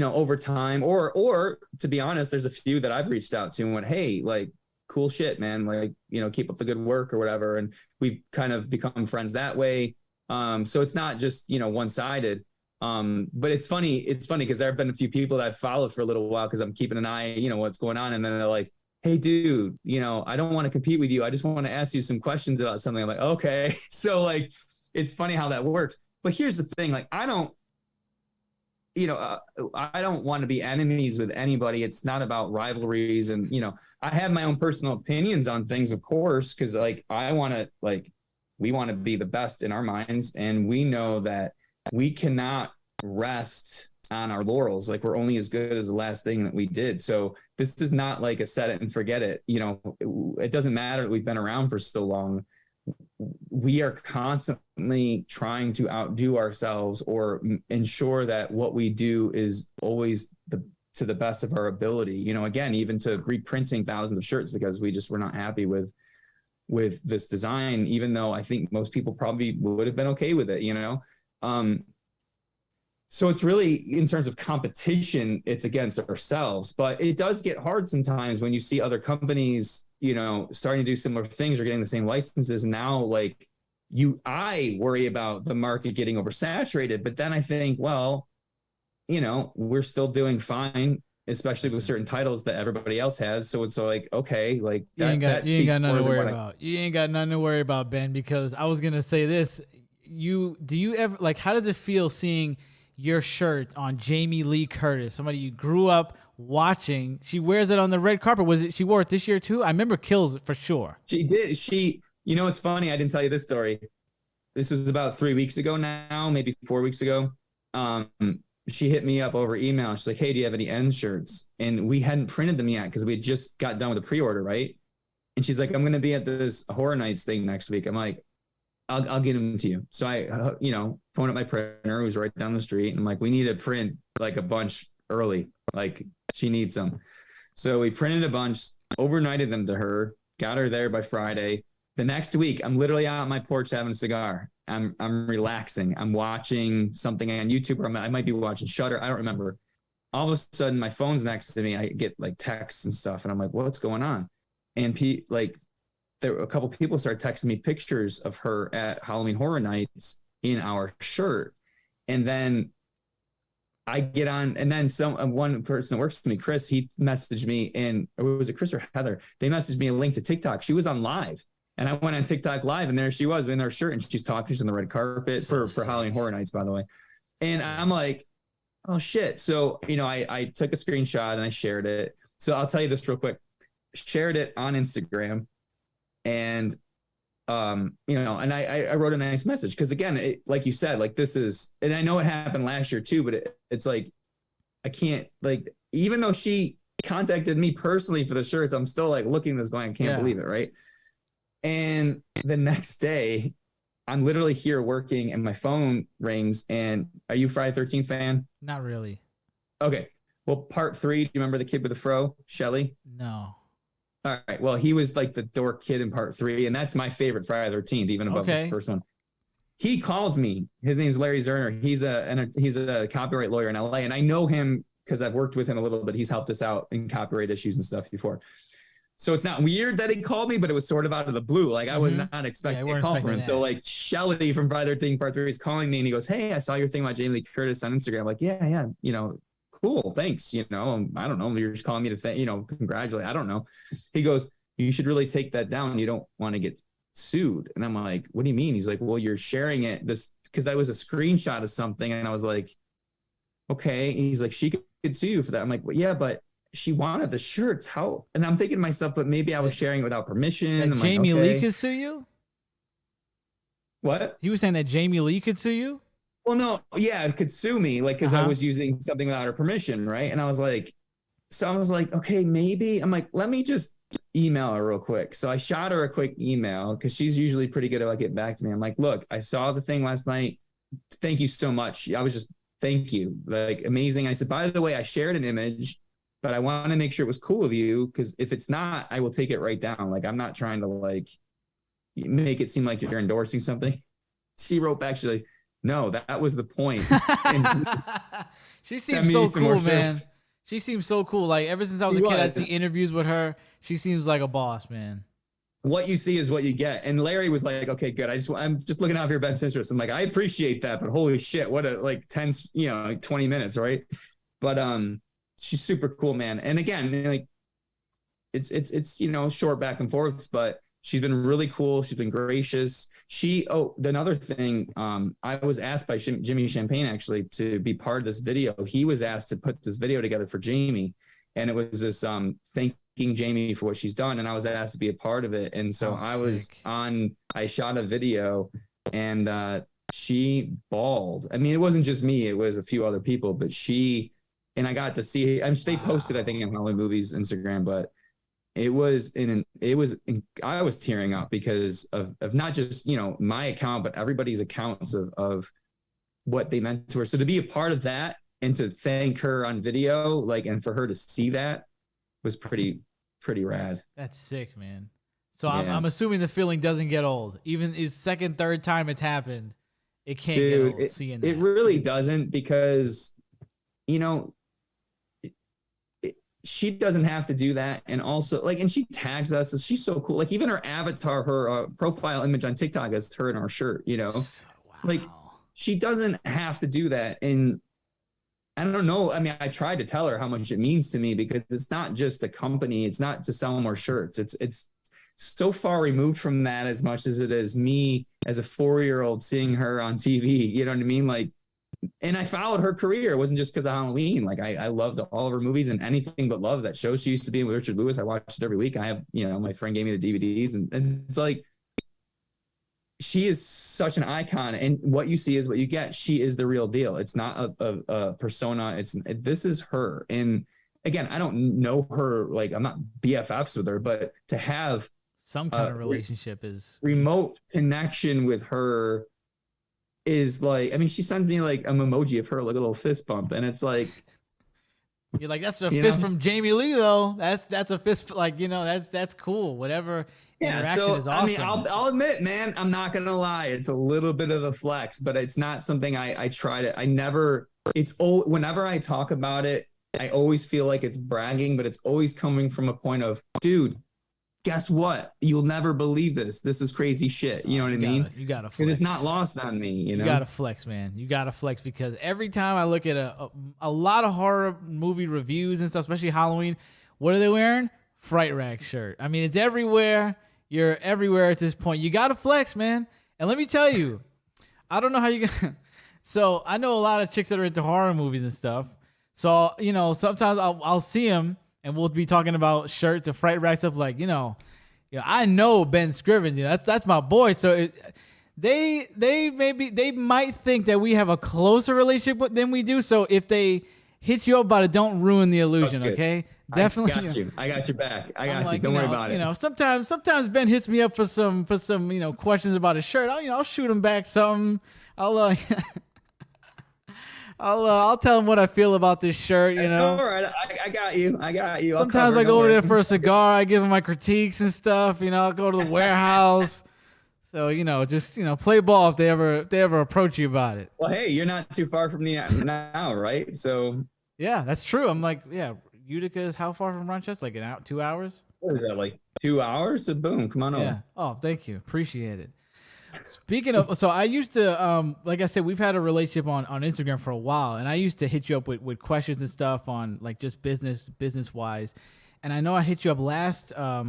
over time, or to be honest, there's a few that I've reached out to and went, hey, like, cool shit, man, like, keep up the good work or whatever, and we've kind of become friends that way. So it's not just one-sided. But it's funny because there have been a few people that I've followed for a little while because I'm keeping an eye, what's going on, and then they're like, hey, dude, I don't want to compete with you. I just want to ask you some questions about something. I'm like, okay. So, like, it's funny how that works. But here's the thing. Like, I don't want to be enemies with anybody. It's not about rivalries. And, I have my own personal opinions on things, of course, because, like, we want to be the best in our minds. And we know that we cannot rest on our laurels. Like, we're only as good as the last thing that we did. So this is not like a set it and forget it. it doesn't matter that we've been around for so long. We are constantly trying to outdo ourselves or ensure that what we do is always to the best of our ability. You know, again, even to reprinting thousands of shirts because we're not happy with this design, even though I think most people probably would have been okay with it, you know? So it's really, in terms of competition, it's against ourselves, but it does get hard sometimes when you see other companies, you know, starting to do similar things or getting the same licenses. And now, like, I worry about the market getting oversaturated, but then I think, well, you know, we're still doing fine, especially with certain titles that everybody else has. So it's like, okay, like you ain't got nothing to worry about. You ain't got nothing to worry about, Ben, because I was gonna say this. Do you ever, like, how does it feel seeing your shirt on Jamie Lee Curtis, somebody you grew up watching? She wears it on the red carpet. She wore it this year too? I remember Kills for sure. She did. You know, it's funny. I didn't tell you this story. This was about 3 weeks ago now, maybe 4 weeks ago. She hit me up over email. She's like, hey, do you have any Ends shirts? And we hadn't printed them yet because we had just got done with the pre-order, right? And she's like, I'm going to be at this Horror Nights thing next week. I'm like, I'll get them to you. So I, you know, phone up my printer who's right down the street. And I'm like, we need to print like a bunch early. Like, she needs some. So we printed a bunch, overnighted them to her, got her there by Friday. The next week, I'm literally out on my porch having a cigar. I'm relaxing. I'm watching something on YouTube, or I might be watching Shudder. I don't remember. All of a sudden, my phone's next to me. I get like texts and stuff, and I'm like, what's going on? And there were a couple people started texting me pictures of her at Halloween Horror Nights in our shirt. And then I get on, and then one person that works with me, Chris, he messaged me, and or was it Chris or Heather? They messaged me a link to TikTok. She was on live. And I went on TikTok live, and there she was in her shirt, and she's talking. She's on the red carpet for Halloween Horror Nights, by the way. And I'm like, oh shit. So, you know, I took a screenshot and I shared it. So I'll tell you this real quick. Shared it on Instagram, and you know, and I wrote a nice message because, again, like you said, like, this is, and I know it happened last year too, but it's like, I can't, like, even though she contacted me personally for the shirts, I'm still like looking at this going, I can't believe it, right? And the next day, I'm literally here working, and my phone rings. And are you Friday 13th fan? Not really. Okay. Well, part 3. Do you remember the kid with the fro, Shelly? No. All right. Well, he was like the dork kid in part 3, and that's my favorite Friday 13th, even above the first one. He calls me. His name's Larry Zerner. He's a copyright lawyer in LA, and I know him because I've worked with him a little bit. He's helped us out in copyright issues and stuff before. So it's not weird that he called me, but it was sort of out of the blue. Like, I was not expecting a call from him. So, like, Shelly from Friday 13th part 3 is calling me, and he goes, hey, I saw your thing about Jamie Lee Curtis on Instagram. I'm like, yeah, you know, cool, thanks. You know, I don't know. You're just calling me to you know, congratulate. I don't know. He goes, you should really take that down. You don't want to get sued. And I'm like, what do you mean? He's like, well, you're sharing it because I was a screenshot of something, and I was like, okay. And he's like, she could sue you for that. I'm like, well, yeah, but she wanted the shirts. How? And I'm thinking to myself, but maybe I was sharing it without permission. That Jamie Lee could sue you? What? You were saying that Jamie Lee could sue you? Well, no, yeah, it could sue me, like, because I was using something without her permission, right? And I was like, okay, maybe. I'm like, let me just email her real quick. So I shot her a quick email because she's usually pretty good about getting back to me. I'm like, look, I saw the thing last night. Thank you so much. I was just, thank you. Like, amazing. I said, by the way, I shared an image, but I want to make sure it was cool with you, because if it's not, I will take it right down. Like, I'm not trying to, like, make it seem like you're endorsing something. She wrote back, she's like, no, that was the point. She seems so cool, man. She seems so cool. Like, ever since I was a kid, I'd see interviews with her. She seems like a boss, man. What you see is what you get. And Larry was like, okay, good. I'm just looking out for your best interest. I'm like, I appreciate that, but holy shit, what a, like, 10, you know, like 20 minutes, right? But she's super cool, man. And again, like, it's you know, short back and forths, but she's been really cool. She's been gracious. Another thing, I was asked by Jimmy Champagne, actually, to be part of this video. He was asked to put this video together for Jamie. And it was this thanking Jamie for what she's done. And I was asked to be a part of it. And so I shot a video, and she bawled. I mean, it wasn't just me. It was a few other people, but and I got to see, they posted, I think, in Hollywood Movies Instagram, but I was tearing up because of not just, my account, but everybody's accounts of what they meant to her. So to be a part of that and to thank her on video, like, and for her to see that was pretty rad. That's sick, man. So Yeah. I'm assuming the feeling doesn't get old. Even his second, third time it's happened, it can't get Dude, old seeing it that. really doesn't, because, she doesn't have to do that. And also, like, and she tags us. She's so cool. Like, even her avatar, her profile image on TikTok is her in our shirt, Wow. like, she doesn't have to do that. And I don't know. I mean, I tried to tell her how much it means to me, because it's not just a company. It's not to sell more shirts. It's so far removed from that, as much as it is me as a 4-year-old seeing her on TV. You know what I mean? Like, and I followed her career. It wasn't just because of Halloween. Like, I loved all of her movies, and Anything But Love, that show she used to be in with Richard Lewis. I watched it every week. I have, my friend gave me the DVDs, and it's like, she is such an icon, and what you see is what you get. She is the real deal. It's not a persona. This is her. And again, I don't know her, like, I'm not BFFs with her, but to have some kind of relationship is remote connection with her is like, I mean, she sends me like an emoji of her, like a little fist bump, and it's like, you're like, that's a fist from Jamie Lee, though. That's a fist, like, that's cool. Whatever. Yeah, so is awesome. I mean, I'll admit, man, I'm not gonna lie, it's a little bit of a flex, but it's not something I try to. I never. Whenever I talk about it, I always feel like it's bragging, but it's always coming from a point of, dude, guess what? You'll never believe this. This is crazy shit. You know what I mean? You gotta flex. Because it's not lost on me. You gotta flex, man. You gotta flex, because every time I look at a lot of horror movie reviews and stuff, especially Halloween, what are they wearing? Fright Rag shirt. I mean, it's everywhere. You're everywhere at this point. You gotta flex, man. And let me tell you, I don't know how you can. So I know a lot of chicks that are into horror movies and stuff. So sometimes I'll see them, and we'll be talking about shirts and Fright Rag stuff. Like, I know Ben Scrivens. That's my boy. So they might think that we have a closer relationship than we do. So if they hit you up about it, don't ruin the illusion. Okay. Definitely. I got you. I got your back. I got you. Don't worry about it. Sometimes Ben hits me up for some questions about a shirt. I'll shoot him back something. I'll tell him what I feel about this shirt. All right. I got you. Sometimes I go over there for a cigar. I give him my critiques and stuff. I'll go to the warehouse. So just play ball if they ever approach you about it. Well, hey, you're not too far from me now, right? So yeah, that's true. I'm like, yeah. Utica is how far from Rochester? Like 2 hours? What is that, like 2 hours? So boom, come on over. Yeah. Oh, thank you. Appreciate it. Speaking of, so I used to, like I said, we've had a relationship on Instagram for a while, and I used to hit you up with questions and stuff on like just business wise. And I know I hit you up last, I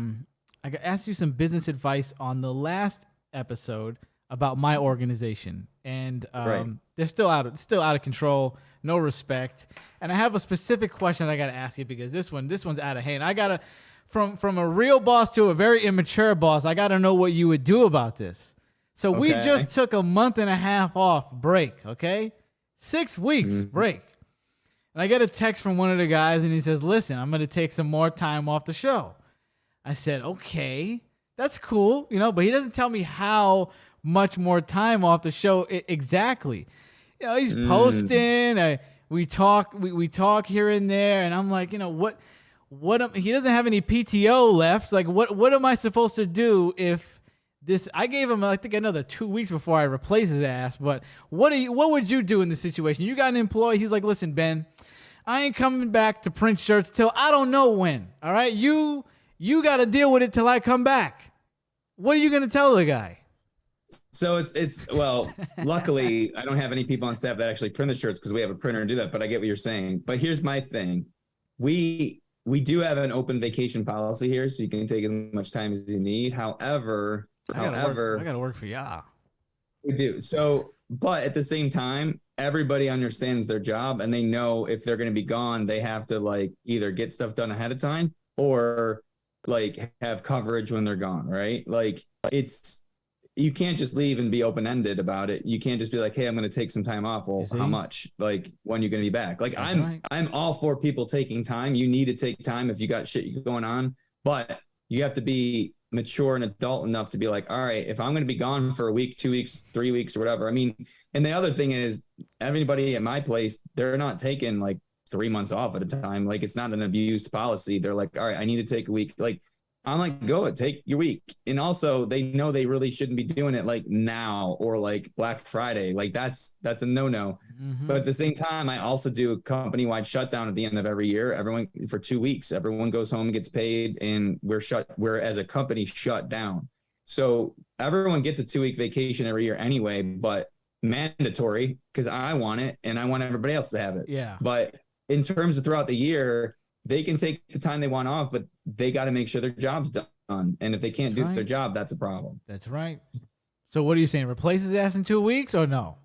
asked you some business advice on the last episode about my organization, and right. They're still out of control. No respect. And I have a specific question I got to ask you, because this one's out of hand. I got to, from a real boss to a very immature boss, I got to know what you would do about this. So we just took a month and a half off break, okay? 6 weeks break. And I get a text from one of the guys, and he says, listen, I'm going to take some more time off the show. I said, okay, that's cool, but he doesn't tell me how much more time off the show exactly. He's posting. We talk here and there, and I'm like, what? He doesn't have any PTO left. Like, what am I supposed to do if this? I gave him, I think, another 2 weeks before I replace his ass. But what would you do in this situation? You got an employee. He's like, listen, Ben, I ain't coming back to print shirts till I don't know when. All right, you got to deal with it till I come back. What are you gonna tell the guy? So it's well, luckily I don't have any people on staff that actually print the shirts, because we have a printer and do that, but I get what you're saying. But here's my thing. We do have an open vacation policy here, so you can take as much time as you need. However, I gotta work for y'all. We do. So, but at the same time, everybody understands their job, and they know if they're going to be gone, they have to like either get stuff done ahead of time or like have coverage when they're gone, right? Like you can't just leave and be open-ended about it. You can't just be like, hey, I'm going to take some time off. Well, how much? Like, when you're going to be back? Like, I'm all for people taking time. You need to take time if you got shit going on. but you have to be mature and adult enough to be like, all right, if I'm going to be gone for a week, 2 weeks, 3 weeks, or whatever. I mean, and the other thing is, everybody at my place, they're not taking like 3 months off at a time. Like, it's not an abused policy. They're like, all right, I need to take a week. Like, I'm like, go it, take your week. And also, they know they really shouldn't be doing it like now or like Black Friday. Like, that's a no-no. Mm-hmm. But at the same time, I also do a company-wide shutdown at the end of every year. Everyone, for 2 weeks, everyone goes home and gets paid, and we're as a company shut down. So everyone gets a 2-week vacation every year anyway, but mandatory because I want it and I want everybody else to have it. Yeah. But in terms of throughout the year, they can take the time they want off, but they got to make sure their job's done. And if they can't do their job, that's a problem. That's right. So what are you saying? Replace his ass in 2 weeks or no?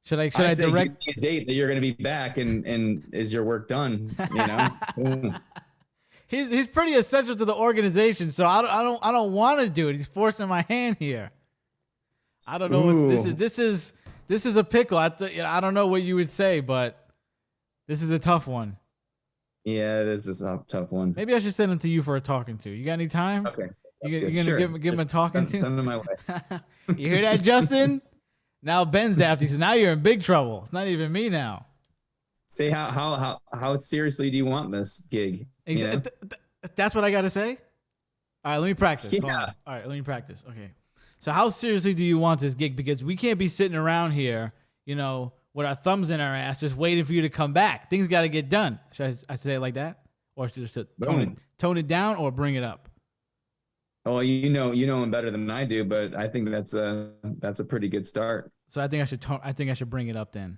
Should I say direct a date that you're going to be back and is your work done? You know, he's pretty essential to the organization, so I don't want to do it. He's forcing my hand here. I don't know. What, this is a pickle. I don't know what you would say, but this is a tough one. Yeah, it is a tough one. Maybe I should send him to you for a talking to. You got any time? Okay. You're gonna give him a talking to? Send him my way. You hear that, Justin? Now Ben's after you. So now you're in big trouble. It's not even me now. Say how seriously do you want this gig? Exactly. That's what I gotta say. All right, let me practice. Yeah. All right, let me practice. Okay. So how seriously do you want this gig? Because we can't be sitting around here, with our thumbs in our ass, just waiting for you to come back. Things got to get done. Should I say it like that, or should I just tone it down, or bring it up? Oh, you know him better than I do, but I think that's a pretty good start. So I think I should bring it up then.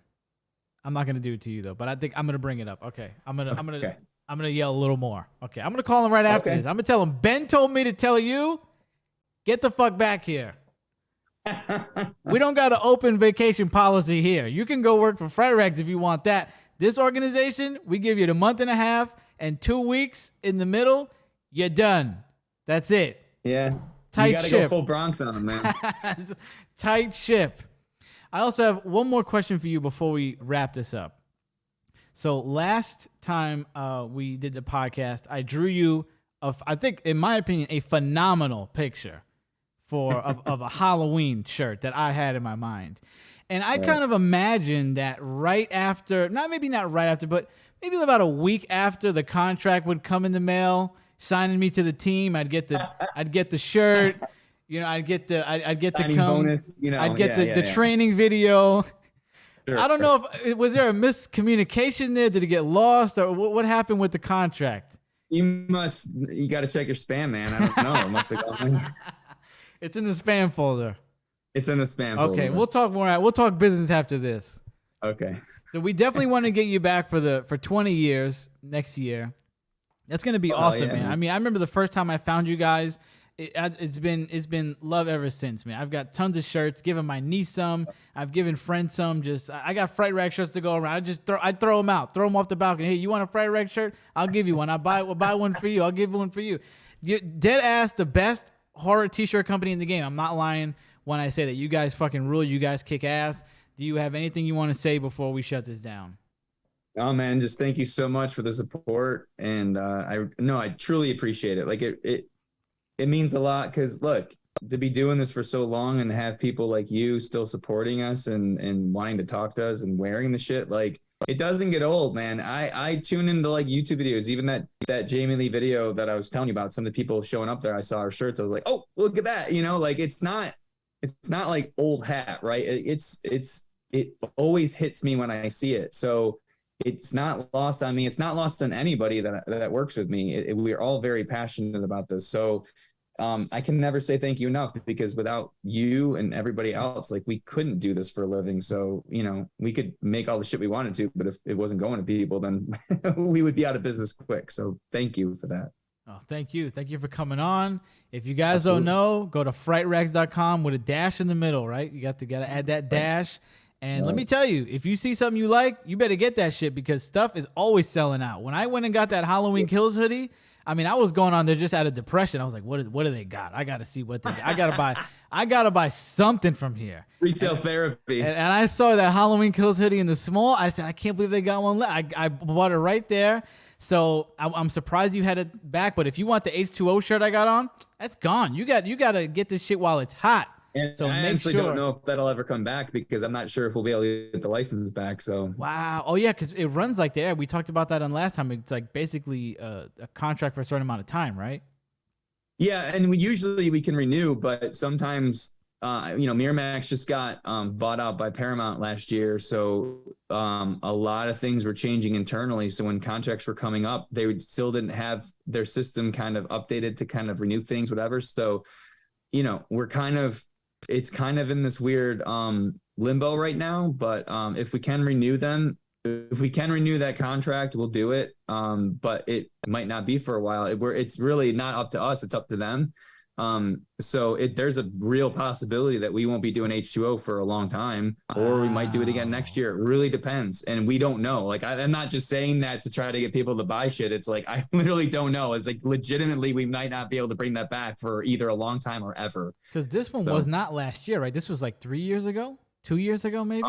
I'm not gonna do it to you though, but I think I'm gonna bring it up. Okay, I'm gonna yell a little more. Okay, I'm gonna call him right after this. I'm gonna tell him Ben told me to tell you, get the fuck back here. We don't got an open vacation policy here. You can go work for Fredrex if you want that. This organization, we give you the month and a half and 2 weeks in the middle. You're done. That's it. Yeah. Tight you gotta ship. go full Bronx on them, man. Tight ship. I also have one more question for you before we wrap this up. So last time we did the podcast, I drew you, I think, in my opinion, a phenomenal picture of a Halloween shirt that I had in my mind. And I kind of imagined that right after, maybe not right after, but maybe about a week after the contract would come in the mail, signing me to the team, I'd get the shirt, I'd get to come, bonus, I'd get the training video. Sure, I don't know if was there a miscommunication there? Did it get lost, or what happened with the contract? You got to check your spam, man. I don't know. It must have gone. It's in the spam folder. It's in the spam folder. Okay, we'll talk more. We'll talk business after this. Okay. So we definitely want to get you back for 20 years next year. That's gonna be awesome, man. I mean, I remember the first time I found you guys. It's been love ever since, man. I've got tons of shirts. Given my niece some. I've given friends some. I got Fright Rag shirts to go around. I throw them out. Throw them off the balcony. Hey, you want a Fright Rag shirt? I'll give you one. I'll buy one for you. I'll give one for you. Dead ass, the best horror t-shirt company in the game. I'm not lying when I say that. You guys fucking rule. You guys kick ass. Do you have anything you want to say before we shut this down? Oh man, just thank you so much for the support, and I truly appreciate it. Like it means a lot because look, to be doing this for so long and have people like you still supporting us and wanting to talk to us and wearing the shit, like it doesn't get old, man. I tune into like YouTube videos, even that Jamie Lee video that I was telling you about. Some of the people showing up there, I saw our shirts. I was like, oh, look at that, like it's not like old hat, right? It always hits me when I see it. So it's not lost on me. It's not lost on anybody that works with me. We're all very passionate about this. So I can never say thank you enough, because without you and everybody else, like we couldn't do this for a living. So, we could make all the shit we wanted to, but if it wasn't going to people, then we would be out of business quick. So thank you for that. Oh, thank you. Thank you for coming on. If you guys don't know, go to frightrags.com with a dash in the middle, right? You got to add that dash. And let me tell you, if you see something you like, you better get that shit, because stuff is always selling out. When I went and got that Halloween Kills hoodie, I mean, I was going on there just out of depression. I was like, what do they got? I got to see what they got. I got to buy something from here. Retail therapy. And I saw that Halloween Kills hoodie in the small. I said, I can't believe they got one left. I bought it right there. So I'm surprised you had it back. But if you want the H2O shirt I got on, that's gone. You got to get this shit while it's hot. And So I make honestly sure. don't know if that'll ever come back because I'm not sure if we'll be able to get the license back. So Wow. Oh yeah, because it runs like that. We talked about that on last time. It's like basically a contract for a certain amount of time, right? yeah, and we can renew, but sometimes Miramax just got bought out by Paramount last year, so a lot of things were changing internally. So when contracts were coming up, still didn't have their system kind of updated to kind of renew things, whatever. So it's kind of in this weird limbo right now. But if we can renew that contract, we'll do it. But it might not be for a while. It's really not up to us. It's up to them. So there's a real possibility that we won't be doing H2O for a long time, or we might do it again next year. It really depends. And we don't know. Like, I'm not just saying that to try to get people to buy shit. It's like, I literally don't know. It's like, legitimately, we might not be able to bring that back for either a long time or ever. Because this one was not last year, right? This was like 3 years ago, 2 years ago, maybe.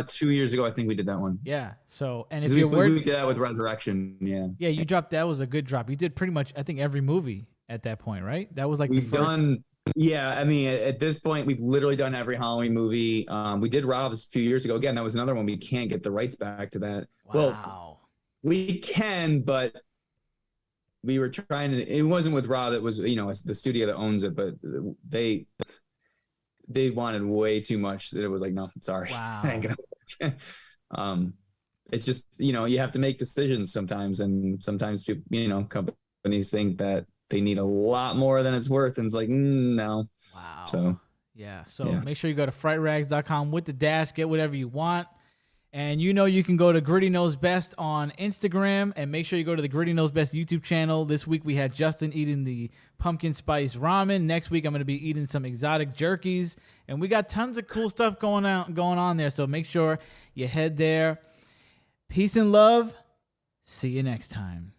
2 years ago, I think we did that one. Yeah. So, and if we you're did that with Resurrection. Yeah. Yeah, you dropped. That was a good drop. You did pretty much, I think, every movie at that point, right? That was like we've done. Yeah, I mean, at this point, we've literally done every Halloween movie. We did Rob's a few years ago. Again, that was another one we can't get the rights back to that. Wow. Well, we can, but we were trying to. It wasn't with Rob. It was it's the studio that owns it, but they wanted way too much. It was like, no, sorry. Wow. It's just you have to make decisions sometimes, and sometimes people, companies think that they need a lot more than it's worth, and it's like, no. Wow. So make sure you go to frightrags.com with the dash, get whatever you want. And you can go to Gritty Knows Best on Instagram, and make sure you go to the Gritty Knows Best YouTube channel. This week we had Justin eating the pumpkin spice ramen. Next week I'm going to be eating some exotic jerkies, and we got tons of cool stuff going on there. So make sure you head there. Peace and love. See you next time.